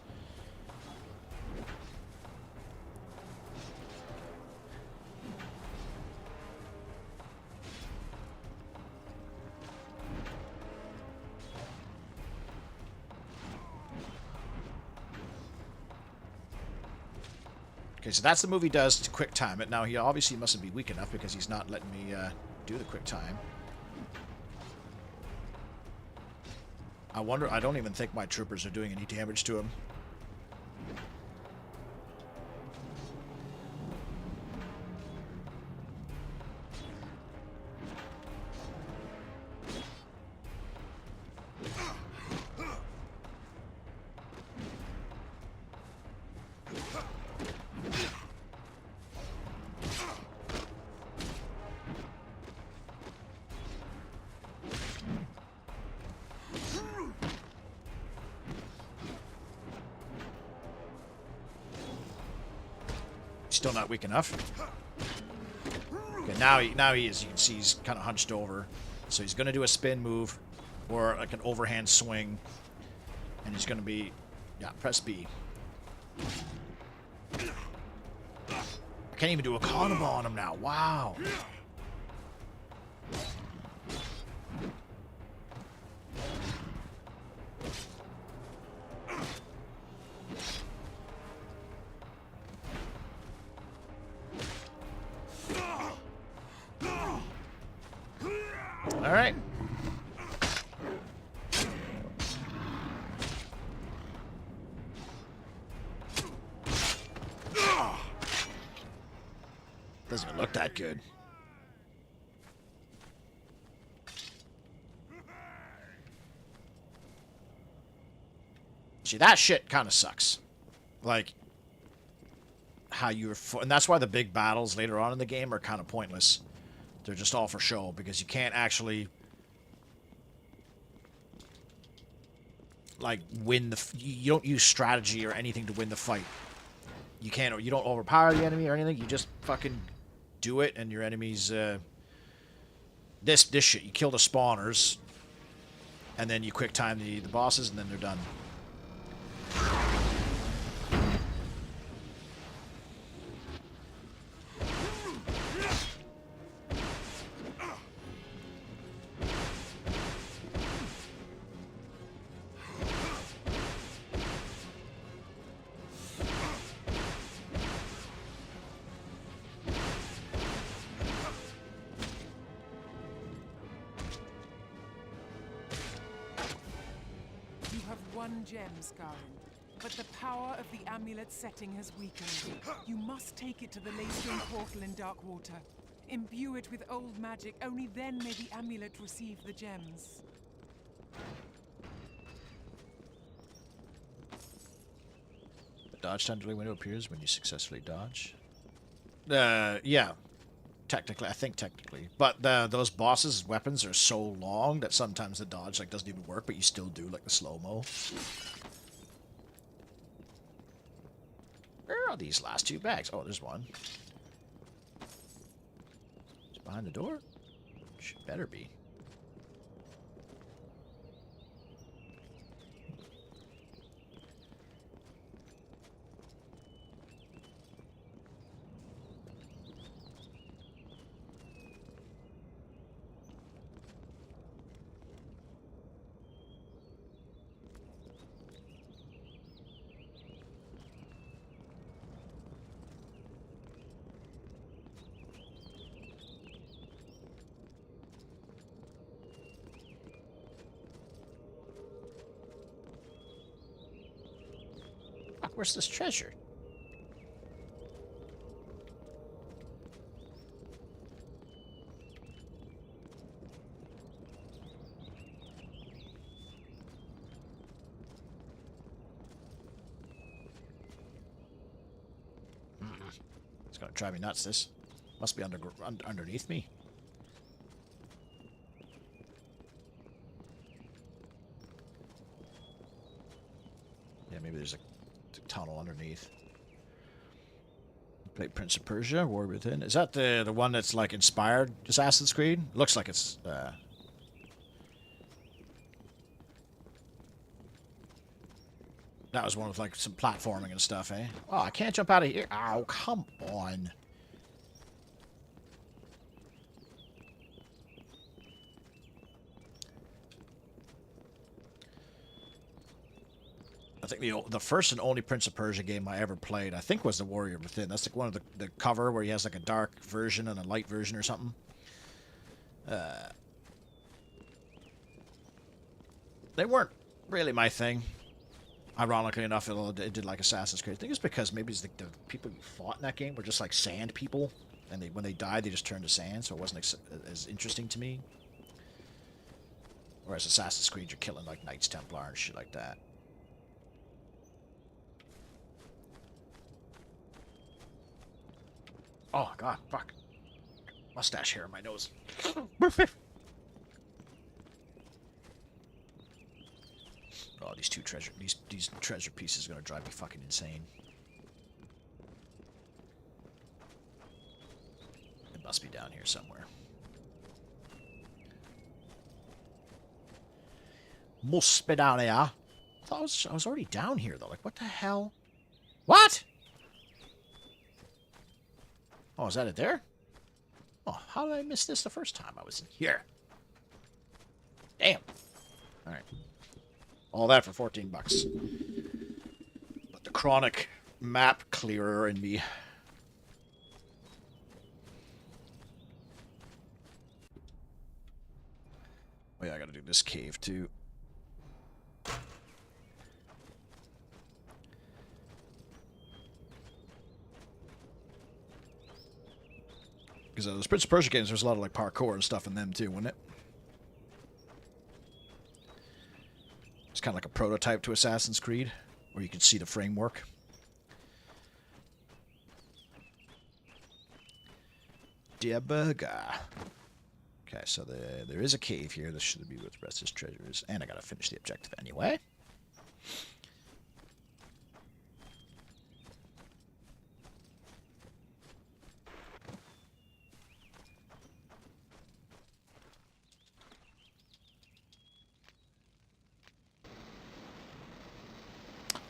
Okay, so that's the move he does to quick time it. Now, he obviously mustn't be weak enough because he's not letting me do the quick time. I wonder, I don't even think my troopers are doing any damage to him. Still not weak enough. Okay, now he is. You can see he's kind of hunched over. So he's going to do a spin move or like an overhand swing. And he's going to be... Yeah, press B. I can't even do a combo on him now. Wow. Doesn't even look that good. See, that shit kind of sucks. Like, how you're... And that's why the big battles later on in the game are kind of pointless. They're just all for show, because you can't actually... like, win the... You don't use strategy or anything to win the fight. You can't... You don't overpower the enemy or anything. You just fucking do it, and your enemies... This shit. You kill the spawners, and then you quick time the bosses, and then they're done. One gem, Scarin, but the power of the amulet's setting has weakened. You must take it to the Laystone portal in Darkwater. Imbue it with old magic, only then may the amulet receive the gems. The dodge time delay window appears when you successfully dodge. Yeah. Technically, I think technically. But those bosses' weapons are so long that sometimes the dodge like doesn't even work, but you still do like the slow-mo. Where are these last two bags? Oh, there's one. It's behind the door? Should better be. Where's this treasure? It's gonna drive me nuts, this. Must be underneath me. Yeah, maybe there's a tunnel underneath. Play Prince of Persia, War Within. Is that the one that's like inspired Assassin's Creed? Looks like it's that was one with like some platforming and stuff, eh? Oh, I can't jump out of here. Oh, come on. I think the first and only Prince of Persia game I ever played, I think, was the Warrior Within. That's like one of the cover where he has like a dark version and a light version or something. They weren't really my thing. Ironically enough, it did like Assassin's Creed. I think it's because maybe it's the people you fought in that game were just like sand people, and when they died, they just turned to sand, so it wasn't as interesting to me. Whereas Assassin's Creed, you're killing like Knights Templar and shit like that. Oh god, fuck. Mustache hair on my nose. Oh, these treasure pieces are gonna drive me fucking insane. It must be down here somewhere. Must be down here. I thought I was already down here though. Like, what the hell? What? Oh, is that it there? Oh, how did I miss this the first time I was in here? Damn. Alright. All that for 14 bucks. But the chronic map clearer in me. Oh yeah, I gotta do this cave too. Because those Prince of Persia games, there's a lot of like parkour and stuff in them too, wasn't it? It's kind of like a prototype to Assassin's Creed, where you can see the framework. Dear burger. Okay, so there is a cave here. This should be where the rest of his treasure is. And I gotta finish the objective anyway.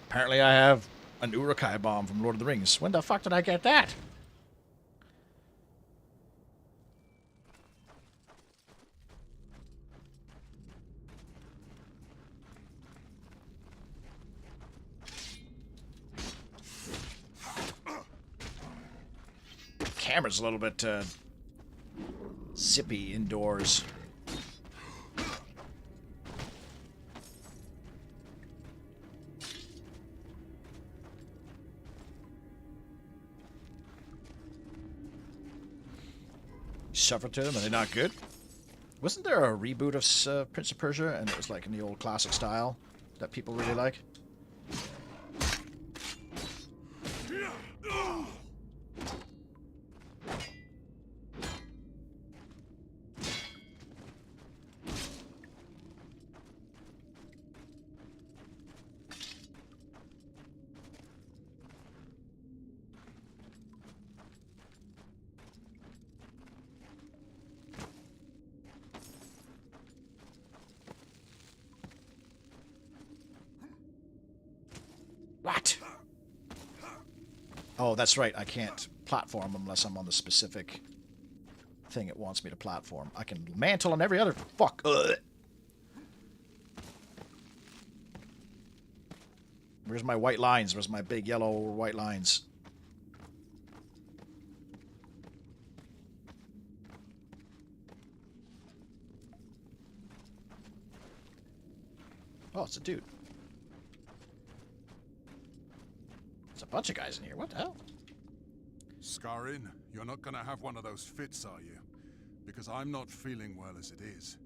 Apparently I have an Urukai bomb from Lord of the Rings. When the fuck did I get that? Camera's a little bit zippy indoors. Suffer to them, are they not good? Wasn't there a reboot of Prince of Persia, and it was like in the old classic style that people really like? What? Oh, that's right. I can't platform unless I'm on the specific thing it wants me to platform. I can mantle on every other... Fuck. Ugh. Where's my white lines? Where's my big yellow white lines? Oh, it's a dude. There's a bunch of guys in here. What the hell? Scarin, you're not gonna have one of those fits, are you? Because I'm not feeling well as it is.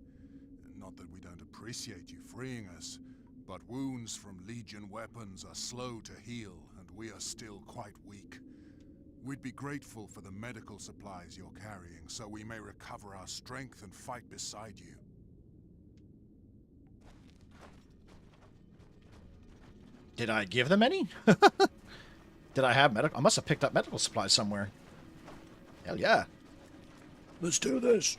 Not that we don't appreciate you freeing us, but wounds from Legion weapons are slow to heal, and we are still quite weak. We'd be grateful for the medical supplies you're carrying, so we may recover our strength and fight beside you. Did I give them any? Did I have medical? I must have picked up medical supplies somewhere. Hell yeah. Let's do this.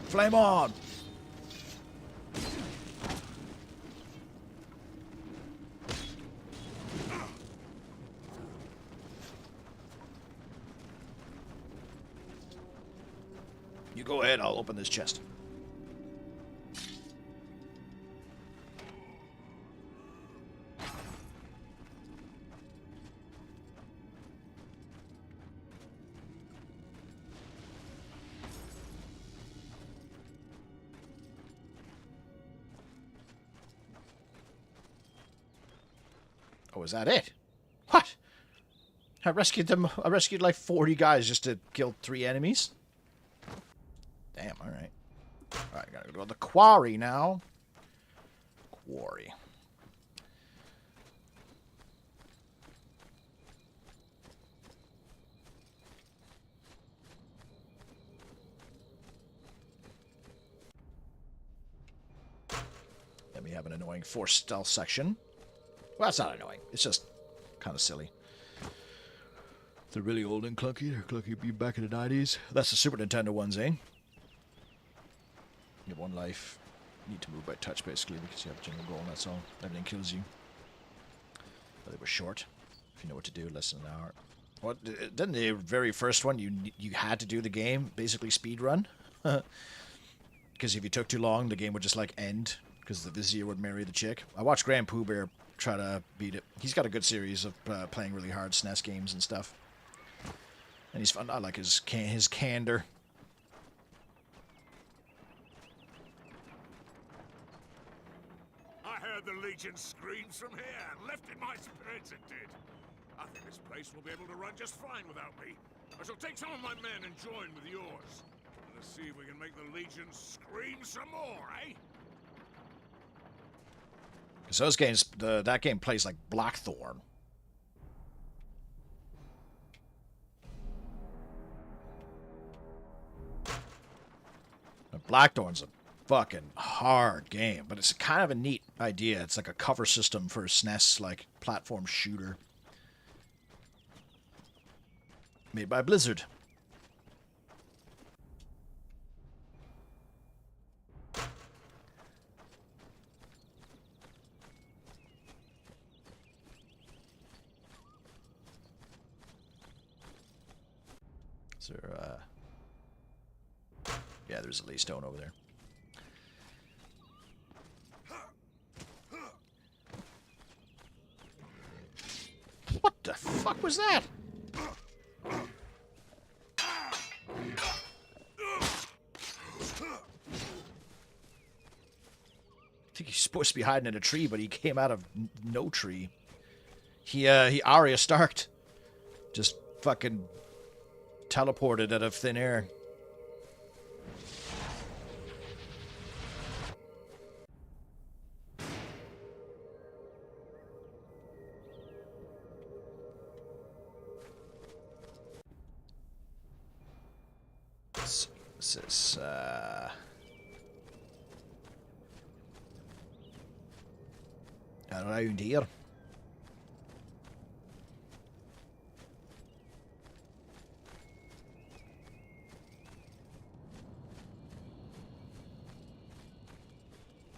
Flame on! You go ahead, I'll open this chest. Oh, is that it? What? I rescued them. I rescued like 40 guys just to kill 3 enemies? Damn, alright. Alright, gotta go to the quarry now. Quarry. Then we have an annoying forced stealth section. Well, that's not annoying. It's just kind of silly. They're really old and clunky. They're clunky being back in the 90s. That's the Super Nintendo ones, eh? You have 1 life. You need to move by touch, basically, because you have a jingle goal, and that's all. Everything kills you. But they were short. If you know what to do, less than an hour. What? Didn't the very first one, you had to do the game, basically speed run? Because if you took too long, the game would just, like, end. Because the Vizier would marry the chick. I watched Grand Pooh Bear try to beat it. He's got a good series of playing really hard SNES games and stuff. And he's fun. I like his candor. I heard the Legion's screams from here. Lifted my spirits, it did. I think this place will be able to run just fine without me. I shall take some of my men and join with yours. Let's see if we can make the Legion scream some more, eh? Because those games, that game plays like Blackthorn. Blackthorn's a fucking hard game, but it's kind of a neat idea. It's like a cover system for a SNES, like platform shooter. Made by Blizzard. Is there, yeah, there's a Lee Stone over there. What the fuck was that? I think he's supposed to be hiding in a tree, but he came out of no tree. He Arya Starked. Just fucking teleported out of thin air. This is, around here.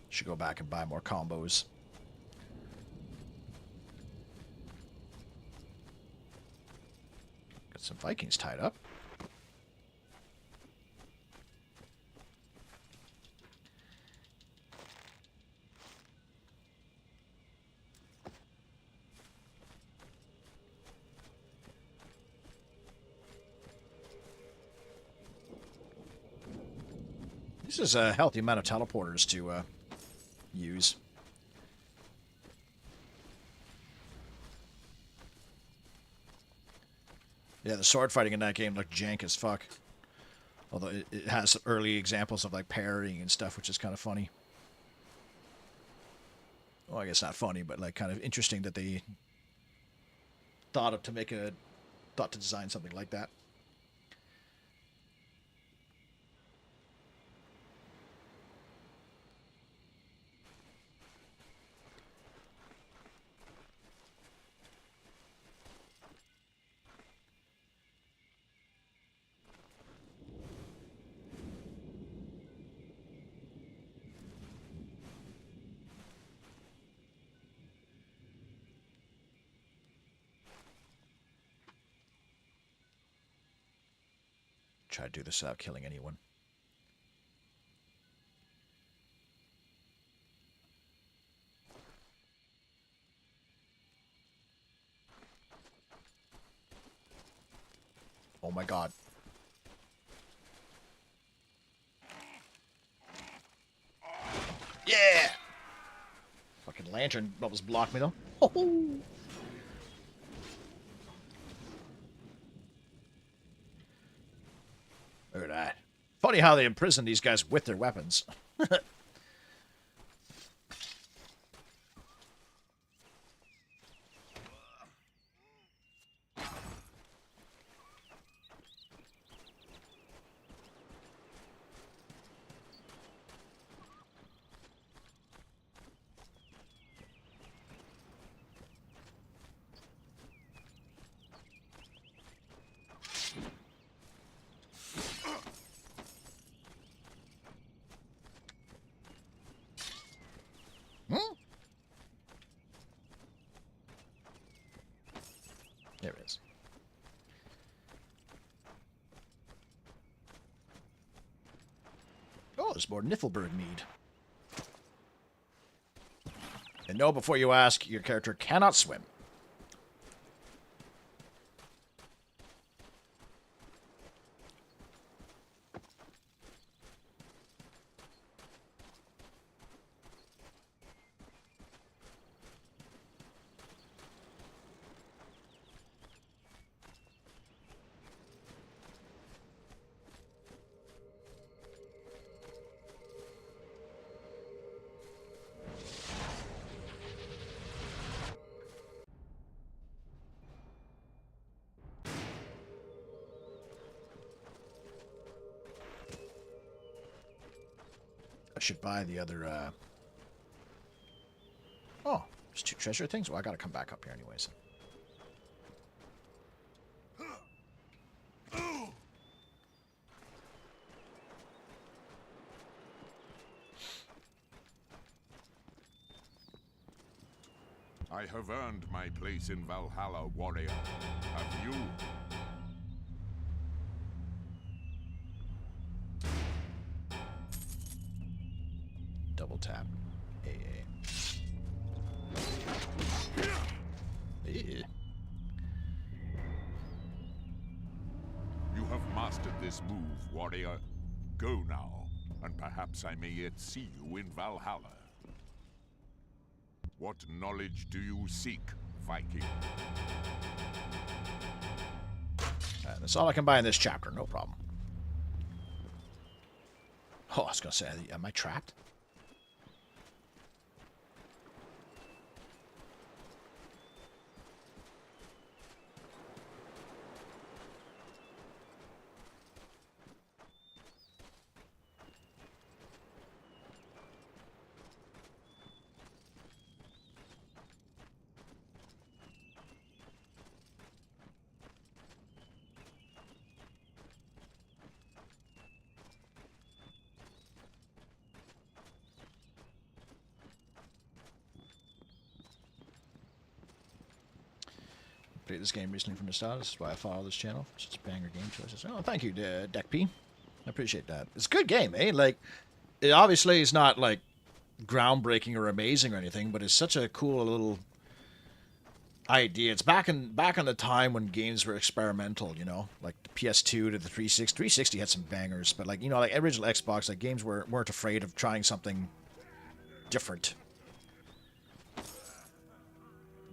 Should go back and buy more combos. Got some Vikings tied up. This is a healthy amount of teleporters to use. Yeah, the sword fighting in that game looked jank as fuck. Although it has early examples of like parrying and stuff, which is kind of funny. Well, I guess not funny, but like kind of interesting that they thought to design something like that. Try to do this without killing anyone. Oh my god. Yeah! Fucking lantern bubbles block me though. Ho-ho! Look at that. Funny how they imprison these guys with their weapons. There it is. Oh, there's more Niflberg mead. And know before you ask, your character cannot swim. I should buy the other, Oh, there's 2 treasure things? Well, I gotta come back up here anyways. I have earned my place in Valhalla, warrior. Have you? Double tap. AA. You have mastered this move, warrior. Go now, and perhaps I may yet see you in Valhalla. What knowledge do you seek, Viking? That's all I can buy in this chapter, no problem. Oh, I was gonna say, am I trapped? Played this game recently from the start. This is why I follow this channel. It's just banger game choices. Oh, thank you, Deck P. I appreciate that. It's a good game, eh? Like, it obviously is not like groundbreaking or amazing or anything, but it's such a cool little idea. It's back in the time when games were experimental, you know, like the PS2 to the 360. 360 had some bangers, but like, you know, like original Xbox, like games weren't afraid of trying something different.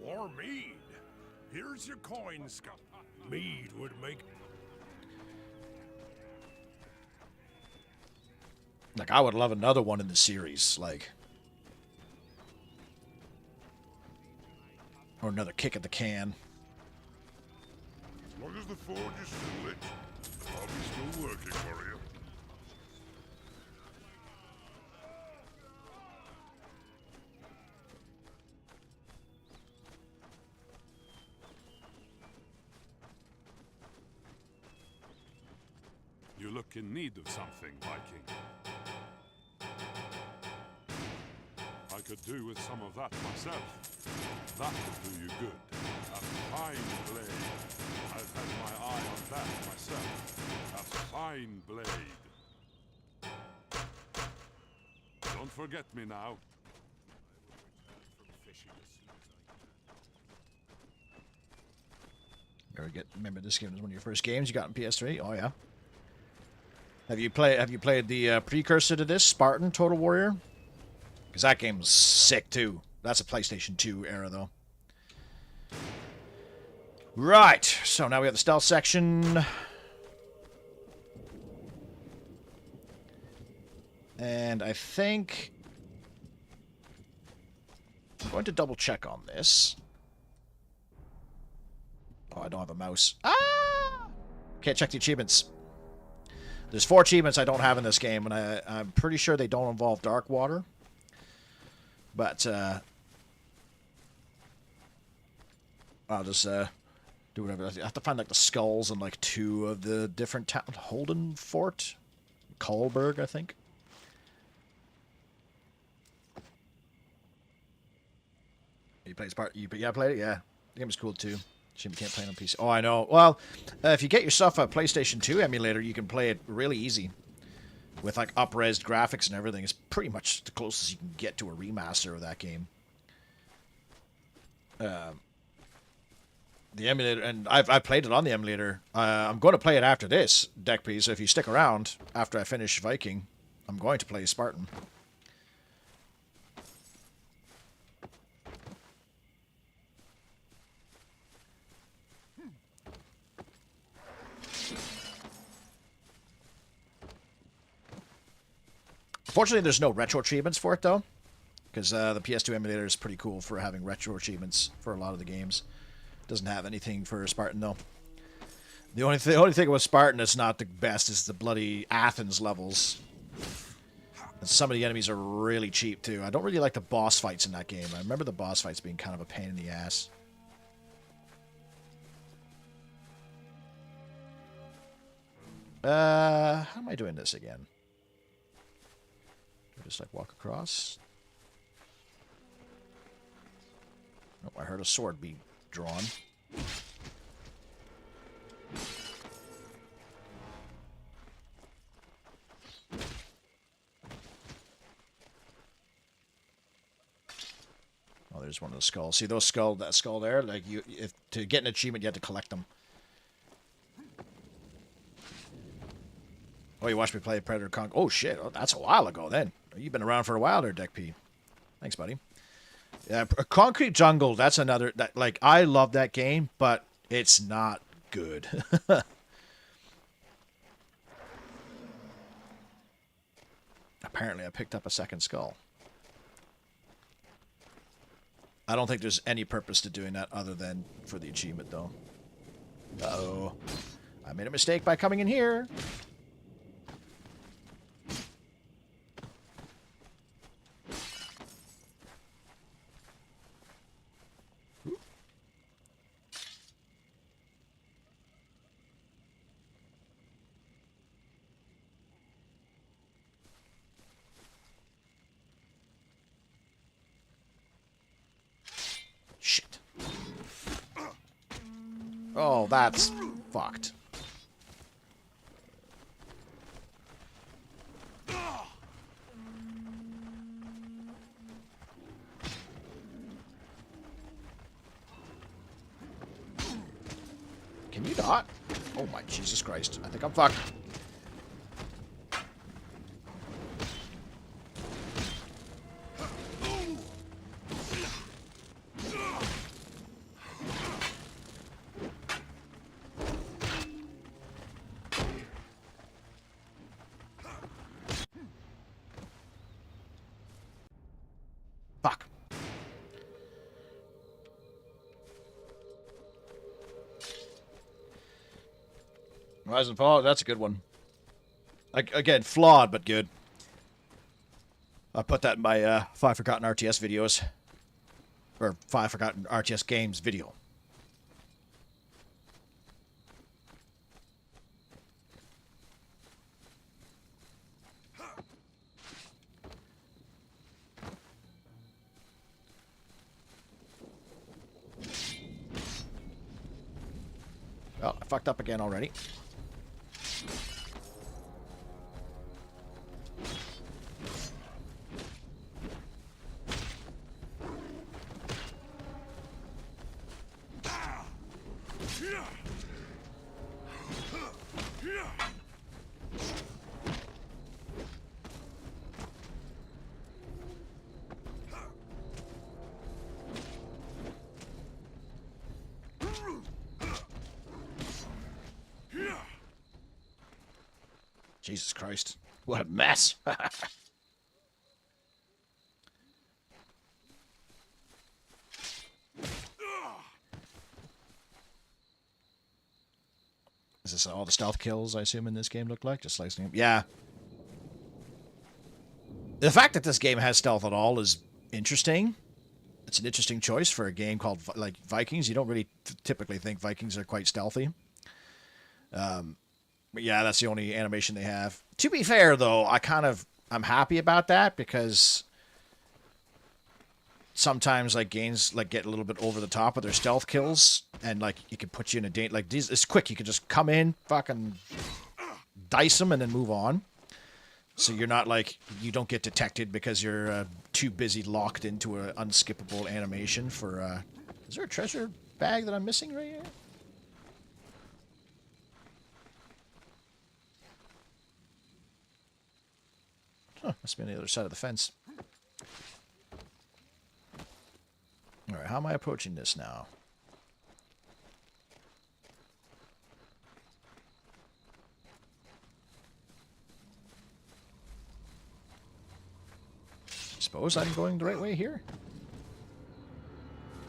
More mead. Here's your coin, Scott. Mead would make... Like, I would love another one in the series, like... Or another kick at the can. As long as the forge is still lit, I'll be still working, warrior. You look in need of something, Viking. I could do with some of that myself. That would do you good. A fine blade. I've had my eye on that myself. A fine blade. Don't forget me now. Very good. Remember, this game was one of your first games you got in PS3? Oh yeah. Have you played the precursor to this, Spartan Total Warrior? Because that game was sick too. That's a PlayStation 2 era though. Right. So now we have the stealth section. And I think I'm going to double check on this. Oh, I don't have a mouse. Ah! Can't check the achievements. There's 4 achievements I don't have in this game, and I'm pretty sure they don't involve dark water. But, I'll just, do whatever. I have to find, like, the skulls in, like, 2 of the different towns. Holden Fort? Kolberg, I think. You played Spartan? Yeah, I played it? Yeah. The game was cool, too. Shame you can't play it on PC. Oh, I know. Well, if you get yourself a PlayStation 2 emulator, you can play it really easy. With, like, up-res graphics and everything. It's pretty much the closest you can get to a remaster of that game. The emulator, and I've played it on the emulator. I'm going to play it after this, Deck P, so if you stick around after I finish Viking, I'm going to play Spartan. Fortunately, there's no retro achievements for it, though. Because the PS2 emulator is pretty cool for having retro achievements for a lot of the games. Doesn't have anything for Spartan, though. The only thing with Spartan that's not the best is the bloody Athens levels. And some of the enemies are really cheap, too. I don't really like the boss fights in that game. I remember the boss fights being kind of a pain in the ass. How am I doing this again? Do I just, like, walk across? Oh, I heard a sword be drawn. Oh, there's one of the skulls. See those that skull there? Like if to get an achievement, you have to collect them. Oh, you watched me play Predator Con. Oh shit! Oh, that's a while ago. Then you've been around for a while, there, Deck P. Thanks, buddy. Yeah, Concrete Jungle. That's another that like I love that game, but it's not good. Apparently, I picked up a second skull. I don't think there's any purpose to doing that other than for the achievement, though. Uh-oh. I made a mistake by coming in here. Shit. Oh, that's fucked. Can you not? Oh my Jesus Christ. I think I'm fucked. Fuck. Rise and Fall, that's a good one. Again, flawed, but good. I put that in my 5 Forgotten RTS videos. Or 5 Forgotten RTS Games video. Well, I fucked up again already. Jesus Christ. What a mess. Is this all the stealth kills, I assume, in this game look like? Just slicing them? Yeah. The fact that this game has stealth at all is interesting. It's an interesting choice for a game called, like, Vikings. You don't really typically think Vikings are quite stealthy. But yeah, that's the only animation they have. To be fair, though, I'm happy about that because sometimes like games like get a little bit over the top with their stealth kills, and like it can put you in a danger. Like these, it's quick. You can just come in, fucking dice them, and then move on. So you're not like you don't get detected because you're too busy locked into an unskippable animation for. Is there a treasure bag that I'm missing right here? Huh, must be on the other side of the fence. Alright, how am I approaching this now? I suppose I'm going the right way here?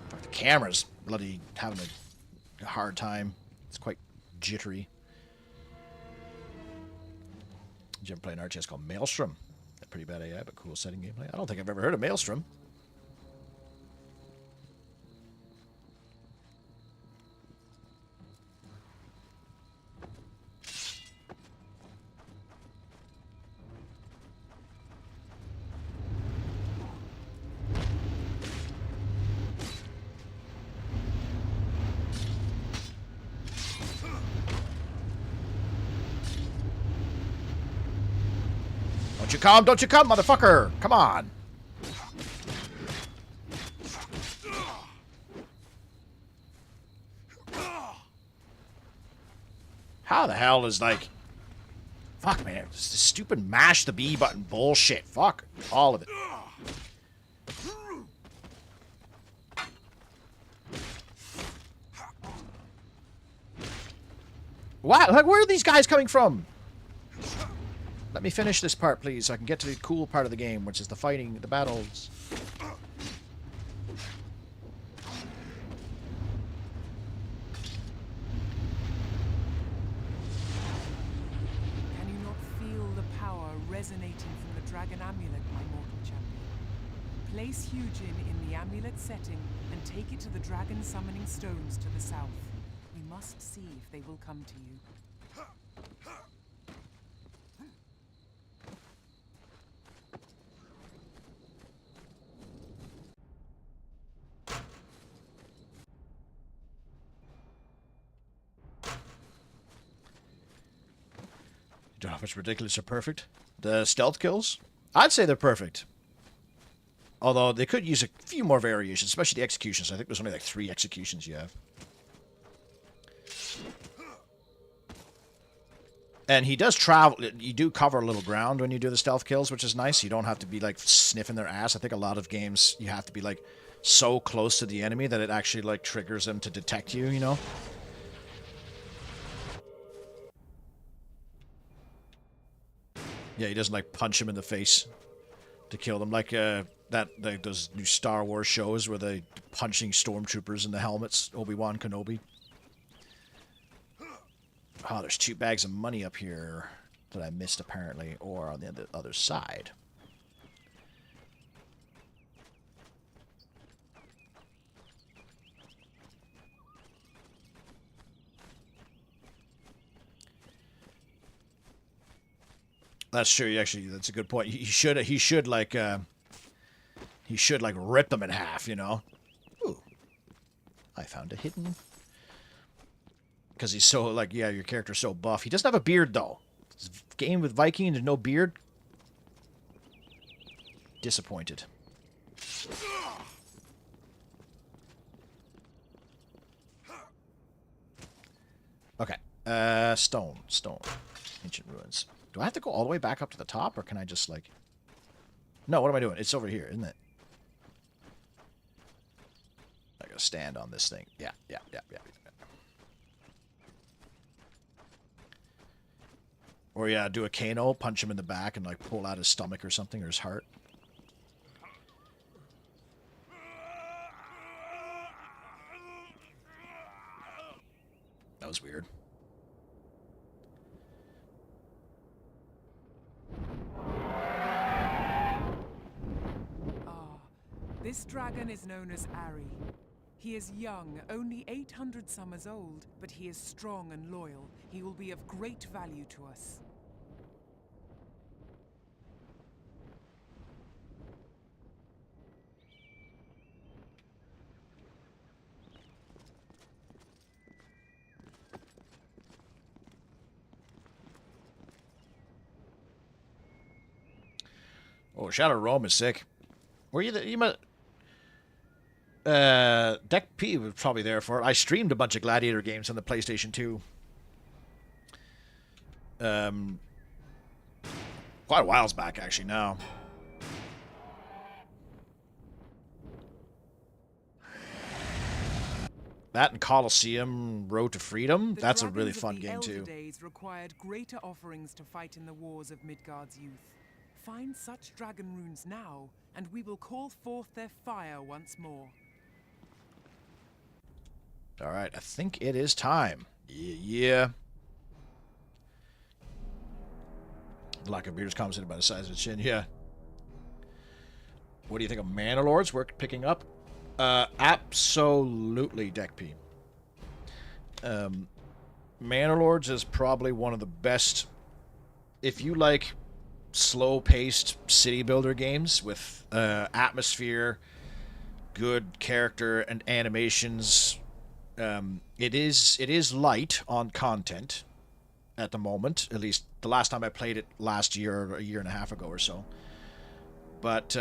Fuck, the camera's bloody having a hard time. It's quite jittery. Did you ever play an RTS called Maelstrom? Pretty bad AI, but cool setting gameplay. I don't think I've ever heard of Maelstrom. Don't you come! Don't you come, motherfucker! Come on! How the hell is, like... Fuck, man. This stupid mash the B button bullshit. Fuck. All of it. What? Like, where are these guys coming from? Let me finish this part, please, so I can get to the cool part of the game, which is the fighting, the battles. Can you not feel the power resonating from the dragon amulet, my mortal champion? Place Hugin in the amulet setting and take it to the dragon summoning stones to the south. We must see if they will come to you. Don't know if it's ridiculous or perfect. The stealth kills? I'd say they're perfect. Although they could use a few more variations, especially the executions. I think there's only like 3 executions you have. And he does travel. You do cover a little ground when you do the stealth kills, which is nice. You don't have to be like sniffing their ass. I think a lot of games you have to be like so close to the enemy that it actually like triggers them to detect you, you know? Yeah, he doesn't like punch him in the face to kill them, like those new Star Wars shows where they punching stormtroopers in the helmets. Obi-Wan Kenobi. Oh, there's 2 bags of money up here that I missed apparently, or on the other side. That's true. Actually, that's a good point. He should like rip them in half, you know. Ooh, I found a hidden. Because he's so like, yeah, your character's so buff. He doesn't have a beard though. This game with Viking and no beard. Disappointed. Okay. Stone. Ancient ruins. Do I have to go all the way back up to the top, or can I just, like... No, what am I doing? It's over here, isn't it? I gotta stand on this thing. Yeah. Or, yeah, do a Kano, punch him in the back, and, like, pull out his stomach or something, or his heart. That was weird. This dragon is known as Ari. He is young, only 800 summers old, but he is strong and loyal. He will be of great value to us. Oh, Shadow Rome is sick. Were you might... Deck P was probably there for it. I streamed a bunch of Gladiator games on the PlayStation 2. Quite a whiles back, actually, now. That and Colosseum Road to Freedom, that's a really fun game, too. The days required greater offerings to fight in the wars of Midgard's youth. Find such dragon runes now, and we will call forth their fire once more. Alright, I think it is time. Yeah. The lack of beard is compensated by the size of the chin, yeah. What do you think of Mana Lords worth picking up? Absolutely, Deck P. Mana Lords is probably one of the best. If you like slow-paced city builder games with atmosphere, good character and animations, it is light on content at the moment. At least the last time I played it last year or a year and a half ago or so. But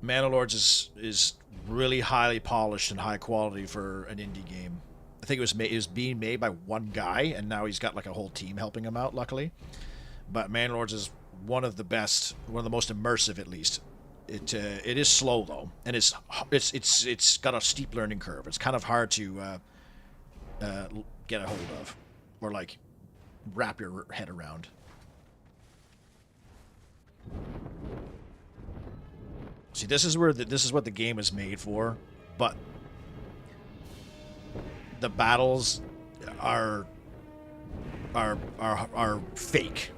Mana Lords is really highly polished and high quality for an indie game. I think it was being made by one guy, and now he's got like a whole team helping him out, luckily. But Mana Lords is one of the best, one of the most immersive, at least. It is slow though, and it's got a steep learning curve. It's kind of hard to get a hold of, or like wrap your head around. See, this is what the game is made for, but the battles are fake.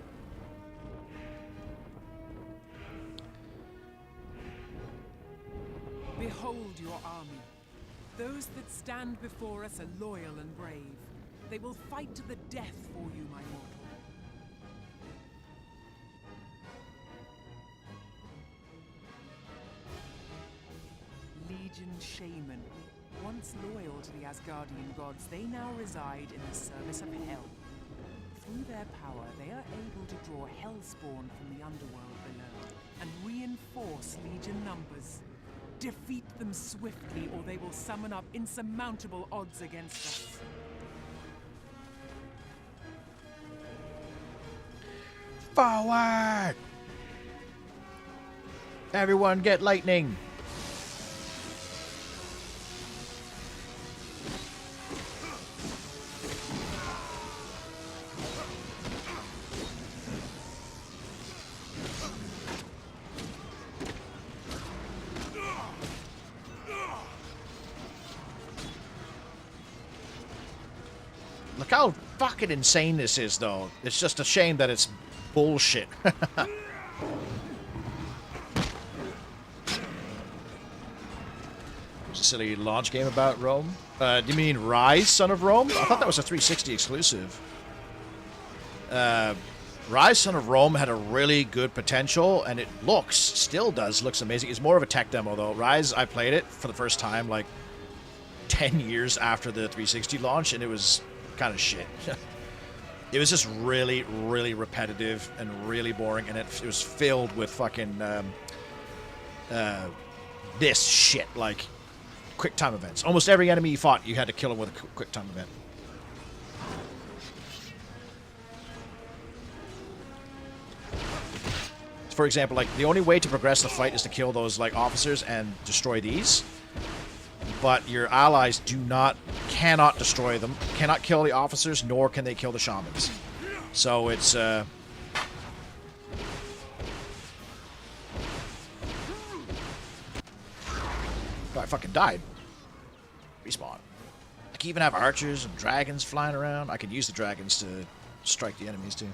Behold your army. Those that stand before us are loyal and brave. They will fight to the death for you, my mortal. Legion Shaman. Once loyal to the Asgardian gods, they now reside in the service of Hell. Through their power, they are able to draw Hellspawn from the underworld below and reinforce Legion numbers. Defeat them swiftly, or they will summon up insurmountable odds against us. Forward! Everyone get lightning! Look how fucking insane this is, though. It's just a shame that it's bullshit. Silly launch game about Rome. Do you mean Rise, Son of Rome? I thought that was a 360 exclusive. Rise, Son of Rome had a really good potential, and it looks amazing. It's more of a tech demo, though. Rise, I played it for the first time, like, 10 years after the 360 launch, and it was kind of shit. It was just really, really repetitive and really boring, and it was filled with fucking this shit, like quick time events. Almost every enemy you fought, you had to kill him with a quick time event. For example, like the only way to progress the fight is to kill those like officers and destroy these. But your allies cannot destroy them, cannot kill the officers, nor can they kill the shamans. So it's, oh, I fucking died. Respawn. I can even have archers and dragons flying around. I could use the dragons to strike the enemies, too.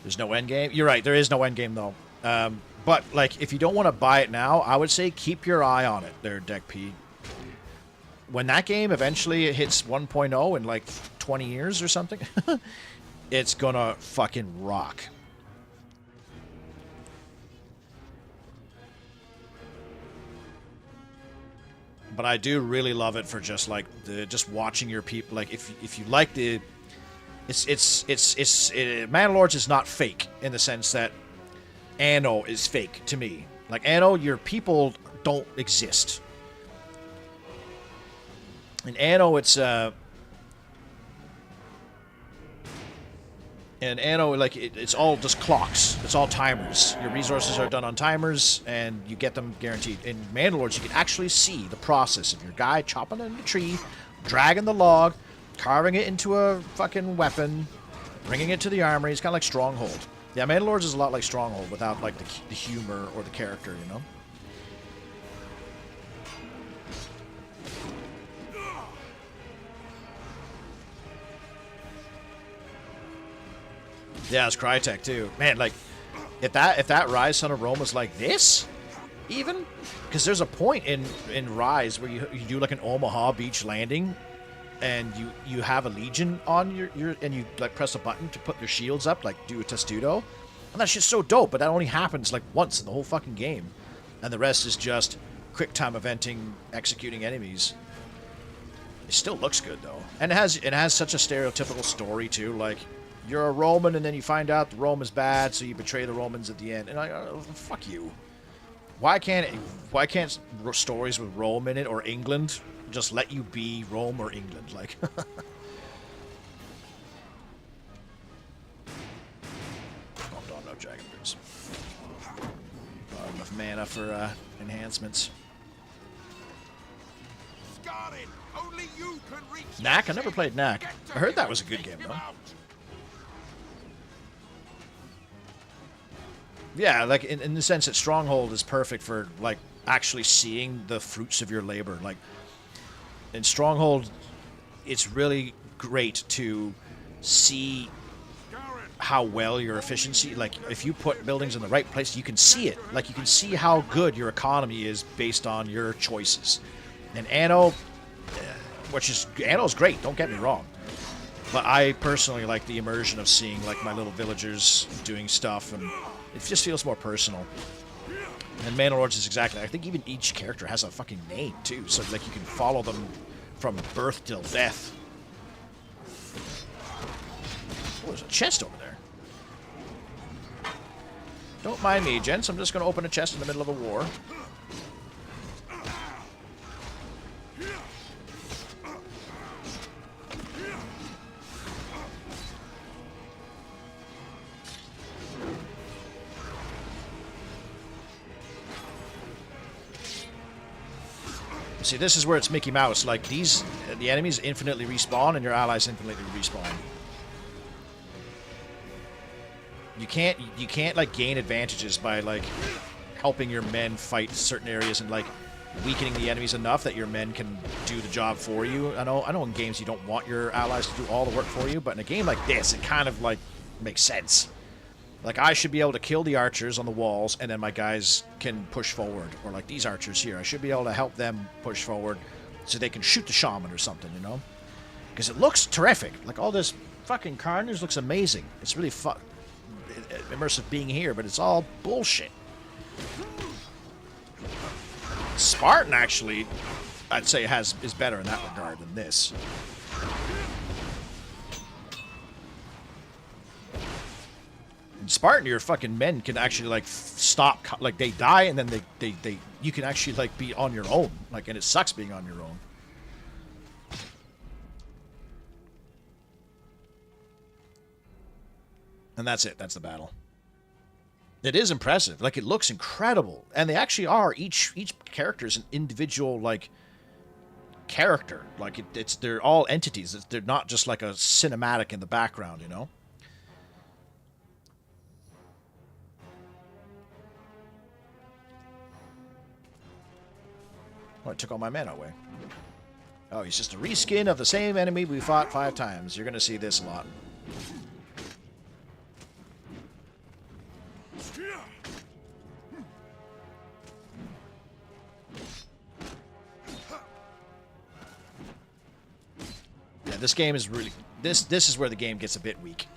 There's no endgame. You're right, there is no endgame, though. But, like, if you don't want to buy it now, I would say keep your eye on it there, Deck P. When that game eventually hits 1.0 in, like, 20 years or something, it's gonna fucking rock. But I do really love it for just, like, just watching your people. Like, if you like the... Mana Lords is not fake in the sense that Anno is fake to me. Like, Anno, your people don't exist. In Anno, it's, in Anno, like, it's all just clocks. It's all timers. Your resources are done on timers, and you get them guaranteed. In Mana Lords, you can actually see the process of your guy chopping in the tree, dragging the log, carving it into a fucking weapon, bringing it to the armory. It's kind of like Stronghold. Yeah, Mana Lords is a lot like Stronghold without, like, the humor or the character, you know? Yeah, it's Crytek, too. Man, like, If that Rise Son of Rome was like this, even, because there's a point in Rise where you do like an Omaha Beach landing, and you have a Legion on your and you like press a button to put your shields up, like do a testudo, and that shit's so dope. But that only happens like once in the whole fucking game, and the rest is just quick time eventing, executing enemies. It still looks good though, and it has such a stereotypical story too. Like, you're a Roman, and then you find out the Rome is bad, so you betray the Romans at the end. And fuck you. Why can't stories with Rome in it or England just let you be Rome or England? Like, oh, no Dragon Boots. Not enough mana for enhancements. Knack? I never played Knack. I heard that was a good game, though. Yeah, like, in the sense that Stronghold is perfect for, like, actually seeing the fruits of your labor. Like, in Stronghold, it's really great to see how well your efficiency, like, if you put buildings in the right place, you can see it. Like, you can see how good your economy is based on your choices. And Anno, Anno's great, don't get me wrong. But I personally like the immersion of seeing, like, my little villagers doing stuff, and it just feels more personal. And Manor Lords is exactly, I think even each character has a fucking name, too, so, like, you can follow them from birth till death. Oh, there's a chest over there. Don't mind me, gents, I'm just going to open a chest in the middle of a war. See, this is where it's Mickey Mouse. Like, the enemies infinitely respawn, and your allies infinitely respawn. You can't like gain advantages by like helping your men fight certain areas and like weakening the enemies enough that your men can do the job for you. I know in games you don't want your allies to do all the work for you, but in a game like this, it kind of like makes sense. Like, I should be able to kill the archers on the walls, and then my guys can push forward. Or like these archers here, I should be able to help them push forward so they can shoot the shaman or something, you know? Because it looks terrific. Like, all this fucking carnage looks amazing. It's really immersive being here, but it's all bullshit. Spartan, actually, I'd say is better in that regard than this. In Spartan, your fucking men can actually like stop, like they die, and then they you can actually like be on your own, like, and it sucks being on your own. And that's it. That's the battle. It is impressive. Like, it looks incredible, and they actually are. Each character is an individual like character. Like, they're all entities. They're not just like a cinematic in the background, you know. Oh, it took all my mana away. Oh, he's just a reskin of the same enemy we fought 5 times. You're gonna see this a lot. Yeah, this game is really... This is where the game gets a bit weak.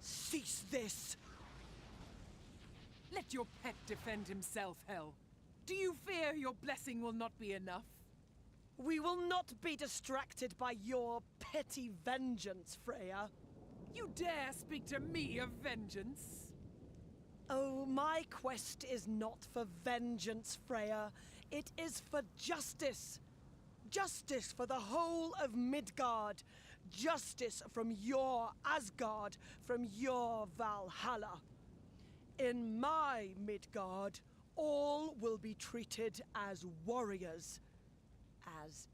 Cease this! Let your pet defend himself, Hel. Do you fear your blessing will not be enough? We will not be distracted by your petty vengeance, Freya. You dare speak to me of vengeance? Oh, my quest is not for vengeance, Freya. It is for justice. Justice for the whole of Midgard. justice from your Asgard, from your Valhalla. In my Midgard, all will be treated as warriors, as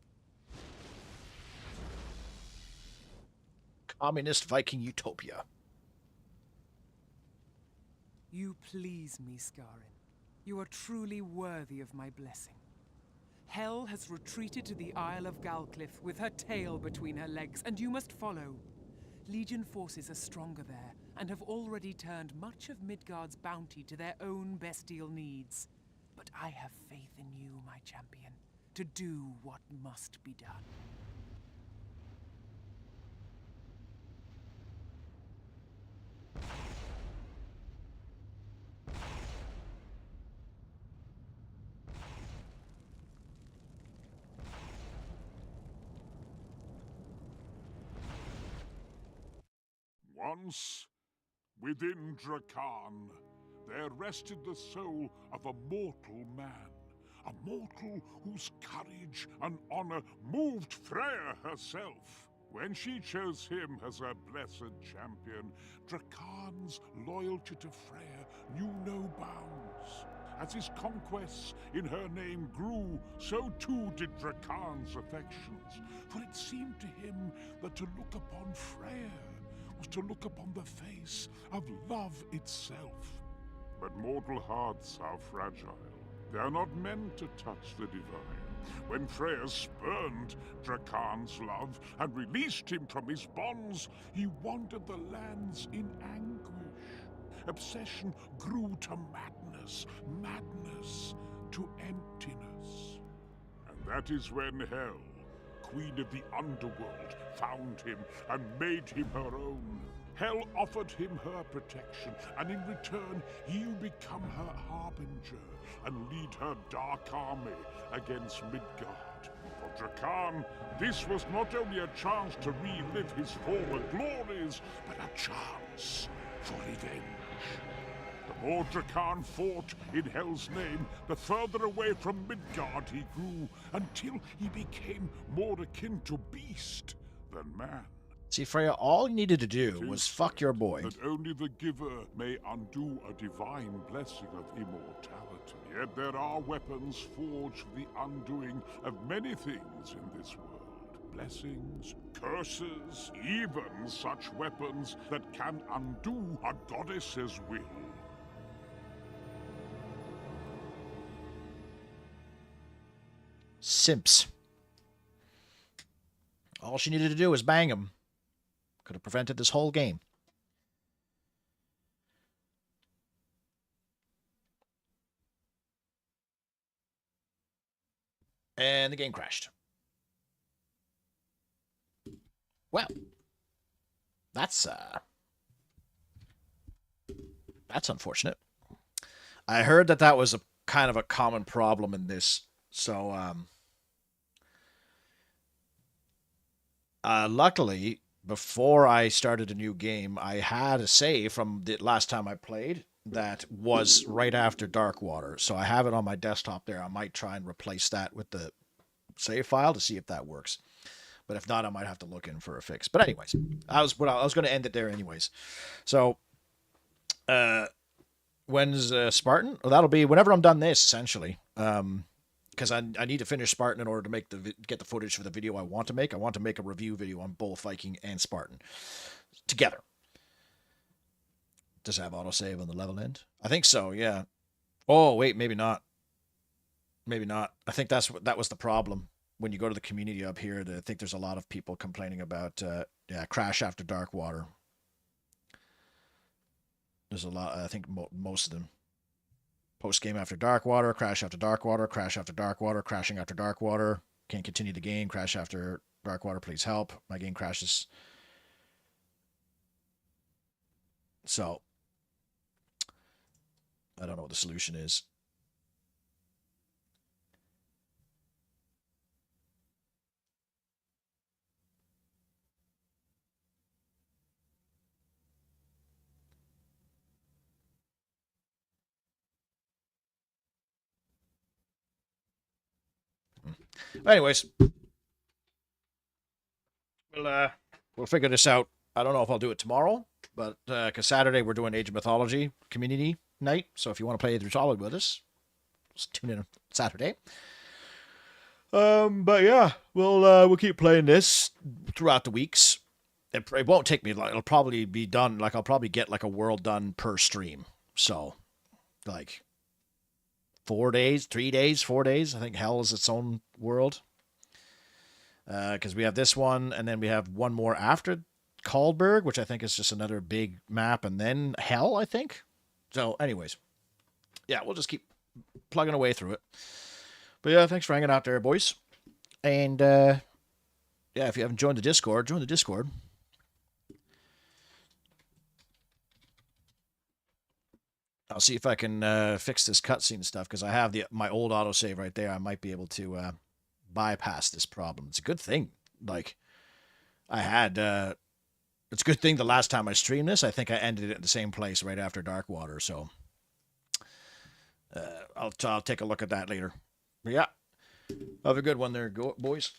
Communist Viking utopia. You please me, Skarin. You are truly worthy of my blessing. Hel has retreated to the Isle of Galcliff with her tail between her legs, and you must follow. Legion forces are stronger there, and have already turned much of Midgard's bounty to their own bestial needs. But I have faith in you, my champion, to do what must be done. Once, within Drakan, there rested the soul of a mortal man. A mortal whose courage and honor moved Freya herself. When she chose him as her blessed champion, Drakan's loyalty to Freya knew no bounds. As his conquests in her name grew, so too did Drakan's affections. For it seemed to him that to look upon Freya was to look upon the face of love itself. But mortal hearts are fragile. They are not meant to touch the divine. When Freya spurned Drakan's love and released him from his bonds, he wandered the lands in anguish. Obsession grew to madness, madness to emptiness. And that is when Hel, Queen of the Underworld, found him and made him her own. Hel offered him her protection, and in return he'll become her harbinger and lead her dark army against Midgard. For Drakan, this was not only a chance to relive his former glories, but a chance for revenge. The more Drakan fought in Hel's name, the further away from Midgard he grew, until he became more akin to beast than man. See, Freya, all you needed to do was fuck your boy. That only the giver may undo a divine blessing of immortality. Yet there are weapons forged for the undoing of many things in this world. Blessings, curses, even such weapons that can undo a goddess's will. Simps. All she needed to do was bang him. Could have prevented this whole game. And the game crashed. Well, that's unfortunate. I heard that was a kind of a common problem in this. So, luckily, before I started a new game, I had a save from the last time I played that was right after Darkwater. So I have it on my desktop there. I might try and replace that with the save file to see if that works. But if not, I might have to look in for a fix. But anyways, I was going to end it there anyways. So, when's Spartan? Well, that'll be whenever I'm done this, essentially. Because I need to finish Spartan in order to get the footage for the video I want to make. I want to make a review video on both Viking and Spartan together. Does it have autosave on the level end? I think so, yeah. Oh, wait, maybe not. Maybe not. I think that was the problem. When you go to the community up here, I think there's a lot of people complaining about Crash after Darkwater. There's a lot, I think most of them. Post-game after Darkwater, Crash after Darkwater, Crash after Darkwater, crashing after Darkwater. Can't continue the game, crash after Darkwater, please help. My game crashes. So, I don't know what the solution is. Anyways, we'll we'll figure this out. I don't know if I'll do it tomorrow, but because Saturday we're doing Age of Mythology community night. So if you want to play through Solid with us, just tune in on Saturday. But yeah, we'll keep playing this throughout the weeks. It won't take me long. It'll probably be done. Like I'll probably get like a world done per stream. So, like 4 days, 3 days, 4 days. I think Hell is its own world. Because we have this one, and then we have one more after Kaldberg, which I think is just another big map, and then Hell, I think. So, anyways, yeah, we'll just keep plugging away through it. But yeah, thanks for hanging out there, boys. And yeah, if you haven't joined the Discord, join the Discord. I'll see if I can fix this cutscene stuff, because I have my old autosave right there. I might be able to bypass this problem. It's a good thing. Like, I had... it's a good thing the last time I streamed this, I think I ended it in the same place right after Darkwater, so... I'll take a look at that later. But yeah. Have a good one there, boys.